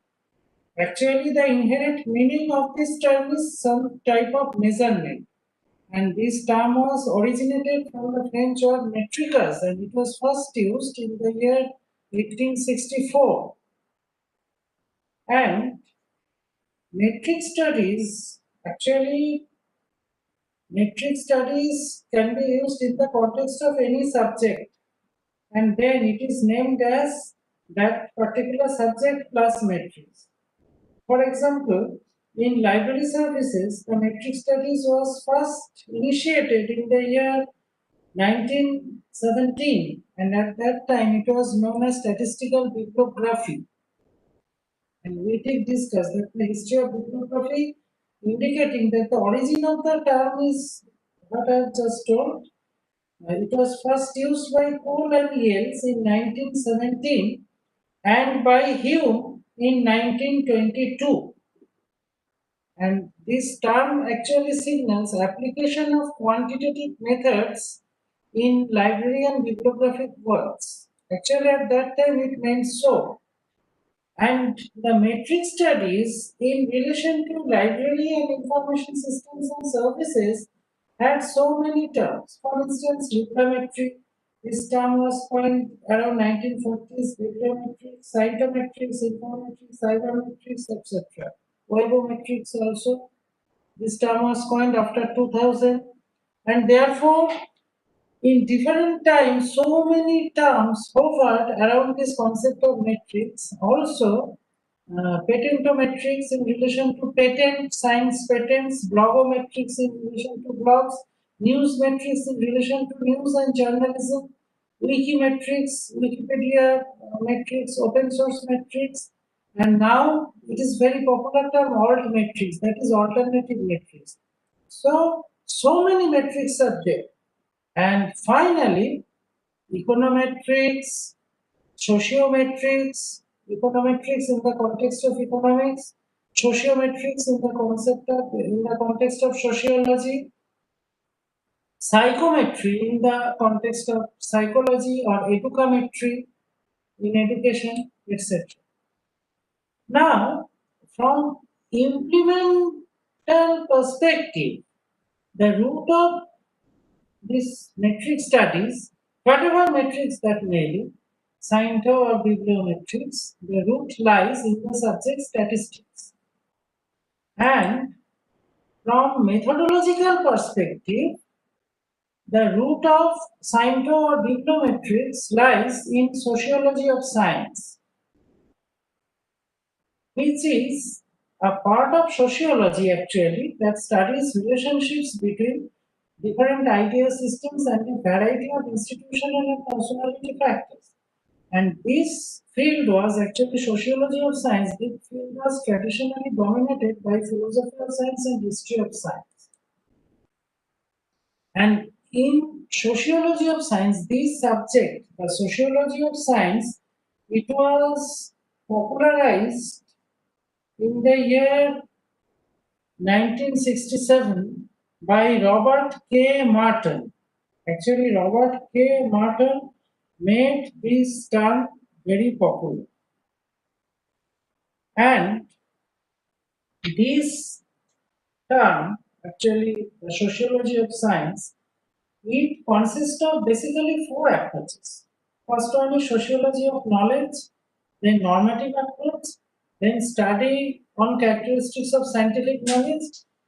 Actually, the inherent meaning of this term is some type of measurement. And this term was originated from the French word metricus, and it was first used in the year 1864. And metric studies, actually, metric studies can be used in the context of any subject, and then it is named as that particular subject plus metrics. For example, in library services, the metric studies was first initiated in the year 1917, and at that time it was known as statistical bibliography. And we did discuss that the history of bibliography, indicating that the origin of the term is what I have just told. It was first used by Poole and Yales in 1917 and by Hume in 1922. And this term actually signals application of quantitative methods in library and bibliographic works. Actually, at that time it meant so. And the metric studies in relation to library and information systems and services had so many terms. For instance, bibliometry, this term was coined around 1940s, bibliometrics, cytometrics, informetrics, cybermetrics, etc. Webometrics also, this term was coined after 2000, and therefore in different times, so many terms hovered around this concept of metrics. Also, patentometrics in relation to patent, science patents, blogometrics in relation to blogs, newsmetrics in relation to news and journalism, wikimetrics, Wikipedia metrics, open source metrics, and now it is very popular term altmetrics, that is alternative metrics. So many metrics are there. And finally, econometrics, sociometrics, econometrics in the context of economics, sociometrics in the context of sociology, psychometry in the context of psychology or educometry in education, etc. Now, from implemental perspective, the root of this metric studies, whatever metrics that may be, Cite or bibliometrics, the root lies in the subject statistics. And from methodological perspective, the root of Cite or bibliometrics lies in sociology of science, which is a part of sociology actually that studies relationships between different idea systems and a variety of institutional and personality factors. And this field was actually sociology of science. This field was traditionally dominated by philosophy of science and history of science. And in sociology of science, this subject, the sociology of science, it was popularized in the year 1967 by Robert K. Martin. Actually, Robert K. Martin made this term very popular. And this term, actually, the sociology of science, it consists of basically four approaches. First one is sociology of knowledge, then normative approach, then study on characteristics of scientific knowledge,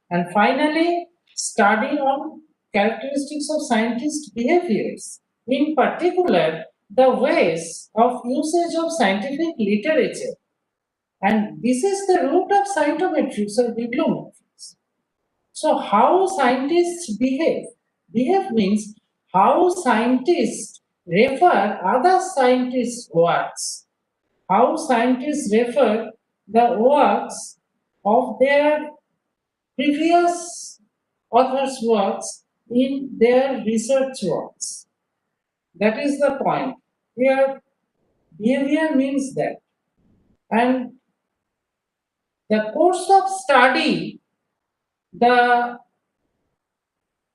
and finally study on characteristics of scientist behaviors. In particular, the ways of usage of scientific literature. And this is the root of scientometrics or bibliometrics. So how scientists behave? Behave means how scientists refer other scientists' works. How scientists refer the works of their previous authors' works in their research works. That is the point. Here, behavior means that. And the course of study, the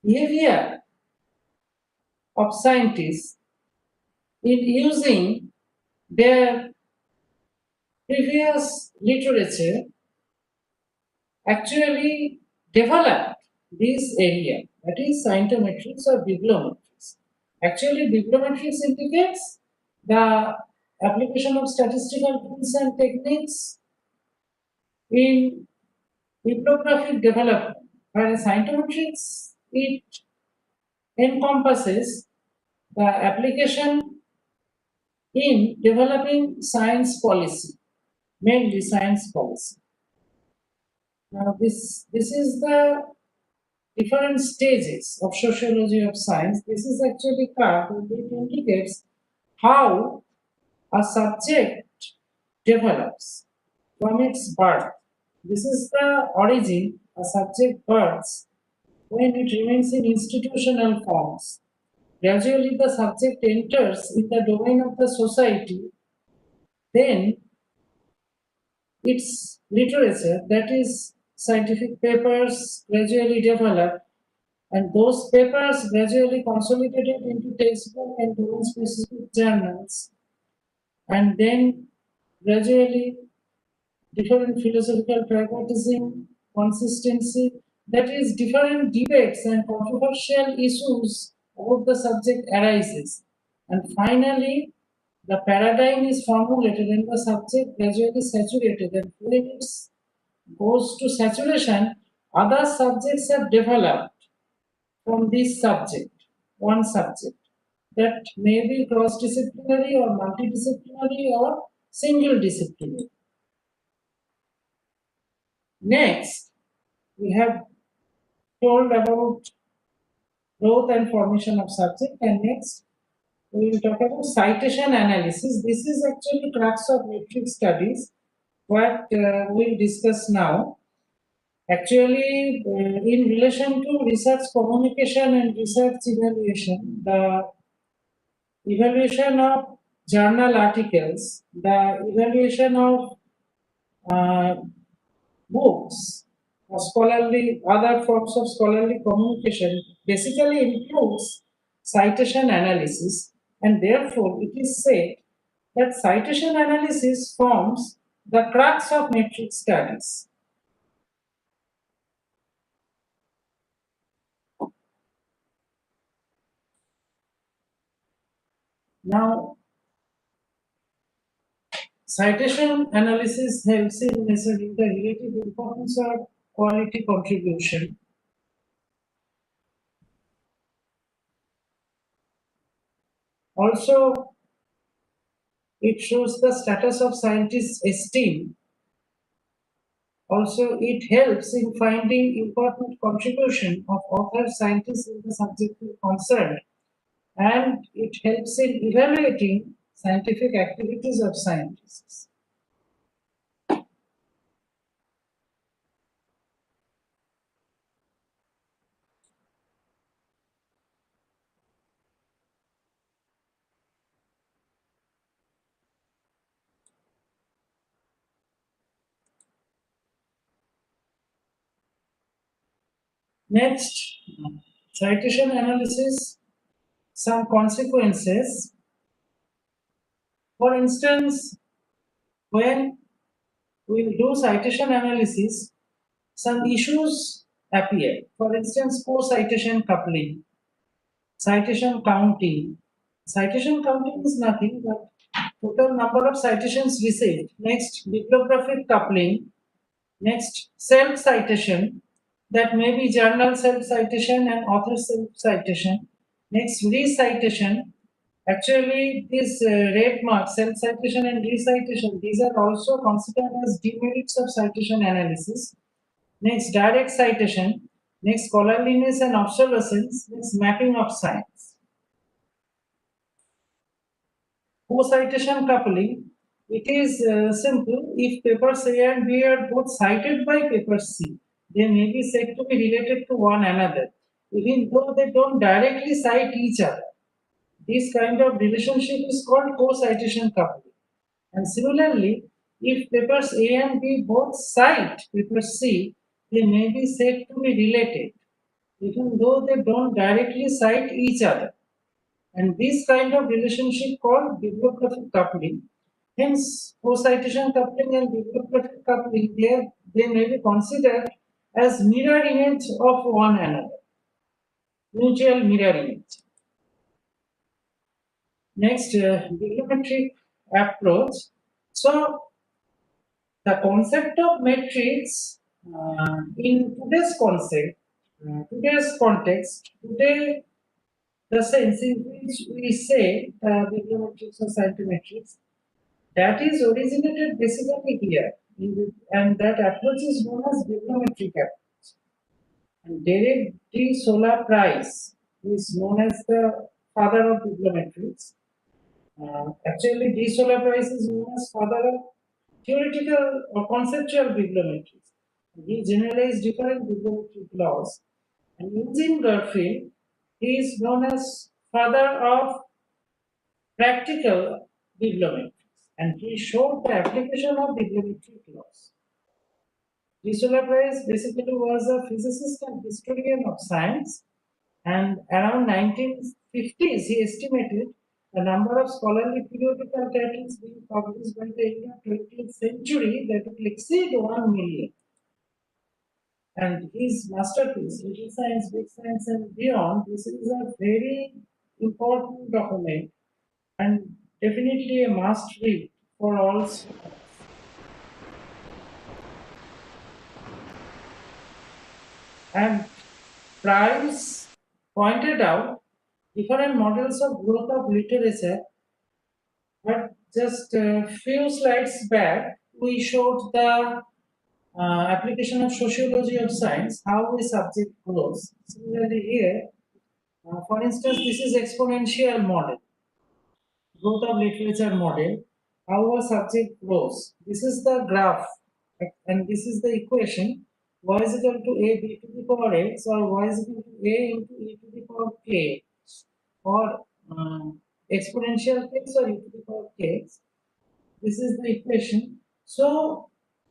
behavior of scientists in using their previous literature actually developed this area, that is scientometrics or bibliometrics. Actually, bibliometrics indicates the application of statistical tools and techniques in bibliographic development, whereas scientometrics, it encompasses the application in developing science policy, mainly science policy. Now, this is the different stages of sociology of science. This is actually curve and it indicates how a subject develops from its birth. This is the origin a subject births when it remains in institutional forms. Gradually, the subject enters in the domain of the society. Then, its literature, that is, scientific papers, gradually develop, and those papers gradually consolidated into textbook and domain-specific journals, and then gradually different philosophical pragmatism, consistency, that is, different debates and controversial issues about the subject arises. And finally, the paradigm is formulated and the subject gradually saturated. And when it goes to saturation, other subjects have developed from this subject, one subject, that may be cross-disciplinary or multidisciplinary or single disciplinary. Next, we have told about growth and formation of subject, and next we will talk about citation analysis. This is actually crux of metric studies, what we'll discuss now. Actually, in relation to research communication and research evaluation, the evaluation of journal articles, the evaluation of books, or scholarly, other forms of scholarly communication basically includes citation analysis, and therefore it is said that citation analysis forms the crux of metric studies. Now, citation analysis helps in measuring the relative importance of quality contribution. Also, it shows the status of scientists' esteem Also, it helps in finding important contribution of authors, scientists in the subject concerned, and it helps in evaluating scientific activities of scientists. Next, citation analysis, some consequences. For instance, when we do citation analysis, some issues appear. For instance, co-citation coupling, citation counting. Citation counting is nothing but total number of citations received. Next, bibliographic coupling. Next, self-citation, that may be journal self-citation and author self-citation. Next, recitation. Actually, this red mark, self-citation and recitation, these are also considered as demerits of citation analysis. Next, direct citation. Next, scholarliness and obsolescence. Next, mapping of science. Co-citation coupling, it is simple. If papers A and B are both cited by paper C, they may be said to be related to one another, even though they don't directly cite each other. This kind of relationship is called co-citation coupling. And similarly, if papers A and B both cite paper C, they may be said to be related, even though they don't directly cite each other. And this kind of relationship called bibliographic coupling. Hence, co-citation coupling and bibliographic coupling, they may be considered as mirror image of one another, mutual mirror image. Next, bibliometric approach. So, the concept of metrics in today's concept, today's context, today the sense in which we say bibliometrics or scientometrics, that is originated basically here, and that approach is known as bibliometric approach. And Derek D. Sola Price is known as the father of bibliometrics. Actually, D. Sola Price is known as father of theoretical or conceptual bibliometrics. He generalized different bibliometric laws. And Eugene Garfield, he is known as father of practical bibliometrics, and he showed the application of bibliometric laws. D. Sola Price basically was a physicist and historian of science, and around 1950s he estimated the number of scholarly periodical titles being published by the end of 20th century that would exceed 1 million. And his masterpiece, Little Science, Big Science and Beyond, this is a very important document and definitely a must read for all students. And Price pointed out different models of growth of literature, but just a few slides back, we showed the application of sociology of science, how a subject grows. Similarly here, for instance, this is exponential model, growth of literature model, how a subject grows. This is the graph, and this is the equation. Y is equal to a b to the power x, or y is equal to a into e to the power k, or exponential x or e to the power kx. This is the equation. So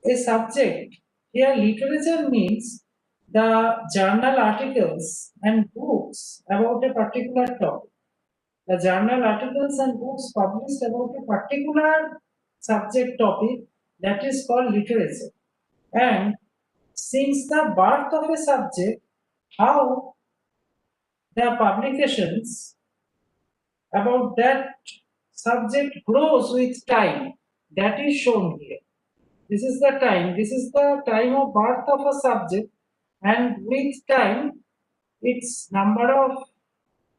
a subject, here literature means the journal articles and books about a particular topic. The journal articles and books published about a particular subject topic, that is called literature. And since the birth of a subject, how the publications about that subject grows with time, that is shown here. This is the time of birth of a subject, and with time its number of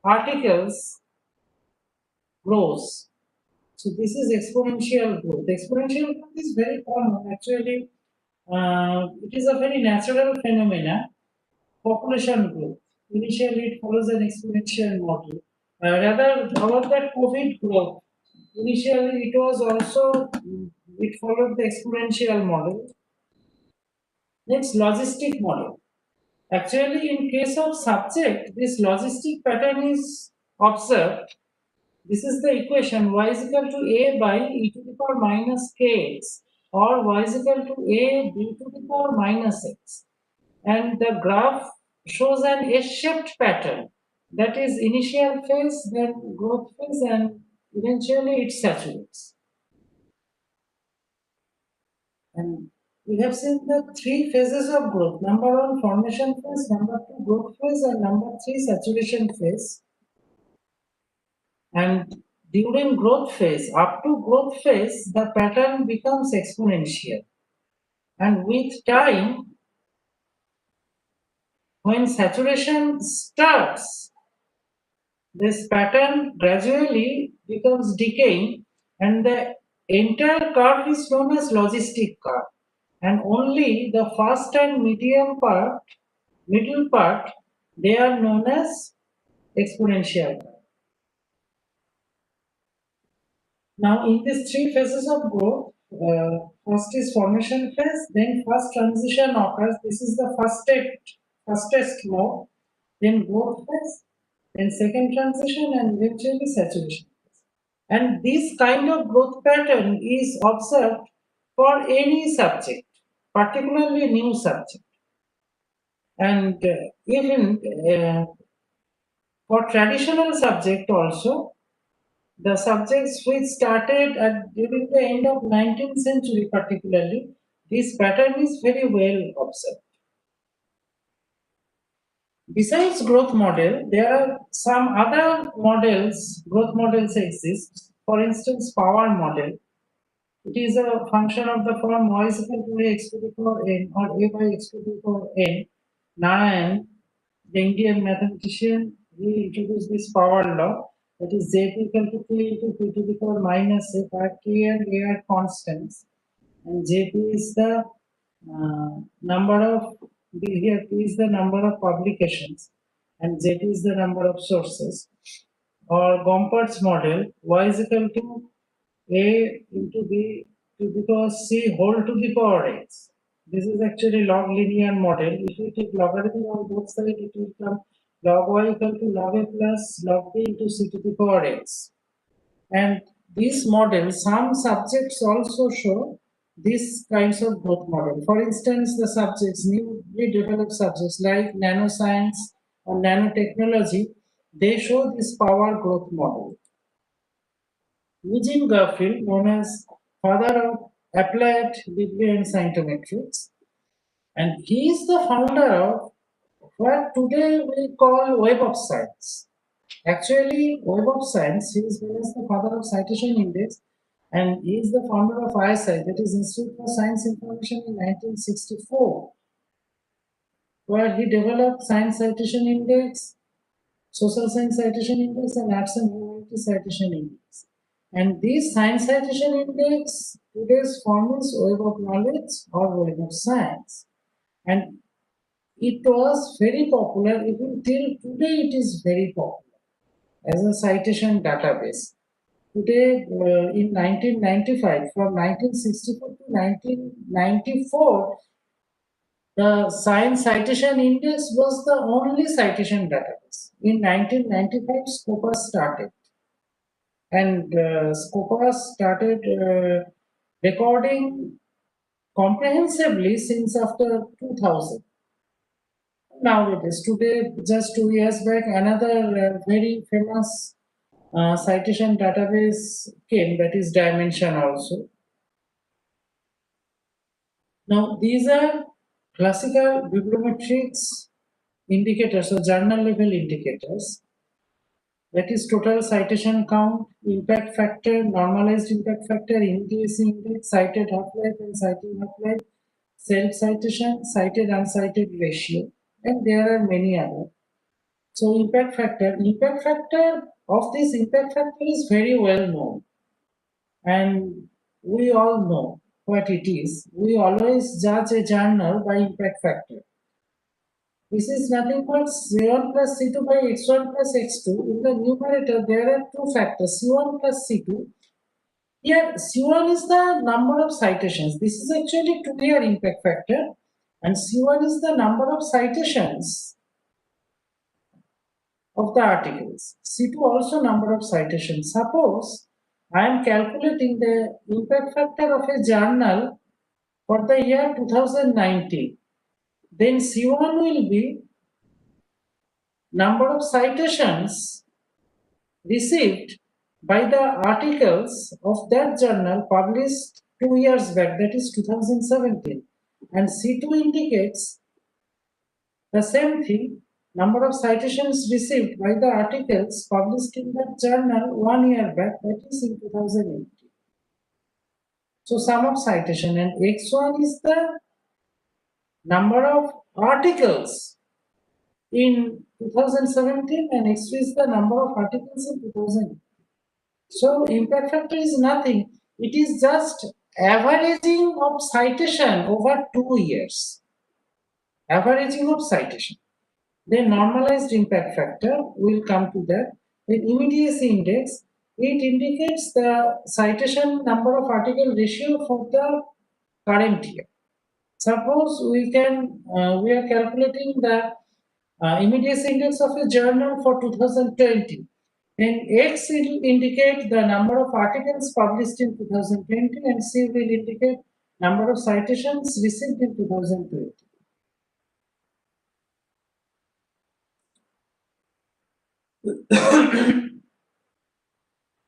articles grows. So this is exponential growth. Exponential growth is very common. Actually, it is a very natural phenomena. Population growth. Initially, it follows an exponential model. Rather, about that COVID growth, initially it was also, it followed the exponential model. Next, logistic model. Actually, in case of subject, this logistic pattern is observed. This is the equation y is equal to a by e to the power minus kx, or y is equal to a b to the power minus x. And the graph shows an S-shaped pattern. That is initial phase, then growth phase, and eventually it saturates. And we have seen the three phases of growth. Number one, formation phase, number two, growth phase, and number three, saturation phase. And during growth phase, up to growth phase, the pattern becomes exponential. And with time, when saturation starts, this pattern gradually becomes decaying, and the entire curve is known as logistic curve. And only the first and middle part, they are known as exponential curve. Now, in these three phases of growth, first is formation phase, then first transition occurs. This is the fastest mode, then growth phase, then second transition, and eventually saturation phase. And this kind of growth pattern is observed for any subject, particularly new subject. And even for traditional subject also, the subjects which started during the end of 19th century particularly, this pattern is very well observed. Besides growth model, there are some other models, growth models exist. For instance, power model. It is a function of the form y is equal to a x to the power n or a by x to the power n. Narayan, the Indian mathematician, he introduced this power law, that is z equal to k into p to the power minus a, where k and a are constants, and jp is the number of, here p is the number of publications, and z is the number of sources. Or Gompertz model, y is equal to a into b to the power c whole to the power x. This is actually log linear model. If you take logarithm on both sides, it will become log y equal to log a plus log b into c to the power x. And this model, some subjects also show these kinds of growth model. For instance, the subjects, newly developed subjects like nanoscience or nanotechnology, they show this power growth model. Eugene Garfield, known as father of applied biblio and scientometrics, and he is the founder of what today we call Web of Science. Actually, Web of Science, he is known as the father of Citation Index, and he is the founder of ISI, that is Institute for Science Information, in 1964, where he developed Science Citation Index, Social Science Citation Index, and Arts and Humanities Citation Index. And this Science Citation Index, today's form is Web of Knowledge or Web of Science. And it was very popular, even till today it is very popular as a citation database. Today, in 1995, from 1964 to 1994, the Science Citation Index was the only citation database. In 1995, Scopus started. And Scopus started recording comprehensively since after 2000. Nowadays, today, just 2 years back, another very famous citation database came, that is Dimension also. Now, these are classical bibliometrics indicators or journal level indicators. That is total citation count, impact factor, normalized impact factor, Immediacy Index, cited half-life and citing half-life, self-citation, cited uncited ratio, and there are many others. So impact factor of this impact factor is very well known, and we all know what it is. We always judge a journal by impact factor. This is nothing but C1 plus C2 by X1 plus X2. In the numerator, there are two factors, C1 plus C2. Here, C1 is the number of citations. This is actually two-year impact factor. And C1 is the number of citations of the articles. C2 also number of citations. Suppose I am calculating the impact factor of a journal for the year 2019. Then C1 will be number of citations received by the articles of that journal published 2 years back, that is 2017. And C2 indicates the same thing, number of citations received by the articles published in that journal 1 year back, that is in 2018. So sum of citation, and X1 is the number of articles in 2017 and X2 is the number of articles in 2000. So impact factor is nothing. It is just averaging of citation over 2 years. Averaging of citation. Then normalized impact factor, will come to that. Then immediacy index, it indicates the citation number of article ratio for the current year. Suppose we are calculating the immediacy index of a journal for 2020. Then X will indicate the number of articles published in 2020 and C will indicate number of citations received in 2020.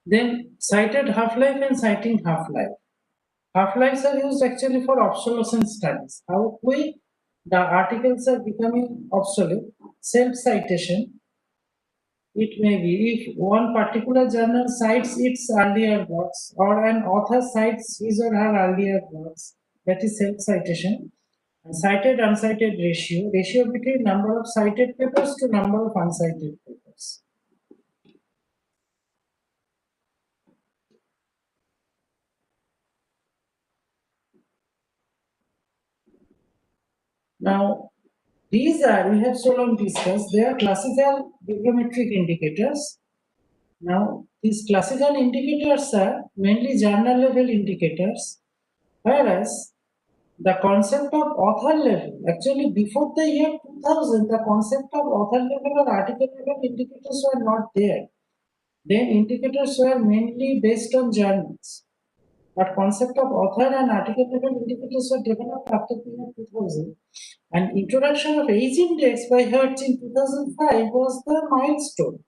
Then cited half-life and citing half-life. Half-lives are used actually for obsolescence studies. How quick the articles are becoming obsolete. Self-citation. It may be if one particular journal cites its earlier works or an author cites his or her earlier works, that is self-citation. And cited uncited ratio, ratio between number of cited papers to number of uncited papers. Now, these are, we have so long discussed, they are classical bibliometric indicators. Now, these classical indicators are mainly journal level indicators, whereas the concept of author level, actually before the year 2000, the concept of author level or article level indicators were not there. Then indicators were mainly based on journals. But concept of author and article level indicators were developed after the year 2000. And introduction of age index by Hertz in 2005 was the milestone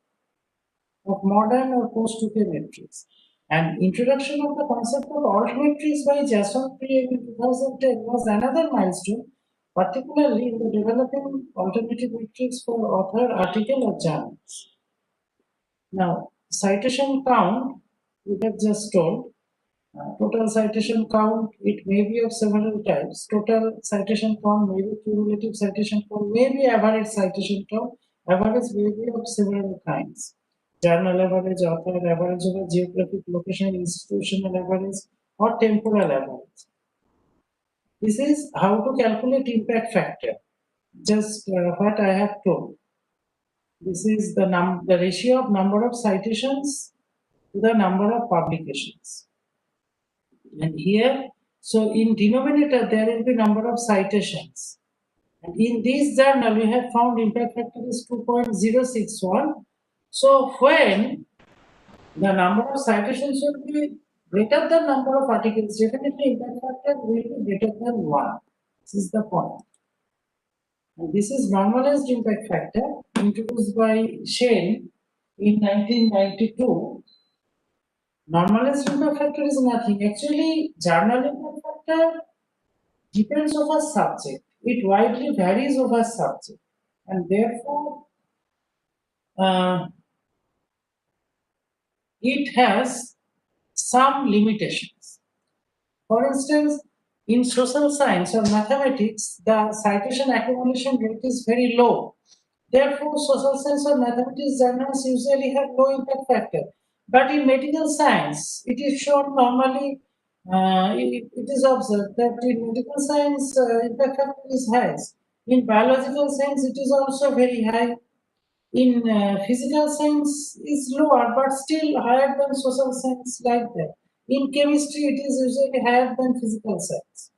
of modern or post-UK metrics. And introduction of the concept of alt metrics by Jason Priya in 2010 was another milestone, particularly in the developing alternative metrics for author, article, or journals. Now, citation count, we have just told. Total citation count, it may be of several types. Total citation count may be cumulative citation count, may be average citation count. Average may be of several kinds. Journal average, author average over geographic location, institutional average, or temporal average. This is how to calculate impact factor. Just what I have told. This is the ratio of number of citations to the number of publications. And here, so in denominator, there will be number of citations. And in this journal, we have found impact factor is 2.061. So when the number of citations will be greater than number of articles, definitely impact factor will be greater than 1. This is the point. And this is normalized impact factor introduced by Shane in 1992. Normalized impact factor is nothing. Actually, journal impact factor depends over subject. It widely varies over subject. And therefore, it has some limitations. For instance, in social science or mathematics, the citation accumulation rate is very low. Therefore, social science or mathematics journals usually have low impact factor. But in medical science, it is shown normally it is observed that in medical science, impact factor is highest. In biological science, it is also very high. In physical science, is lower, but still higher than social science, like that. In chemistry, it is usually higher than physical science.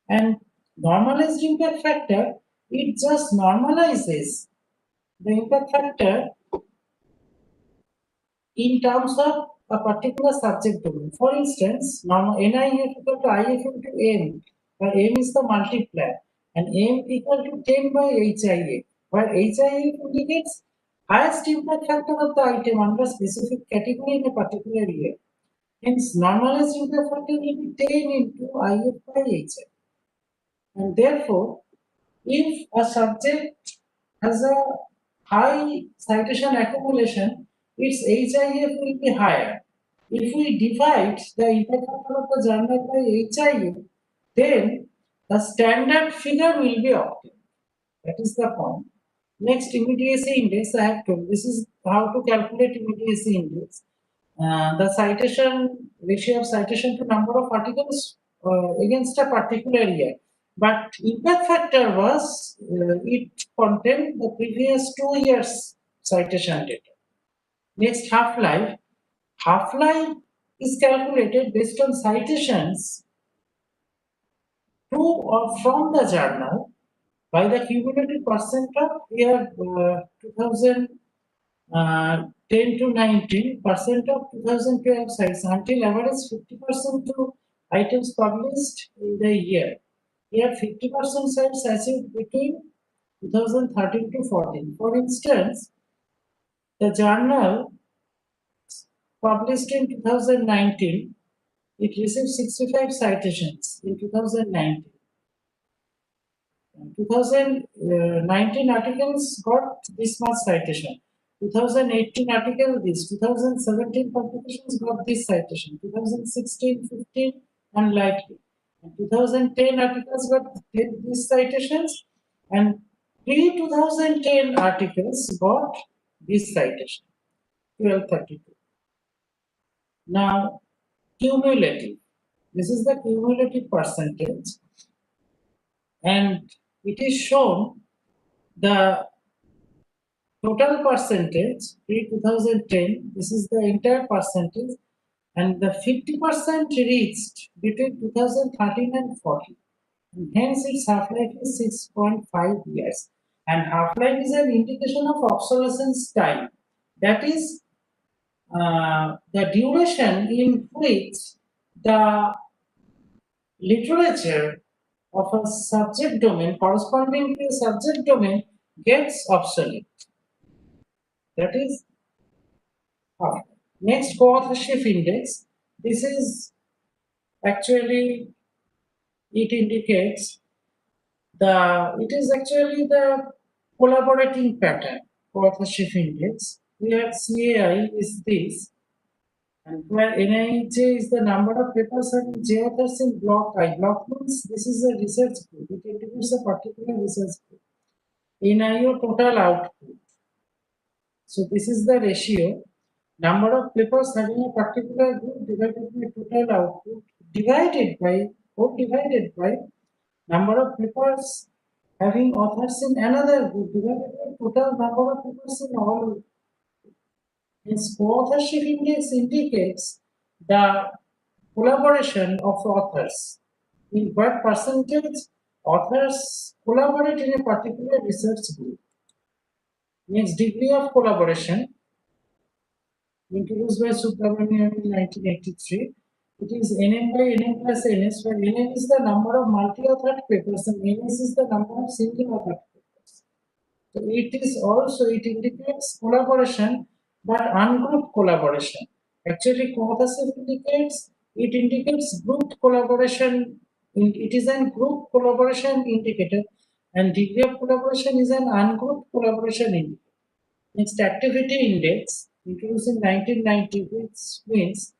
And normalized impact factor, it just normalizes the impact factor in terms of a particular subject domain. For instance, NIF equal to IF into M, where M is the multiplier, and M equal to 10 by HIF, where HIF indicates highest impact factor of the item under specific category in a particular year. Hence, normalized impact factor will be 10 into IF by HIF. And therefore, if a subject has a high citation accumulation, its HIF will be higher. If we divide the impact factor of the journal by HIF, then the standard figure will be obtained. That is the point. Next, immediacy index I have told. This is how to calculate immediacy index. The citation ratio of citation to number of articles against a particular year. But impact factor was it contained the previous 2 years citation data. Next, half-life. Half-life is calculated based on citations to or from the journal by the cumulative percent of year 2010 to 19, percent of 2012 sites until average 50% to items published in the year. Here 50% sites achieved between 2013 to 14. For instance, the journal published in 2019, it received 65 citations in 2019. 2019 articles got this much citation. 2018 article this. 2017 publications got this citation. 2016, 15 unlikely. And 2010 articles got these citations, and pre-2010 articles got this citation. 1232. Now, cumulative. This is the cumulative percentage, and it is shown the total percentage pre-2010. This is the entire percentage, and the 50% reached between 2013 and 14. And hence, its half-life is 6.5 years. And half-life is an indication of obsolescence time. That is the duration in which the literature of a subject domain corresponding to a subject domain gets obsolete. That is half. Next, co-authorship index. This is actually, it indicates it is actually the collaborating pattern. Co-authorship index, where CAI is this, and where NIJ is the number of papers having J authors in block I. Block means this is a research group. It indicates a particular research group. NIO total output. So this is the ratio. Number of papers having a particular group divided by total output divided by number of papers having authors in another group divided by total number of papers in all. Its co-authorship index indicates the collaboration of authors. In what percentage authors collaborate in a particular research group. Next, degree of collaboration, introduced by Subramanian in 1983. It is NM by NM plus NS, where NM is the number of multi-authored papers and NS is the number of single-authored papers. So it indicates collaboration, but ungrouped collaboration. Actually, co-authorship indicates grouped collaboration. It is a group collaboration indicator, and degree of collaboration is an ungrouped collaboration indicator. Next, activity index, introduced in 1990, which means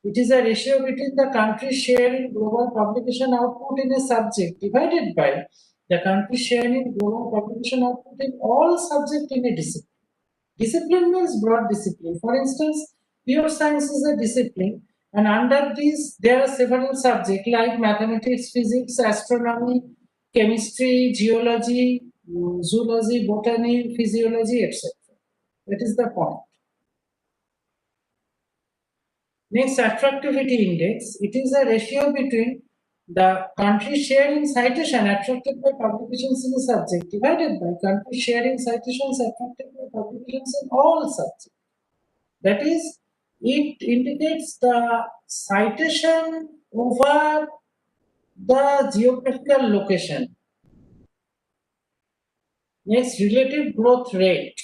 it is a ratio between the country's share in global publication output in a subject divided by the country's share in global publication output in all subjects in a discipline. Discipline means broad discipline. For instance, pure science is a discipline, And under these, there are several subjects like mathematics, physics, astronomy, chemistry, geology, zoology, botany, physiology, etc. That is the point. Next, attractivity index. It is a ratio between the country share in citation attracted by publications in a subject divided by country share in citations attracted by publications in all subjects. That is, it indicates the citation over the geographical location. Next, relative growth rate.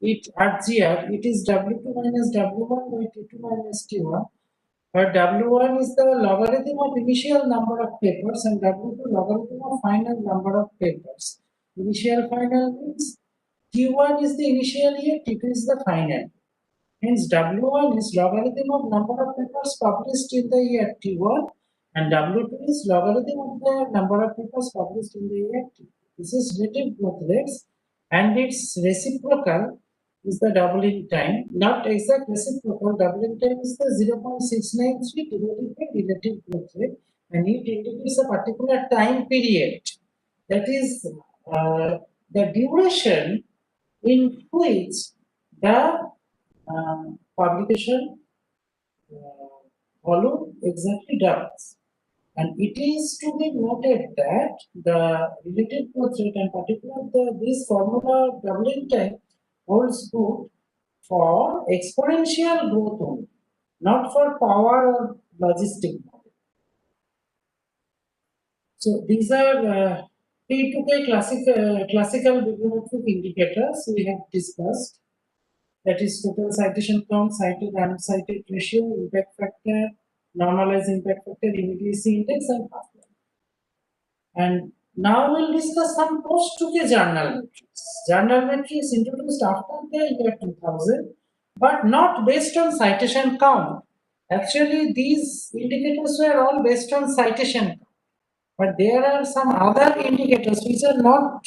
It RGR, it is W2 minus W1 by T2 minus T1, where W1 is the logarithm of initial number of papers and W2 logarithm of final number of papers. Initial final means T1 is the initial year, T2 is the final. Hence, W1 is logarithm of number of papers published in the year T1 and W2 is logarithm of the number of papers published in the year T2. This is relative growth rates and its reciprocal is the doubling time, not exact reciprocal. Doubling time is the 0.693 divided by relative growth rate and it indicates a particular time period. That is the duration in which the publication volume exactly doubles. And it is to be noted that the relative growth rate and particularly this formula doubling time holds good for exponential growth only, not for power or logistic model. So these are P2K classical bibliometric indicators we have discussed. That is total citation count, cited and uncited ratio, impact factor, normalized impact factor, immediacy index, and pathway. And now we'll discuss some post-2K journal metrics. Journal metrics introduced after the year 2000, but not based on citation count. Actually, these indicators were all based on citation count. But there are some other indicators which are not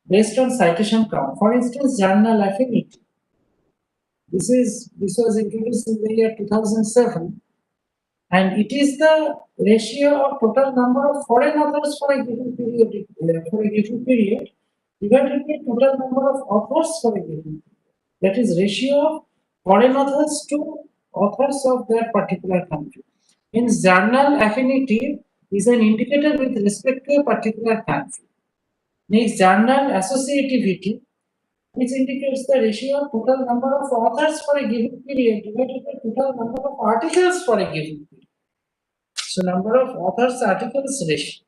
based on citation count. For instance, journal affinity. This was introduced in the year 2007, and it is the ratio of total number of foreign authors for a given period divided by total number of authors for a given period. That is ratio of foreign authors to authors of that particular country. In journal affinity is an indicator with respect to a particular country. Next, journal associativity, which indicates the ratio of total number of authors for a given period divided by total number of articles for a given period. So, number of authors articles ratio.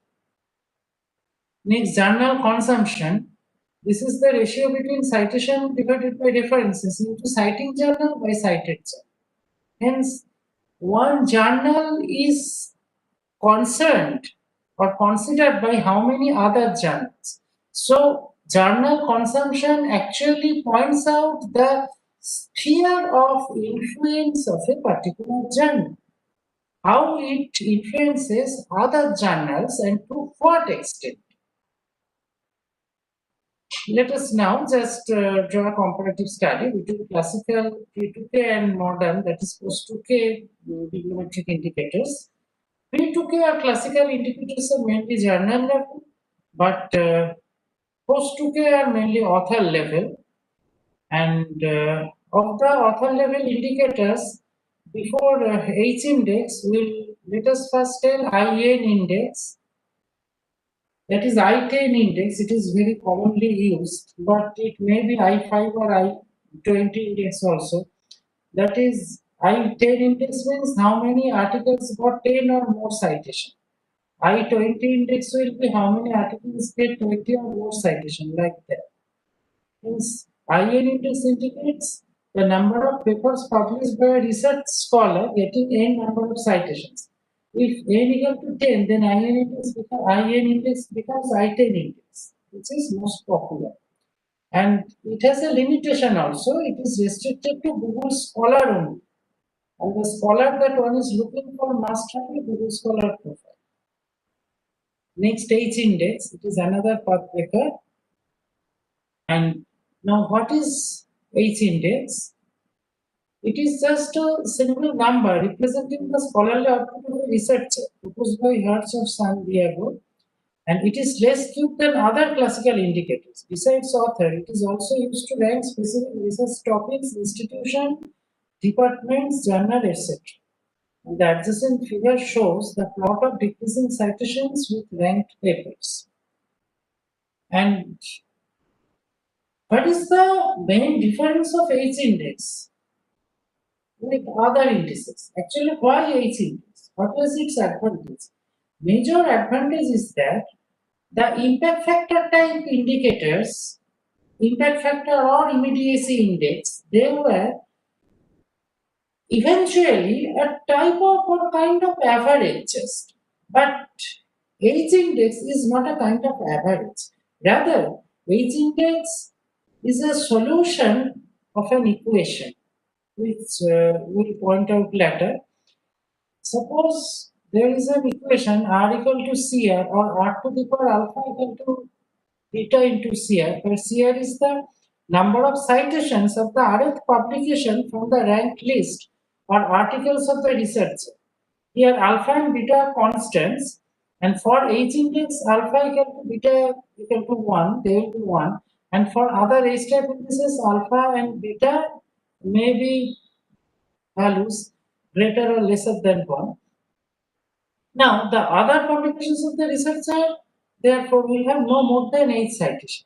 Next, journal consumption. This is the ratio between citation divided by references into citing journal by cited journal. Hence, one journal is concerned or considered by how many other journals. So, journal consumption actually points out the sphere of influence of a particular journal, how it influences other journals and to what extent. Let us now just draw a comparative study between classical P2K and modern, that is post-2K bibliometric indicators. P2K or classical indicators are mainly journal level, but post-2K are mainly author level. And of the author level indicators, before H index, let us first tell IN index. That is I10 index. It is very commonly used, but it may be I5 or I20 index also. That is I10 index means how many articles got 10 or more citation. I20 index will be how many articles get 20 or more citation, like that. Hence, IN index indicates the number of papers published by a research scholar getting n number of citations. If n equal to 10, then IN index becomes I10 index, which is most popular. And it has a limitation also. It is restricted to Google Scholar only. And the scholar that one is looking for must have a Google Scholar profile. Next, H index. It is another pathbreaker. And now, what is H index? It is just a single number representing the scholarly output of a researcher proposed by Hertz of San Diego, and it is less skewed than other classical indicators. Besides author, it is also used to rank specific research topics, institution, departments, journal, etc. And the adjacent figure shows the plot of decreasing citations with ranked papers. And what is the main difference of H index with other indices? Actually, why H index? What was its advantage? Major advantage is that the impact factor type indicators, impact factor or immediacy index, they were eventually a type of or kind of average just. But H index is not a kind of average. Rather, H index is a solution of an equation, which we'll point out later. Suppose there is an equation R equal to CR or R to the power alpha equal to beta into CR, where CR is the number of citations of the rth publication from the ranked list or articles of the researcher. Here alpha and beta are constants, and for H index alpha equal to beta equal to 1, they will be 1, and for other H type indices alpha and beta may be values greater or lesser than 1. Now, the other publications of the researcher, therefore, will have no more than 8 citations.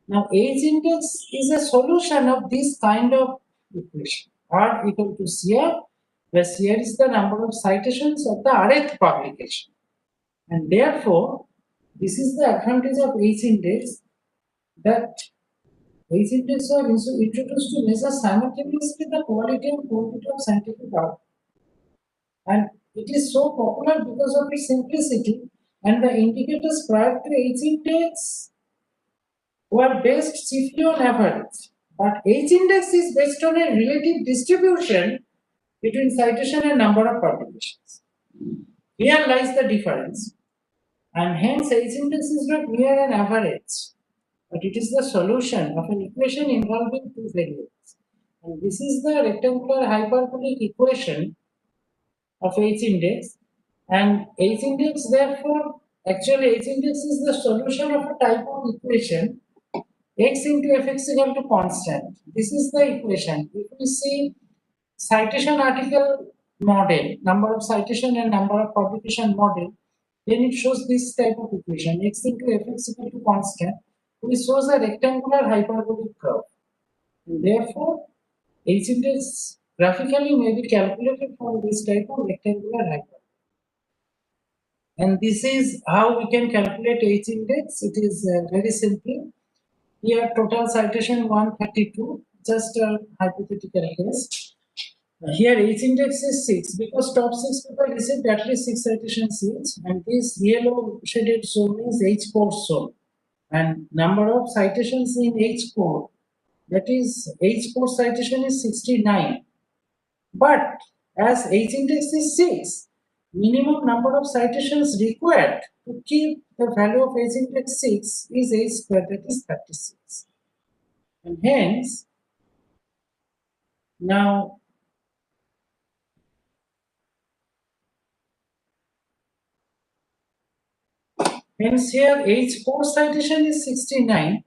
Now, H index is a solution of this kind of equation. R equal to CR, where CR is the number of citations of the rth publication. And therefore, this is the advantage of H index, that H index are introduced to measure simultaneously the quality and quantity of scientific output. And it is so popular because of its simplicity, and the indicators prior to H index were based chiefly on average. But H index is based on a relative distribution between citation and number of publications. Here lies the difference, and hence H index is not mere an average, but it is the solution of an equation involving two variables. And this is the rectangular hyperbolic equation of H index, and H index therefore, actually H index is the solution of a type of equation x into fx equal to constant. This is the equation. If we see citation article model, number of citation and number of publication model, then it shows this type of equation, x into fx equal to constant, which shows a rectangular hyperbolic curve. And therefore, H index graphically may be calculated from this type of rectangular hyperbolic. And this is how we can calculate H index. It is very simple. Here total citation 132, just a hypothetical case. Here H index is 6 because top 6 people received at least 6 citations each, and this yellow shaded zone is H core zone. And number of citations in H core, that is H core citation is 69. But as H index is 6, minimum number of citations required to keep the value of H index 6 is H square, that is 36. And hence, now hence here H core citation is 69,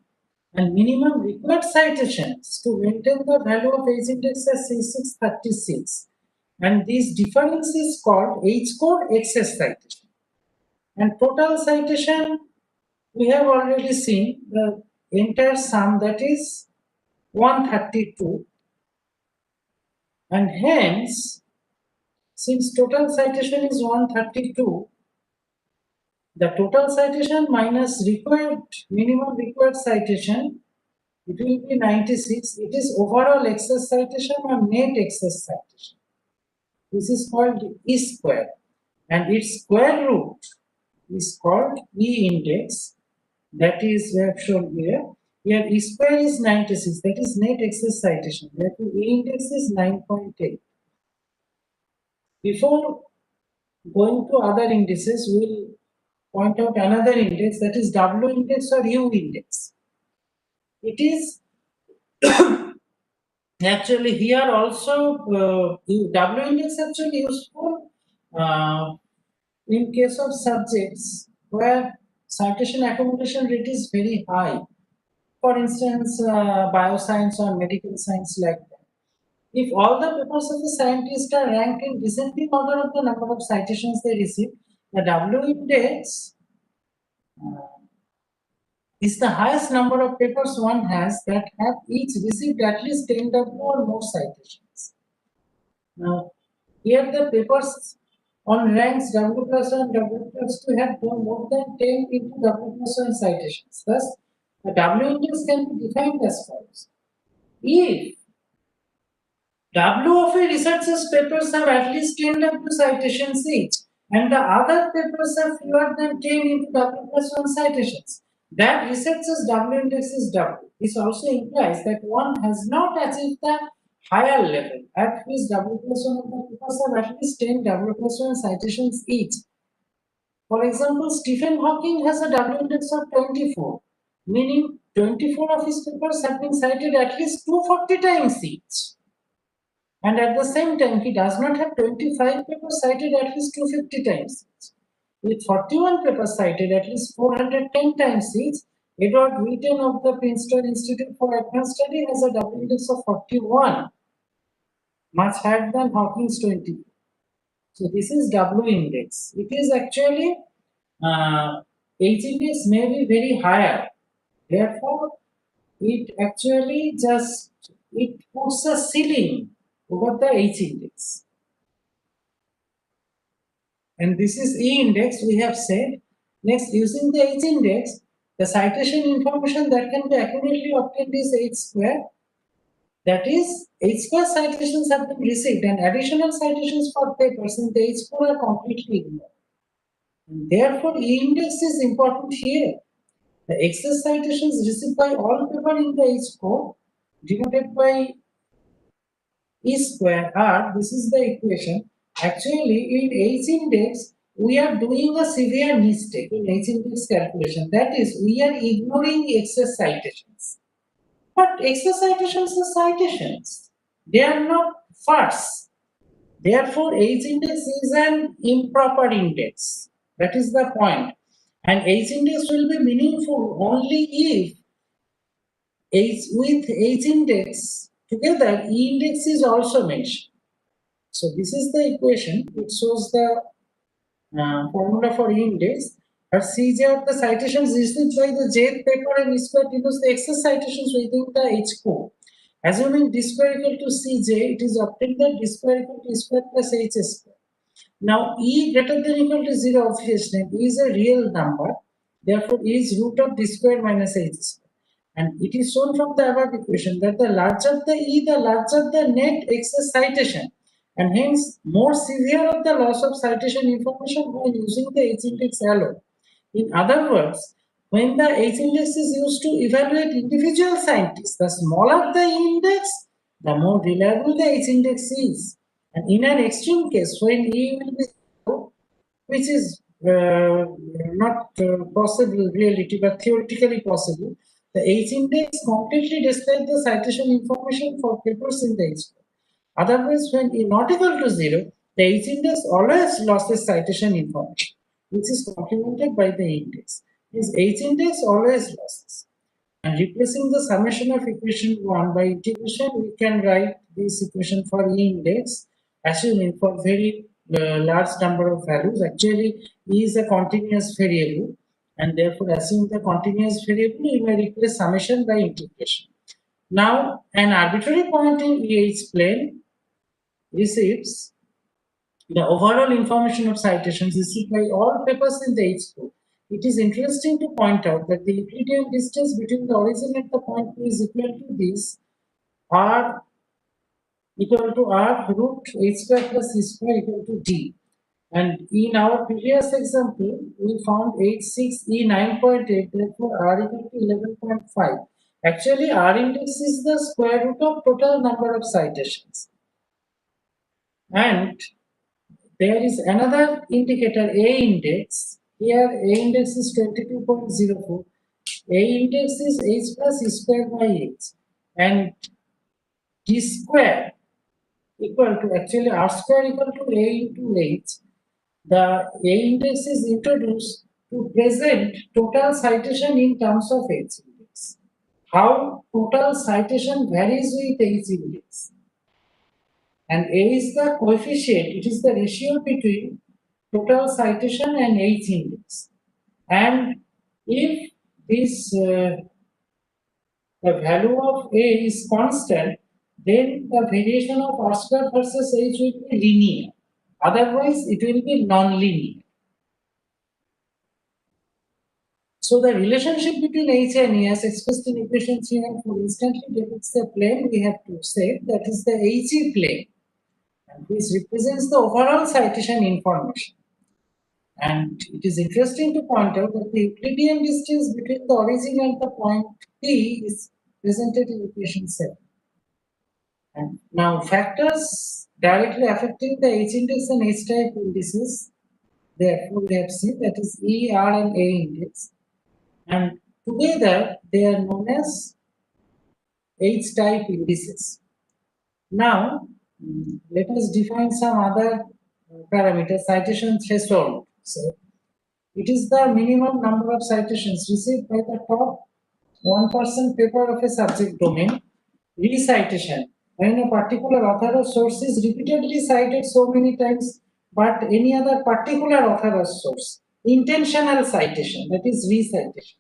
and minimum required citations to maintain the value of H index as 636. And this difference is called H core excess citation. And total citation, we have already seen the entire sum, that is 132. And hence, since total citation is 132, the total citation minus required minimum required citation, it will be 96. It is overall excess citation or net excess citation. This is called E square, and its square root is called E index. That is we have shown here. Here E square is 96. That is net excess citation. Therefore, E index is 9.8. Before going to other indices, we will point out another index, that is W index or U index. It is Actually, here also W index actually useful in case of subjects where citation accumulation rate is very high. For instance, bioscience or medical science like that. If all the papers of the scientist are ranked in descending order of the number of citations they receive, the W index is the highest number of papers one has that have each received at least 10 W or more citations. Now, here the papers on ranks W plus 1, W plus 2 have more than 10 into W plus 1 citations. Thus, the W index can be defined as follows. If W of a researcher's papers have at least 10 W citations each, and the other papers have fewer than 10 into W plus 1 citations, that researcher's W index is W. This also implies that one has not achieved the higher level at which W plus 1 of the papers have at least 10 W plus 1 citations each. For example, Stephen Hawking has a W index of 24, meaning 24 of his papers have been cited at least 240 times each. And at the same time, he does not have 25 papers cited at least 250 times each. With 41 papers cited at least 410 times each, Edward Wheaton of the Princeton Institute for Advanced Study has a W index of 41, much higher than Hawking's 20. So this is W index. It is actually H index may be very higher. Therefore, it actually just it puts a ceiling over the H index. And this is E index we have said. Next, using the H index, the citation information that can be accurately obtained is H square. That is, H square citations have been received and additional citations for papers in the H square are completely ignored. And therefore, E index is important here. The excess citations received by all paper in the H score denoted by E square R, this is the equation. Actually, in H index, we are doing a severe mistake in H index calculation. That is, we are ignoring excess citations. But excess citations are citations. They are not first. Therefore, H index is an improper index. That is the point. And H index will be meaningful only if with H index together, E index is also mentioned. So this is the equation. It shows the formula for E index. But Cj of the citations received by the jth paper and E square denotes the excess citations within the H core. Assuming D square equal to Cj, it is obtained that D square equal to E square plus H square. Now E greater than equal to 0 obviously E is a real number. Therefore, E is root of D square minus H square. And it is shown from the above equation that the larger the E, the larger the net excess citation, and hence more severe of the loss of citation information when using the H index alone. In other words, when the H index is used to evaluate individual scientists, the smaller the E index, the more reliable the H index is. And in an extreme case, when E will be 0, which is not possible reality, but theoretically possible, the H index completely describes the citation information for papers in the H score. Otherwise, when E not equal to 0, the H index always loses citation information, which is complemented by the index. This H index always loses. And replacing the summation of equation 1 by integration, we can write this equation for E index, assuming for very large number of values. Actually, E is a continuous variable, and therefore, assuming the continuous variable, we may replace summation by integration. Now, an arbitrary point in EH plane receives the overall information of citations received by all papers in the H score. It is interesting to point out that the Euclidean distance between the origin and the point P is equal to this R equal to R root H square plus C square equal to D. And in our previous example, we found H6 E 9.8, therefore R equal to 11.5. Actually, R index is the square root of total number of citations. And there is another indicator, A index. Here, A index is 22.04. A index is H plus E square by H. And T square equal to actually R square equal to A into H. The A index is introduced to present total citation in terms of H index. How total citation varies with H index. And A is the coefficient, it is the ratio between total citation and H index. And if this the value of A is constant, then the variation of R square versus H will be linear. Otherwise, it will be non-linear. So the relationship between H and E as expressed in equation 3 and 4 instantly depicts the plane we have to say, that is the HE plane, and which represents the overall citation information. And it is interesting to point out that the Euclidean distance between the origin and the point P is presented in equation 7. And now factors directly affecting the H index and H type indices, therefore we have seen, that is E, R and A index. And together they are known as H type indices. Now let us define some other parameters. Citation threshold. So it is the minimum number of citations received by the top 1% paper of a subject domain. Recitation, when a particular author or source is repeatedly cited so many times, but any other particular author or source. Intentional citation, that is recitation.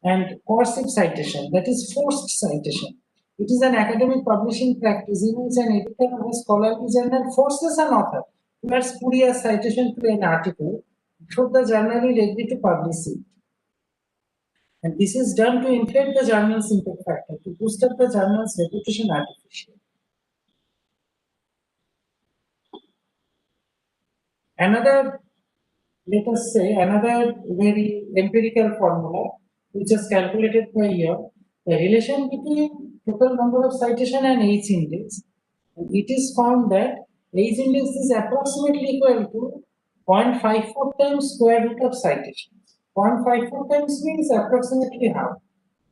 And coercive citation, that is forced citation. It is an academic publishing practice in which an editor of a scholarly journal forces an author to add spurious citation to an article before the journal will agree to publish it. And this is done to inflate the journal's impact factor, to boost up the journal's reputation artificially. Another, let us say, another very empirical formula, which is calculated by year, the relation between total number of citation and H index. And it is found that H index is approximately equal to 0.54 times square root of citation. 0.54 times means approximately half.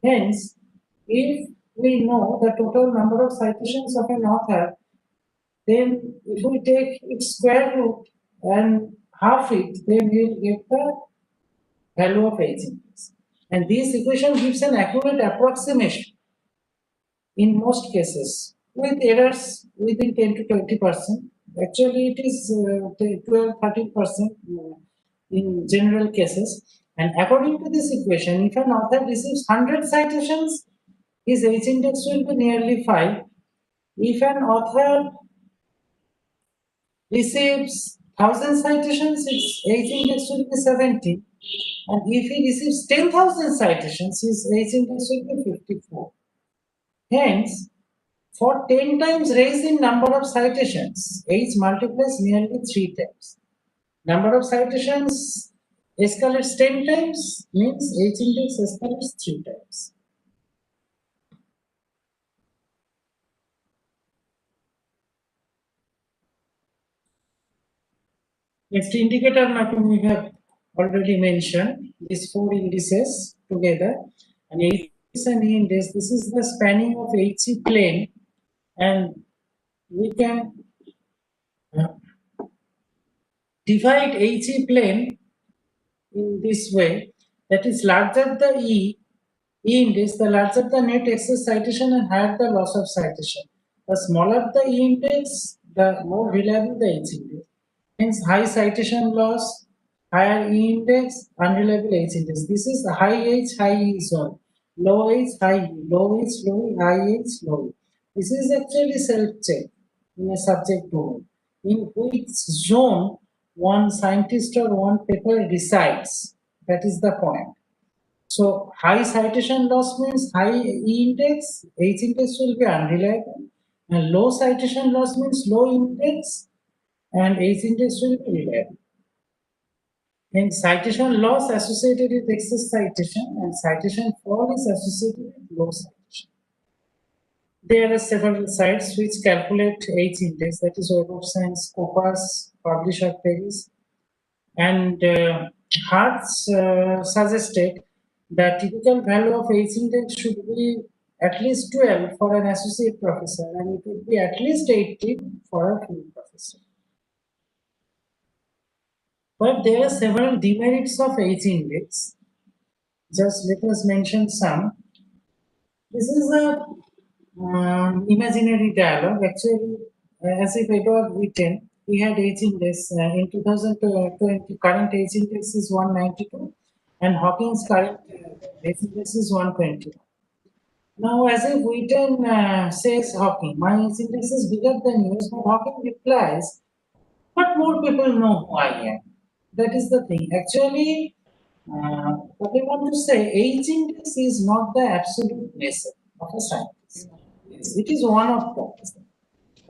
Hence, if we know the total number of citations of an author, then if we take its square root and half it, then we will get the value of H index. And this equation gives an accurate approximation in most cases, with errors within 10 to 20%. Actually, it is 12-13% in general cases. And according to this equation, if an author receives 100 citations, his H index will be nearly 5. If an author receives 1000 citations, its H index will be 70. And if he receives 10,000 citations, his H index will be 54. Hence, for 10 times raise in number of citations, H multiplies nearly 3 times. Number of citations escalates 10 times, means H index escalates 3 times. Next indicator mapping we have already mentioned, these 4 indices together, and H and E index, this is the spanning of HE plane, and we can divide HE plane in this way, that is larger the E index, the larger the net excess citation and higher the loss of citation. The smaller the E index, the more reliable the H index. Hence, high citation loss, higher E index, unreliable H index. This is the high H, high E zone. Low H, high E, low H, low E, high H, low E. This is actually self-check in a subject domain. In which zone one scientist or one paper resides. That is the point. So high citation loss means high E index, H index will be unreliable, and low citation loss means low index, and H index will be reliable. And citation loss associated with excess citation, and citation fall is associated with low citation. There are several sites which calculate H index, that is Web of Science, Scopus, Publisher Paris, and Hartz suggested that typical value of H index should be at least 12 for an associate professor, and it would be at least 18 for a full professor. But there are several demerits of H index. Just let us mention some. This is a imaginary dialogue. Actually, as if Edward Witten, he had H index in 2020. Current H index is 192, and Hawking's current H index is 120. Now, as if Witten says Hawking, my H index is bigger than yours, but Hawking replies, but more people know who I am. That is the thing. Actually, what I want to say, H index is not the absolute measure of a scientist. It is one of them.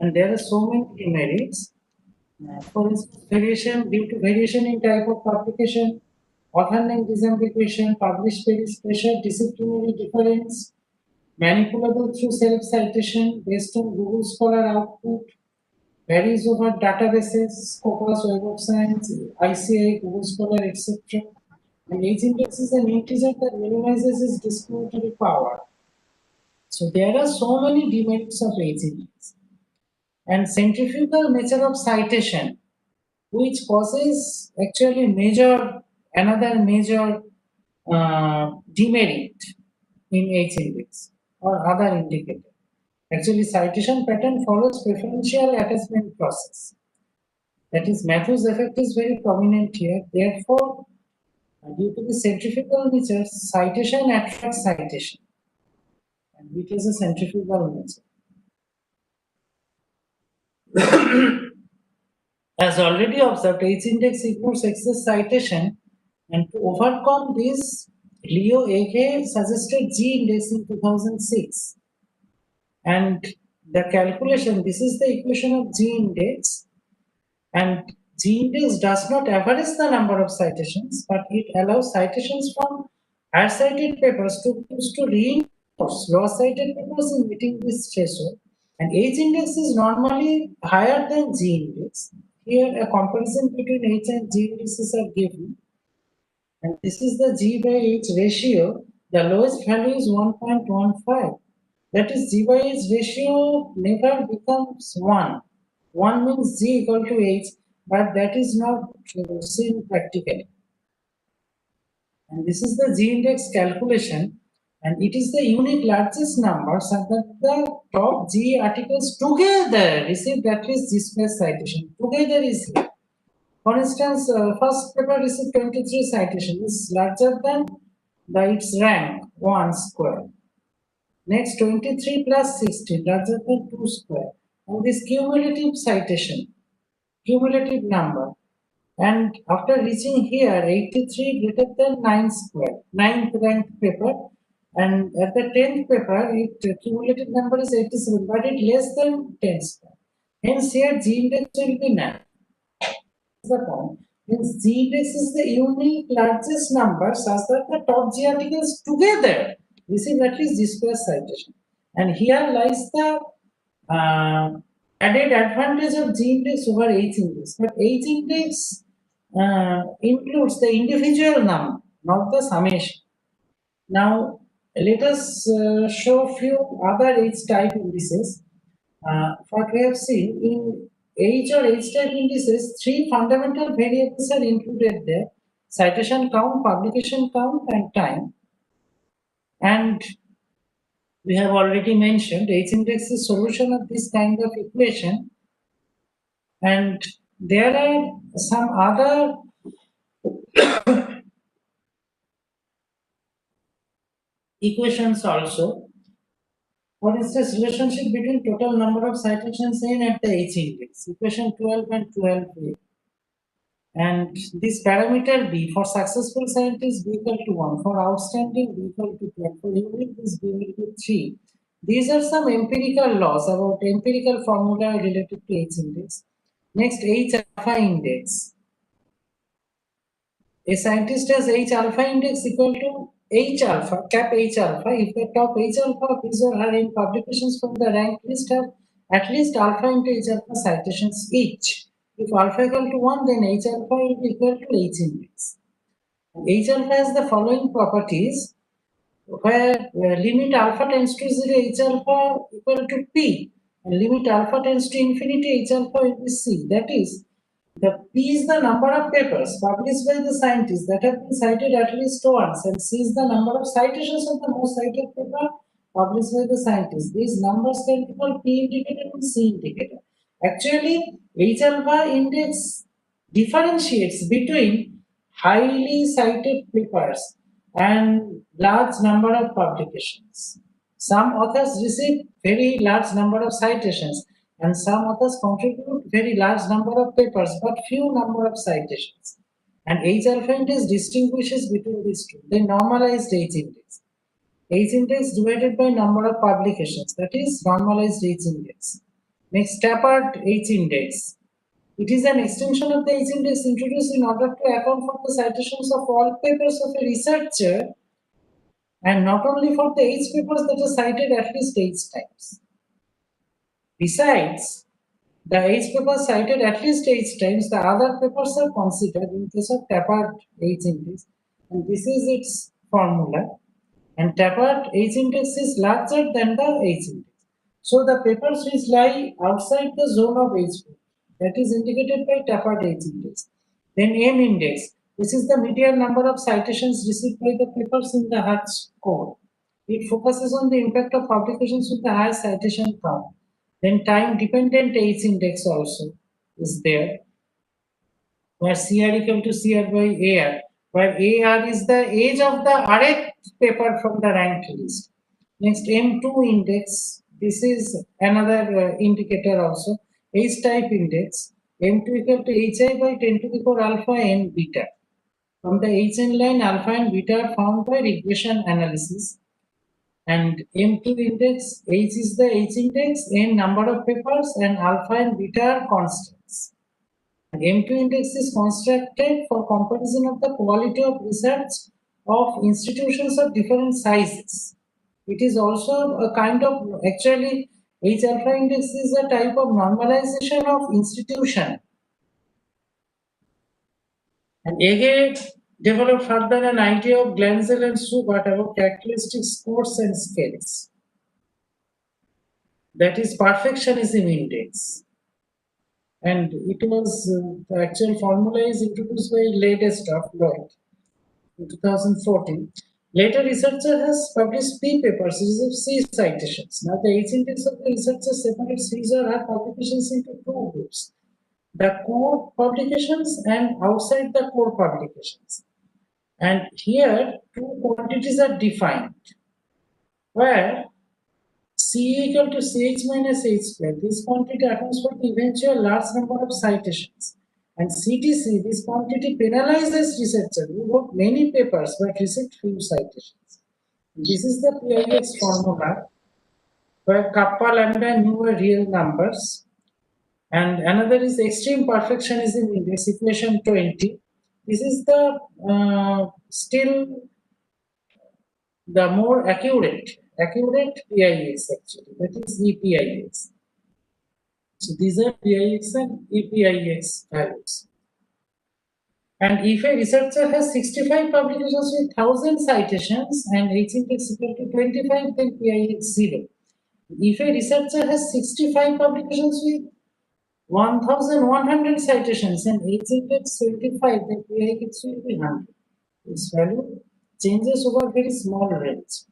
And there are so many demerits. For instance, variation due to variation in type of publication, author name disambiguation, published pressure, disciplinary difference, manipulable through self-citation based on Google Scholar output, varies over databases, Scopus, Web of Science, ICI, Google Scholar, etc. And H index is an integer that minimizes its discriminatory power. So there are so many demerits of H index. And centrifugal nature of citation, which causes actually another major demerit in H index or other indicator. Actually, citation pattern follows preferential attachment process. That is, Matthew's effect is very prominent here. Therefore, due to the centrifugal nature, citation attracts citation. And it is a centrifugal nature. As already observed, H index ignores excess citation, and to overcome this, Leo A.K. suggested G index in 2006. And the calculation, this is the equation of G index, and G index does not average the number of citations, but it allows citations from higher cited papers to be used to reinforce lower cited papers in meeting this threshold. And H index is normally higher than G index. Here, a comparison between H and G indices are given. And this is the G by H ratio. The lowest value is 1.15. That is, G by H ratio never becomes 1. 1 means G equal to H, but that is not seen practically. And this is the G index calculation, and it is the unique largest number so that the top G articles together receive at least G square citation. Together is here. For instance, first paper received 23 citations, is larger than its rank 1 square. Next, 23 plus 16, larger than 2 square. And this cumulative citation, cumulative number. And after reaching here, 83 greater than 9 square, 9th ranked paper. And at the 10th paper, cumulative number is 87, but it less than 10 square. Hence, here G index will be 9. The point. Hence, G index is the unique largest number such that the top G articles together receive at least G square citation. And here lies the added advantage of G index over H index. But H index includes the individual number, not the summation. Now, let us show few other H type indices. What we have seen in H or H type indices, 3 fundamental variables are included there: citation count, publication count, and time. And we have already mentioned H index is solution of this kind of equation. And there are some other equations also. What is this relationship between total number of citations in at the H index? Equation 12 and 12a. And this parameter B for successful scientists B equal to 1, for outstanding B equal to 12, for unique this B equal to 3. These are some empirical laws about empirical formula related to H index. Next, H alpha index. A scientist has H alpha index equal to H alpha, cap H alpha, if the top H alpha of his or her in publications from the ranked list have at least alpha into H alpha citations each. If alpha equal to 1, then H alpha will be equal to H index. H alpha has the following properties. where limit alpha tends to 0, H alpha equal to P, and limit alpha tends to infinity, H alpha will be C. That is, the P is the number of papers published by the scientists that have been cited at least once, and C is the number of citations of the most cited paper published by the scientists. These numbers can be called P indicator and C indicator. Actually, H alpha index differentiates between highly cited papers and large number of publications. Some authors receive very large number of citations, and some authors contribute very large number of papers but few number of citations. And H alpha index distinguishes between these two. Then normalized H index. H index divided by number of publications, that is normalized H index. Next, tapered H index. It is an extension of the H index introduced in order to account for the citations of all papers of a researcher, and not only for the H papers that are cited at least H times. Besides, the H papers cited at least H times, the other papers are considered in case of tapered H index, and this is its formula. And tapered H index is larger than the H index. So the papers which lie outside the zone of H, that is indicated by tapered H index. Then M index, this is the median number of citations received by the papers in the Hutch score. It focuses on the impact of publications with the high citation count. Then time dependent H index also is there, where CR equal to CR by AR, where AR is the age of the RX paper from the ranked list. Next, M2 index, this is another indicator also, H type index, M2 equal to HI by 10 to the power alpha n beta. From the HN line, alpha and beta are found by regression analysis. And M2 index, H is the H index, N number of papers, and alpha and beta are constants. M2 index is constructed for comparison of the quality of research of institutions of different sizes. It is also a kind of, actually, H alpha index is a type of normalization of institution. And again, develop further an idea of Glanzel and Schubert about characteristic scores and scales. That is perfectionism index. And it was the actual formula is introduced by Ladestov Lloyd in 2014. Later, researcher has published P papers, received C citations. Now, the H index of the researcher separates his or her publications into two groups: the core publications and outside the core publications. And here, two quantities are defined, where C equal to CH minus H square. This quantity accounts for the eventual large number of citations. And CTC, this quantity penalizes researchers who wrote many papers but received few citations. This is the PIX formula, where kappa, lambda, and nu are real numbers. And another is extreme perfectionism index, equation 20. This is the still the more accurate PIX actually, that is EPIX. So these are PIX and EPIX values. And if a researcher has 65 publications with 1000 citations and H index equal to 25, then PIX 0. If a researcher has 65 publications with 1100 citations and H index 25, then PIX will be 100. This value changes over very small range.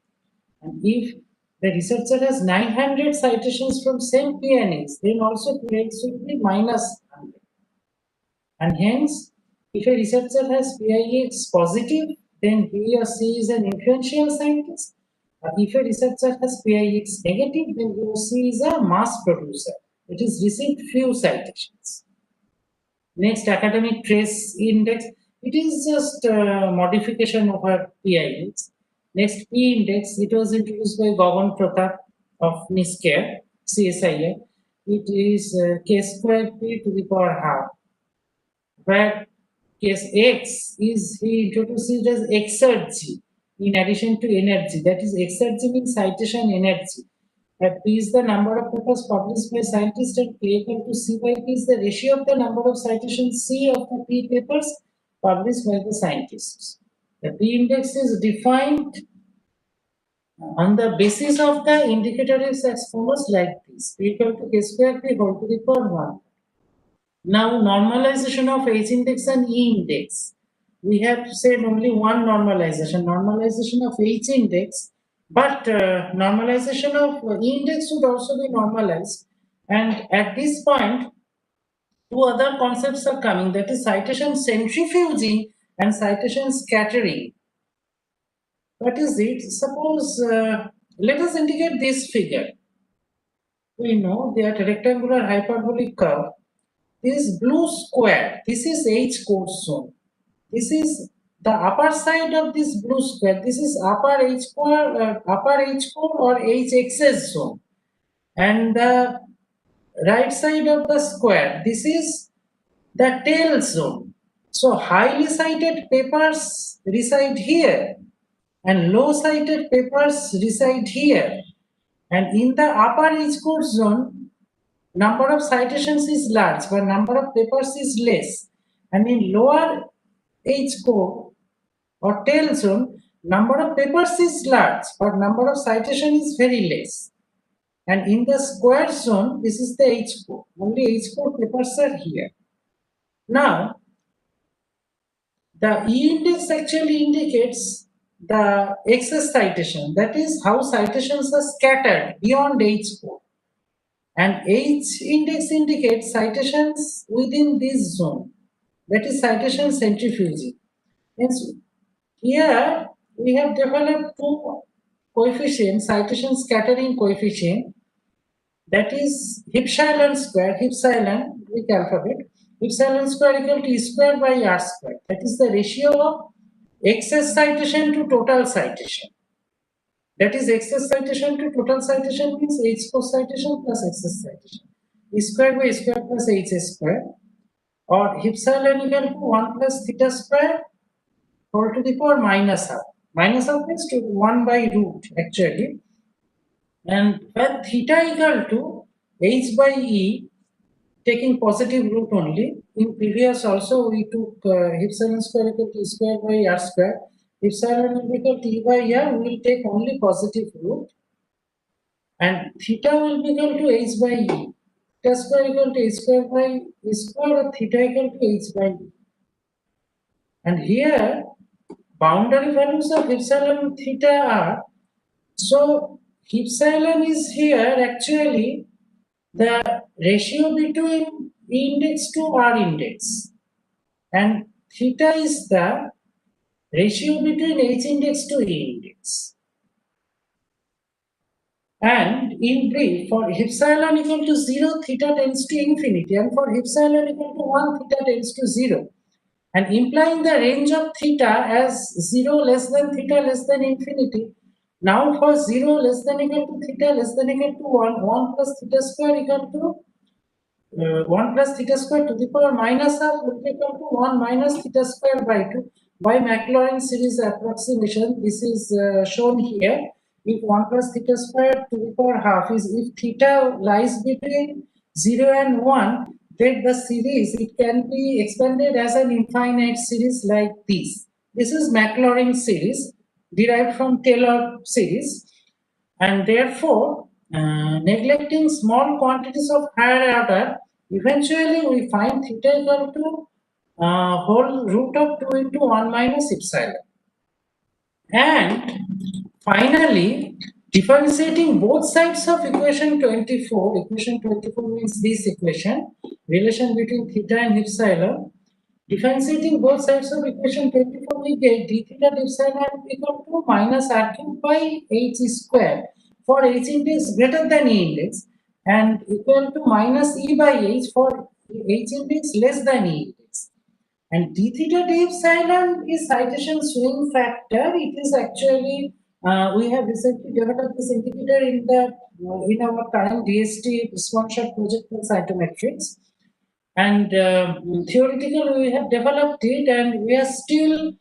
And if the researcher has 900 citations from same PNX, then also PIX will be minus 100. And hence, if a researcher has PIX positive, then he or she is an influential scientist. If a researcher has PIX negative, then he or she is a mass producer. It is received few citations. Next, academic trace index. It is just a modification of our PIX. Next, P index. It was introduced by Gagan Pratap of NISCARE, CSIR. It is K square P to the power half, where case X is, he introduced it as exergy in addition to energy. That is, exergy means citation energy. That P is the number of papers published by scientists, and K equal to C by P is the ratio of the number of citations C of the P papers published by the scientists. The P index is defined On the basis of the indicator is as follows like this: P equal to K square P whole to the power 1. Now normalization of H index and E index. We have said only one normalization of H index, but normalization of E index would also be normalized. And at this point, two other concepts are coming, that is citation centrifuging and citation scattering. What is it? Suppose, let us indicate this figure. We know that rectangular hyperbolic curve. This blue square, this is H core zone. This is the upper side of this blue square. This is upper H core or H excess zone. And the right side of the square, this is the tail zone. So highly cited papers reside here and low cited papers reside here. And in the upper H core zone, number of citations is large, but number of papers is less. And in lower H core or tail zone, number of papers is large, but number of citation is very less. And in the square zone, this is the H core. Only H core papers are here. Now, the E index actually indicates the excess citation. That is how citations are scattered beyond H core. And H index indicates citations within this zone. That is citation centrifuging. And so here we have developed two coefficients, citation scattering coefficient. That is epsilon square, epsilon, Greek alphabet, epsilon square equal to E square by R square. That is the ratio of excess citation to total citation. That is excess citation to total citation means H core citation plus excess citation. E square by E square plus H square, or epsilon equal to 1 plus theta square whole to the power minus half. Minus half means to 1 by root actually. And when theta equal to H by E, taking positive root only. In previous also we took epsilon square equal to E square by R square. Epsilon equal to E by R, we will take only positive root. And theta will be equal to H by E. Theta square equal to H square by E square, or theta equal to H by E. And here, boundary values of epsilon and theta are, so epsilon is here actually the ratio between E index to R index, and theta is the ratio between H index to E index. And in brief, for epsilon equal to 0, theta tends to infinity, and for epsilon equal to 1, theta tends to 0. And implying the range of theta as 0 less than theta less than infinity. Now for 0 less than equal to theta less than equal to 1, 1 plus theta square equal to 1 plus theta square to the power minus half will be equal to 1 minus theta square by 2. By Maclaurin series approximation, this is shown here. If 1 plus theta square to the power half is, if theta lies between 0 and 1, then the series, it can be expanded as an infinite series like this. This is Maclaurin series derived from Taylor series, and therefore neglecting small quantities of higher order, eventually we find theta equal to whole root of 2 into 1 minus epsilon. And finally, differentiating both sides of equation 24, equation 24 means this equation, relation between theta and epsilon. Differentiating both sides of equation 24, we get d theta epsilon equal to minus r cube by h square for h index greater than e index, and equal to minus e by h for h index less than e index. And d theta d epsilon is citation swing factor. It is actually we have recently developed this indicator in our current DST sponsored project for cytometrics. And theoretically, we have developed it, and we are still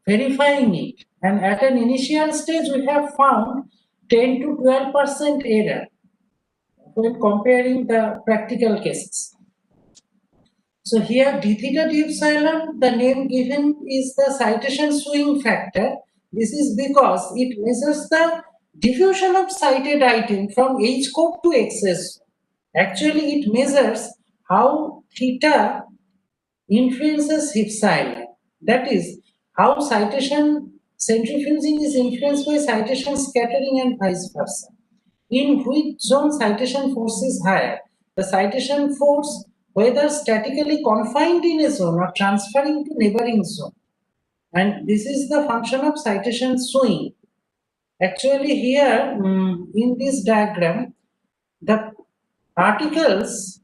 verifying it. And at an initial stage, we have found 10 to 12% error when comparing the practical cases. So here, d theta d epsilon, the name given is the citation swing factor. This is because it measures the diffusion of cited item from H code to XS. Actually, it measures how theta influences epsilon. That is, how citation centrifuging is influenced by citation scattering and vice versa. In which zone citation force is higher? The citation force, whether statically confined in a zone or transferring to neighboring zone. And this is the function of citation swing. Actually, here in this diagram, the articles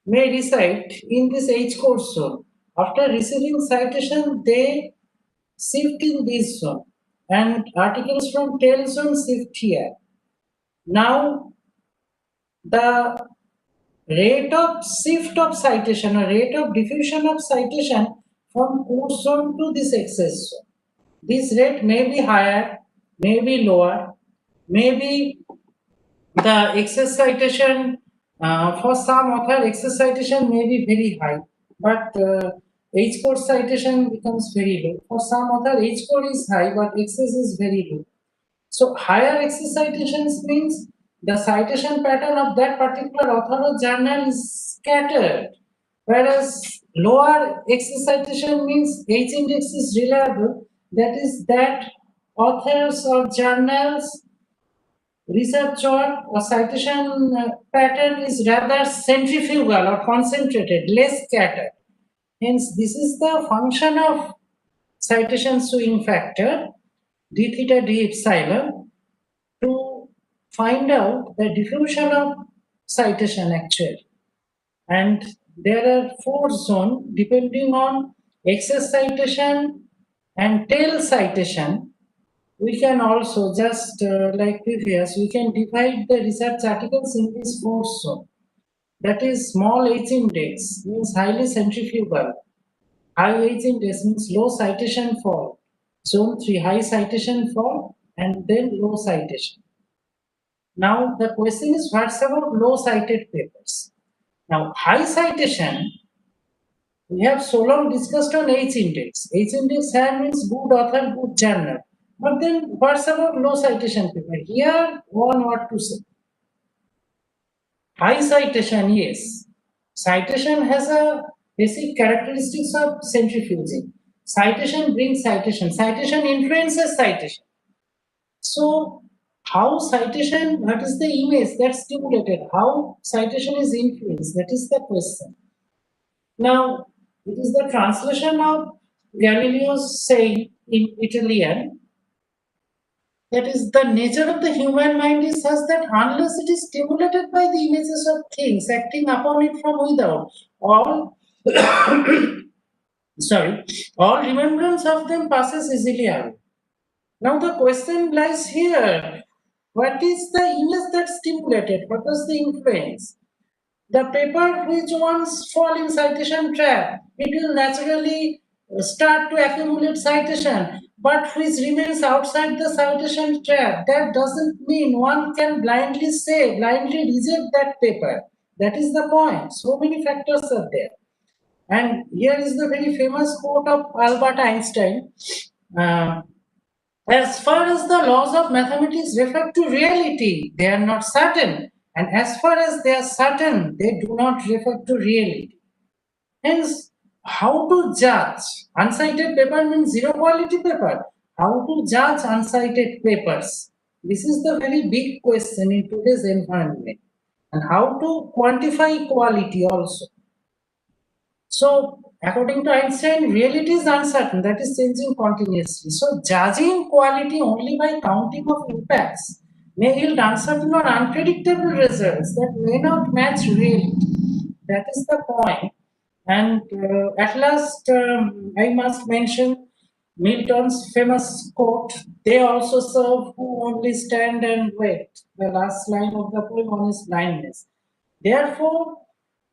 may reside in this H code zone. After receiving citation, they shift in this zone, and articles from tail zone shift here. Now, the rate of shift of citation or rate of diffusion of citation from core zone to this excess zone. This rate may be higher, may be lower, maybe the excess citation for some author excess citation may be very high, but H code citation becomes very low. For some author H code is high, but excess is very low. So higher excess citations means the citation pattern of that particular author or journal is scattered, whereas lower excess citation means H index is reliable. That is that authors or journals research or citation pattern is rather centrifugal or concentrated, less scattered. Hence, this is the function of citation swing factor d theta d epsilon to find out the diffusion of citation actually. And there are four zones depending on excess citation and tail citation. We can also just like previous, we can divide the research articles in this four zone. That is small H index means highly centrifugal. High H index means low citation fall. Zone 3 high citation fall and then low citation. Now the question is what's about low cited papers? Now high citation, we have so long discussed on H index. H index here means good author, good journal. But then what's about low citation paper? Here one what to say. High citation, yes. Citation has a basic characteristics of centrifuging. Citation brings citation. Citation influences citation. So how citation, what is the image that's stimulated? How citation is influenced? That is the question. Now, it is the translation of Galileo's saying in Italian. That is, the nature of the human mind is such that unless it is stimulated by the images of things acting upon it from without, all all remembrance of them passes easily away. Now the question lies here. What is the image that stimulated? What was the influence? The paper which once fall in citation trap, it will naturally start to accumulate citation, but which remains outside the citation trap. That doesn't mean one can blindly reject that paper. That is the point. So many factors are there. And here is the very famous quote of Albert Einstein. As far as the laws of mathematics refer to reality, they are not certain. And as far as they are certain, they do not refer to reality. Hence, how to judge? Uncited paper means zero quality paper. How to judge uncited papers? This is the very big question in today's environment. And how to quantify quality also. So, according to Einstein, reality is uncertain, that is changing continuously. So, judging quality only by counting of impacts may yield uncertain or unpredictable results that may not match reality. That is the point. And at last, I must mention Milton's famous quote, "They also serve who only stand and wait." The last line of the poem on his blindness. Therefore,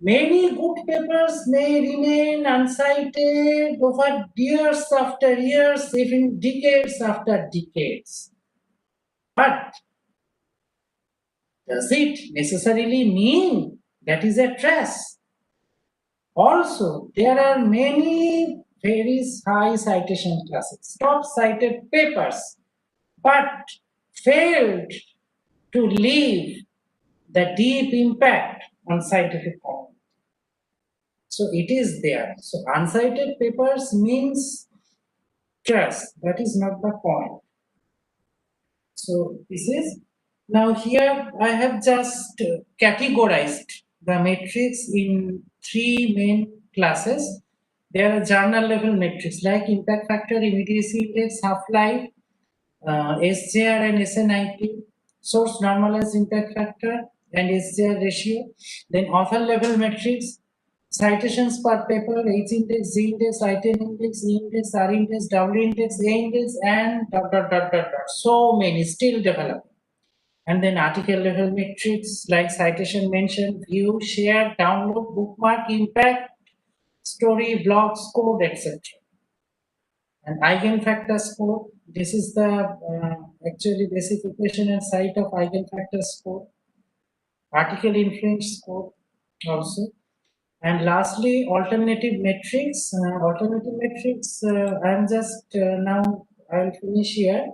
many good papers may remain uncited over years after years, even decades after decades. But does it necessarily mean that is a trash? Also, there are many very high citation classes, top cited papers, but failed to leave the deep impact on scientific community. So it is there. So uncited papers means trust. That is not the point. So this is, now here I have just categorized the metrics in three main classes. There are journal level metrics like impact factor, immediacy index, half-life, SJR and SNIT, source normalized impact factor and SJR ratio. Then author level metrics, citations per paper, H index, Z index, ITN index, E index, R index, W index, A index, and dot, dot, dot, dot, dot. So many still developing. And then article level metrics like citation mention, view, share, download, bookmark, impact, story, blogs, code, etc. And eigenfactor score, this is the actually basic equation and site of eigenfactor score, article influence score also. And lastly, alternative metrics. I'm just now I'll finish here.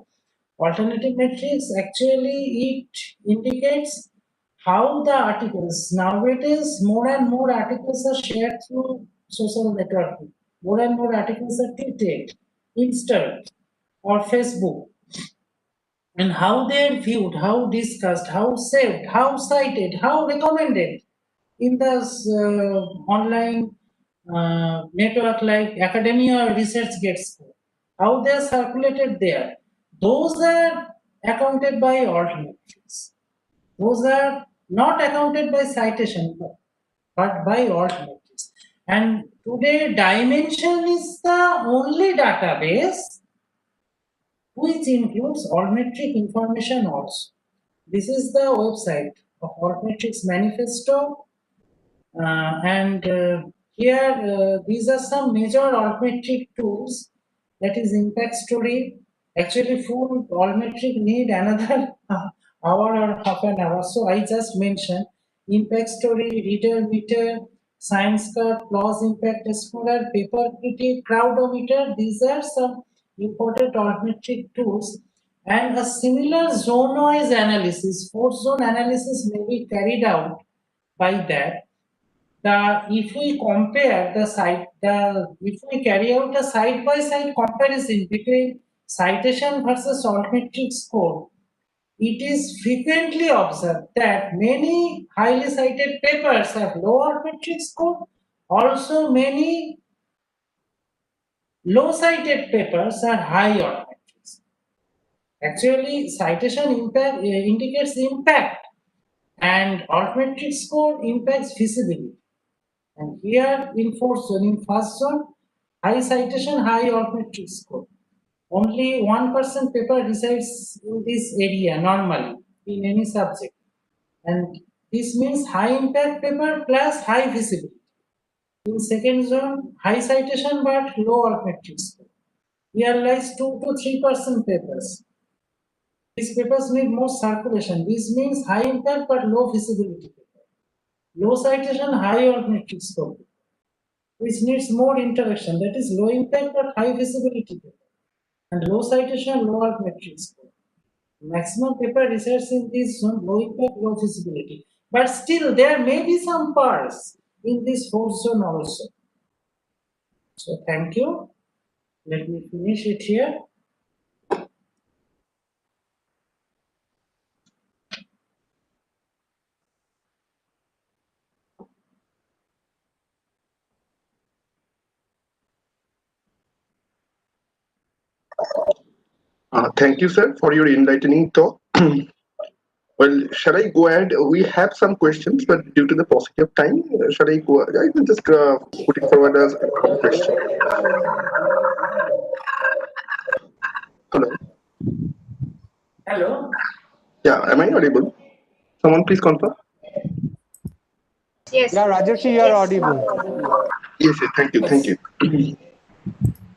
Alternative metrics actually it indicates how the articles, nowadays more and more articles are shared through social networking. More and more articles are tweeted, Insta or Facebook, and how they're viewed, how discussed, how saved, how cited, how recommended in the online network like academia or research gets, how they're circulated there. Those are accounted by alternatives. Those are not accounted by citation, but by alternatives. And today, Dimension is the only database which includes altmetric information also. This is the website of Altmetrics Manifesto. Here, these are some major altmetric tools, that is impact story. Actually, full altmetric need another hour or half an hour. So I just mentioned impact story, reader meter, science card, clause impact explorer, paper critic, crowdometer. These are some important altmetric tools. And a similar zone-wise analysis, force zone analysis may be carried out by that. If we compare if we carry out a side-by-side comparison between citation versus altmetric score, it is frequently observed that many highly cited papers have low altmetric score. Also, many low cited papers are high altmetric score. Actually, citation impact indicates impact, and altmetric score impacts visibility. And here in first zone, high citation, high altmetric score. Only 1% paper resides in this area normally in any subject. And this means high impact paper plus high visibility. In second zone, high citation but low altmetric score. Here lies 2 to 3% papers. These papers need more circulation. This means high impact but low visibility paper. Low citation, high altmetric score, which needs more interaction, that is low impact but high visibility paper. And low citation, low altmetric score. Maximum paper resides in this zone, low impact, low visibility. But still, there may be some parts in this fourth zone also. So thank you. Let me finish it here. Thank you, sir, for your enlightening talk. Well, shall I go ahead? We have some questions, but due to the paucity of time, shall I go? I will just put it forward as a question. Hello. Hello. Yeah, am I audible? Someone please confirm. Yes. Yeah, Rajarshi, you are audible. Yes, yes, thank you, thank you.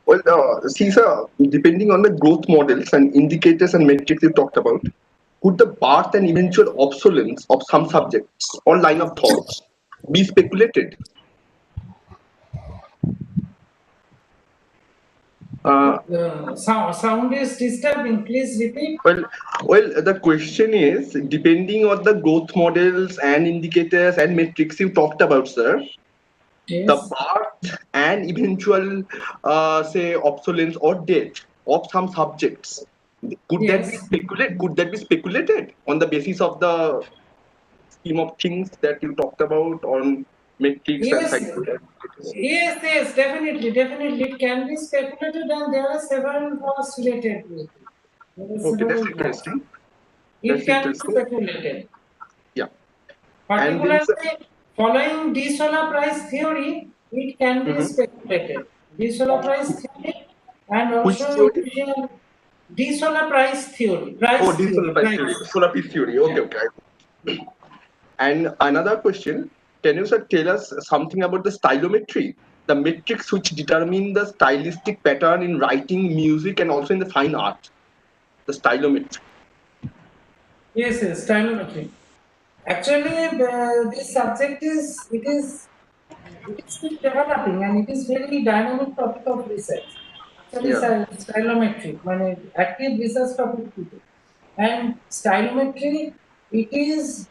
Well, see, sir, depending on the growth models and indicators and metrics you talked about, could the birth and eventual obsolescence of some subjects or line of thoughts be speculated? Sound is disturbing. Please repeat. Well, the question is, depending on the growth models and indicators and metrics you talked about, sir, Yes. the birth and eventual, say, obsolescence or death of some subjects, could that be Yes. speculated? Could that be speculated on the basis of the scheme of things that you talked about on metrics and Yes. psychology? Yes, definitely. It can be speculated, and there are several laws related to it. There are Okay, that's several laws. interesting. It That's can be interesting. speculated. Yeah. And then, Particularly following D solar price theory, it can be speculated. D solar price theory and which also theory? D solar price theory. Oh, this solar piece theory. Solar piece theory. Okay, okay. And another question, can you, sir, tell us something about the stylometry, the metrics which determine the stylistic pattern in writing, music, and also in the fine art, the stylometry? Yes, stylometry. Actually, this subject is still developing, and it is very dynamic topic of research. Actually, Yeah. stylometry, active research topic today. And stylometry, it is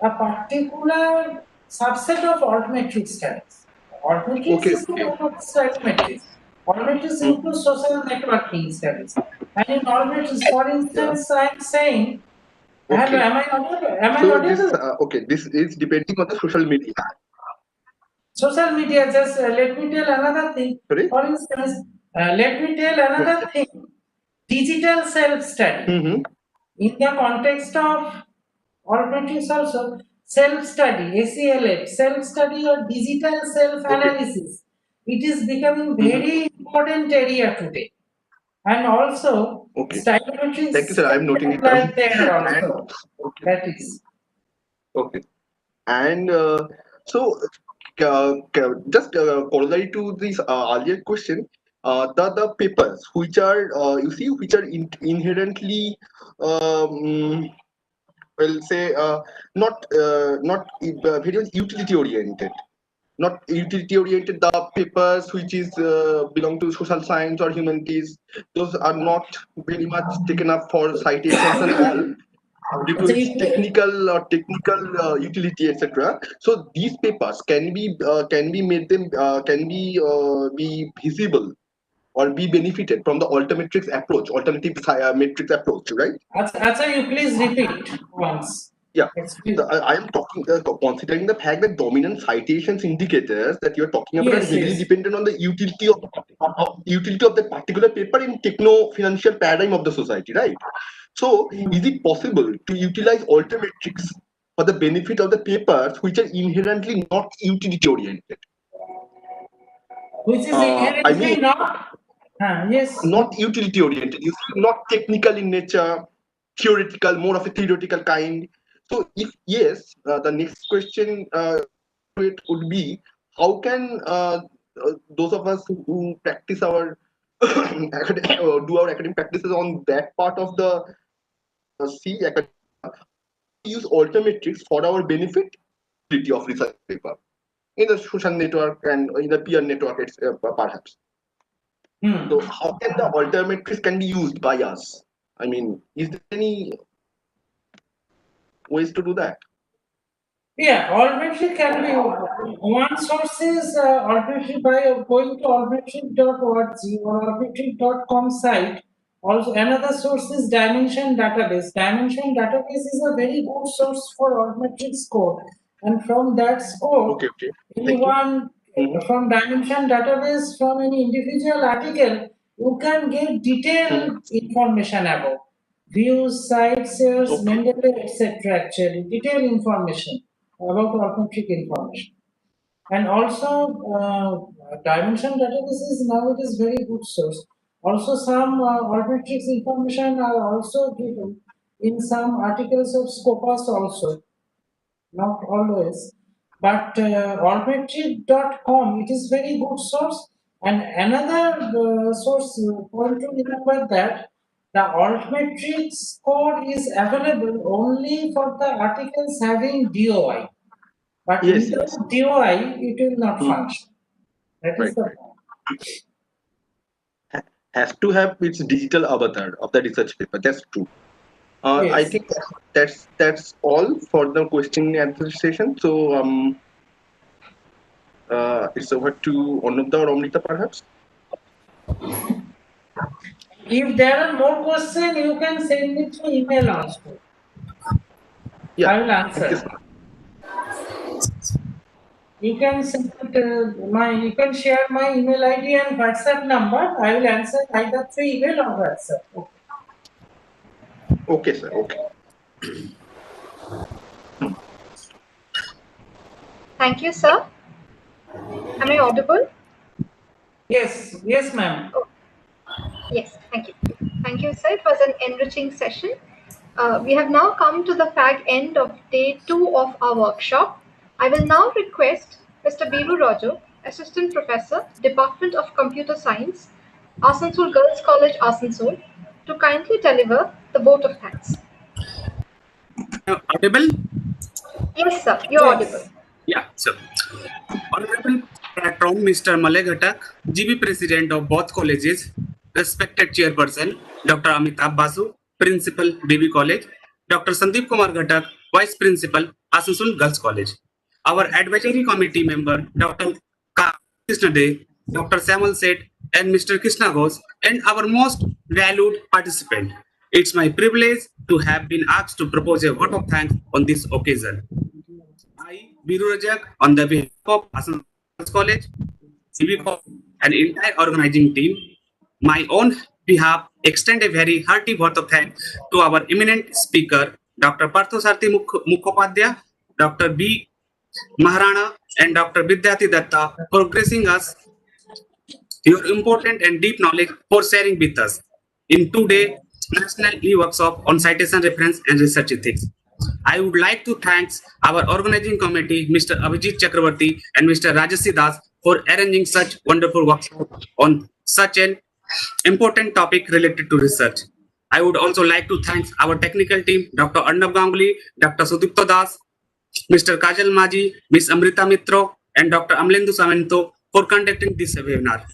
a particular subset of altmetric studies. Altmetrics Okay, is not okay. one of the stylometries. Altmetrics include social networking studies. And in altmetrics, for Yeah. instance, I am saying, hello, Okay. am I audible? Am I So this, audible? okay, this is depending on the social media. Social media, just let me tell another thing. Sorry? For instance, let me tell another thing. Digital self-study. In the context of altmetrics also, self-study, SELF, self-study or digital self-analysis. It is becoming very important area today. And also, Okay. stylometrics Thank you, sir. I'm can be noting it applied down. there And also. That is. okay. And so, just corollary to this earlier question, the papers which are you see which are inherently well say not very much utility oriented. Not utility oriented. The papers which is belong to social science or humanities, those are not very much taken up for citations and all due to its technical utility, etc. So these papers can be made them be visible or be benefited from the alternative approach, metrics approach, right? Acha, you please repeat once. Yeah. Explain. I am talking considering the fact that dominant citations indicators that you are talking about are Yes, heavily yes. dependent on the utility of that particular paper in techno financial paradigm of the society, right? So, is it possible to utilize altermetrics for the benefit of the papers which are inherently not utility oriented? Which is I inherently mean, not. Yes. not utility oriented. You see, not technical in nature, theoretical, more of a theoretical kind. So, if yes, the next question it would be, how can those of us who practice our do our academic practices on that part of the C academic use altermetrics for our benefit of research paper in the social network and in the peer network, perhaps. So how can the altermetrics can be used by us? I mean, is there any ways to do that? Yeah, altmetric can be one source is altmetric by going to altmetric.org or altmetric.com site. Also, another source is Dimension database. Dimension database is a very good source for altmetric score, and from that score, Okay, okay. anyone from Dimension database from any individual article, you can get detailed information about views, sites, shares, Mendeley, etc. Actually, detailed information about alphabetic information. And also, dimension database is now it is very good source. Also, some alphabetic information are also given in some articles of Scopus also, not always. But altmetric.com, it is very good source. And another source, point to remember that the altmetric score is available only for the articles having DOI. But Yes, without yes. DOI, it will not function. That is Right, the right. point. has to have its digital avatar of the research paper. That's true. I Yes. think that's all for the question and answer session. So it's over to Anubda or Amrita, perhaps. If there are more questions, you can send it through email also. Yeah. I will Thank you answer. so much. You can send you can share my email ID and WhatsApp number. I will answer either through email or WhatsApp. Okay. Okay, sir. Okay. Thank you, sir. Am I audible? Yes, yes, ma'am. Yes, thank you. Thank you, sir. It was an enriching session. We have now come to the fag end of day 2 of our workshop. I will now request Mr. Biru Raju, Assistant Professor, Department of Computer Science, Asansol Girls College, Asansol, to kindly deliver the vote of thanks. Audible? Yes, sir, you're audible. Yes. Yeah, so Honorable Patron Mr. Malay Ghatak, GB President of both colleges, respected Chairperson Dr. Amitabh Basu, Principal BB College, Dr. Sandeep Kumar Ghatak, Vice Principal Asansol Girls College. Our advisory committee member Dr. Krishna De, Dr. Samuel Seth, and Mr. Krishna Ghosh, and our most valued participant. It's my privilege to have been asked to propose a vote of thanks on this occasion. I, Biru Rajak, on the behalf of Asansol College, CB and entire organizing team, my own behalf, extend a very hearty vote of thanks to our eminent speaker, Dr. Parthasarthi Mukhopadhyay, Dr. B. Maharana, and Dr. Vidyati Datta for gracing us your important and deep knowledge for sharing with us in today's National E-Workshop on Citation Reference and Research Ethics. I would like to thank our organizing committee, Mr. Abhijit Chakravarti and Mr. Rajasi Das, for arranging such wonderful workshop on such an important topic related to research. I would also like to thank our technical team, Dr. Arnab Ganguly, Dr. Sudipto Das, Mr. Kajal Maji, Ms. Amrita Mitro, and Dr. Amlendu Samanto for conducting this webinar.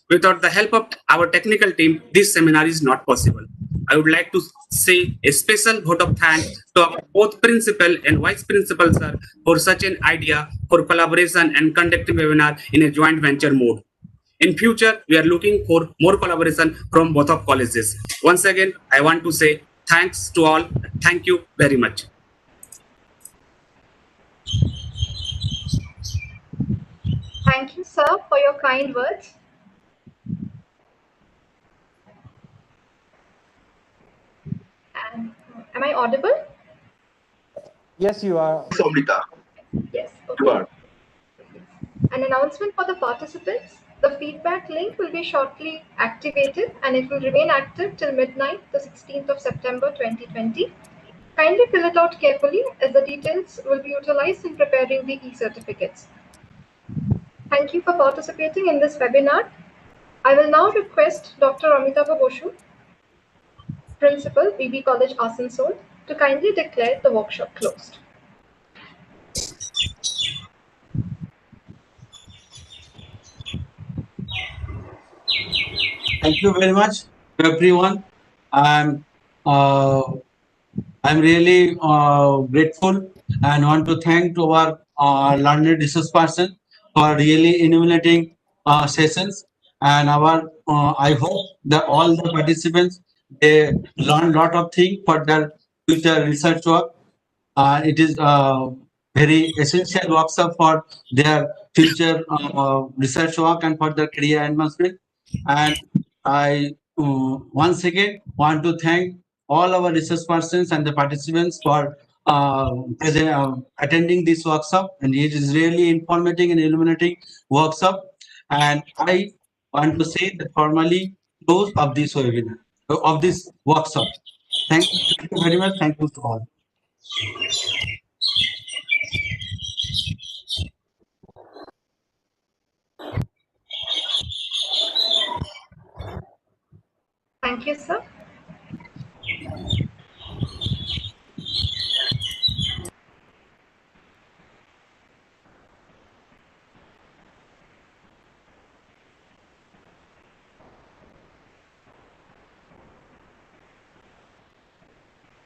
Without the help of our technical team, this seminar is not possible. I would like to say a special vote of thanks to our both principal and vice principal, sir, for such an idea for collaboration and conducting webinar in a joint venture mode. In future, we are looking for more collaboration from both of colleges. Once again, I want to say thanks to all. Thank you very much. Thank you, sir, for your kind words. And am I audible? Yes, you are. Yes, Amrita. Yes. You Okay. are. An announcement for the participants. The feedback link will be shortly activated and it will remain active till midnight, the 16th of September 2020. Kindly fill it out carefully as the details will be utilized in preparing the e-certificates. Thank you for participating in this webinar. I will now request Dr. Amitabh Boshu, Principal, BB College, Asansol, to kindly declare the workshop closed. Thank you very much to everyone. I'm really grateful and want to thank to our learned resource person for really illuminating sessions. And our I hope that all the participants they learn lot of things for their future research work. It is very essential workshop for their future research work and for their career advancement. And I once again want to thank all our research persons and the participants for attending this workshop. And it is really informative and illuminating workshop. And I want to say that formally close of this webinar, of this workshop. Thank you very much. Thank you to all. Thank you, sir.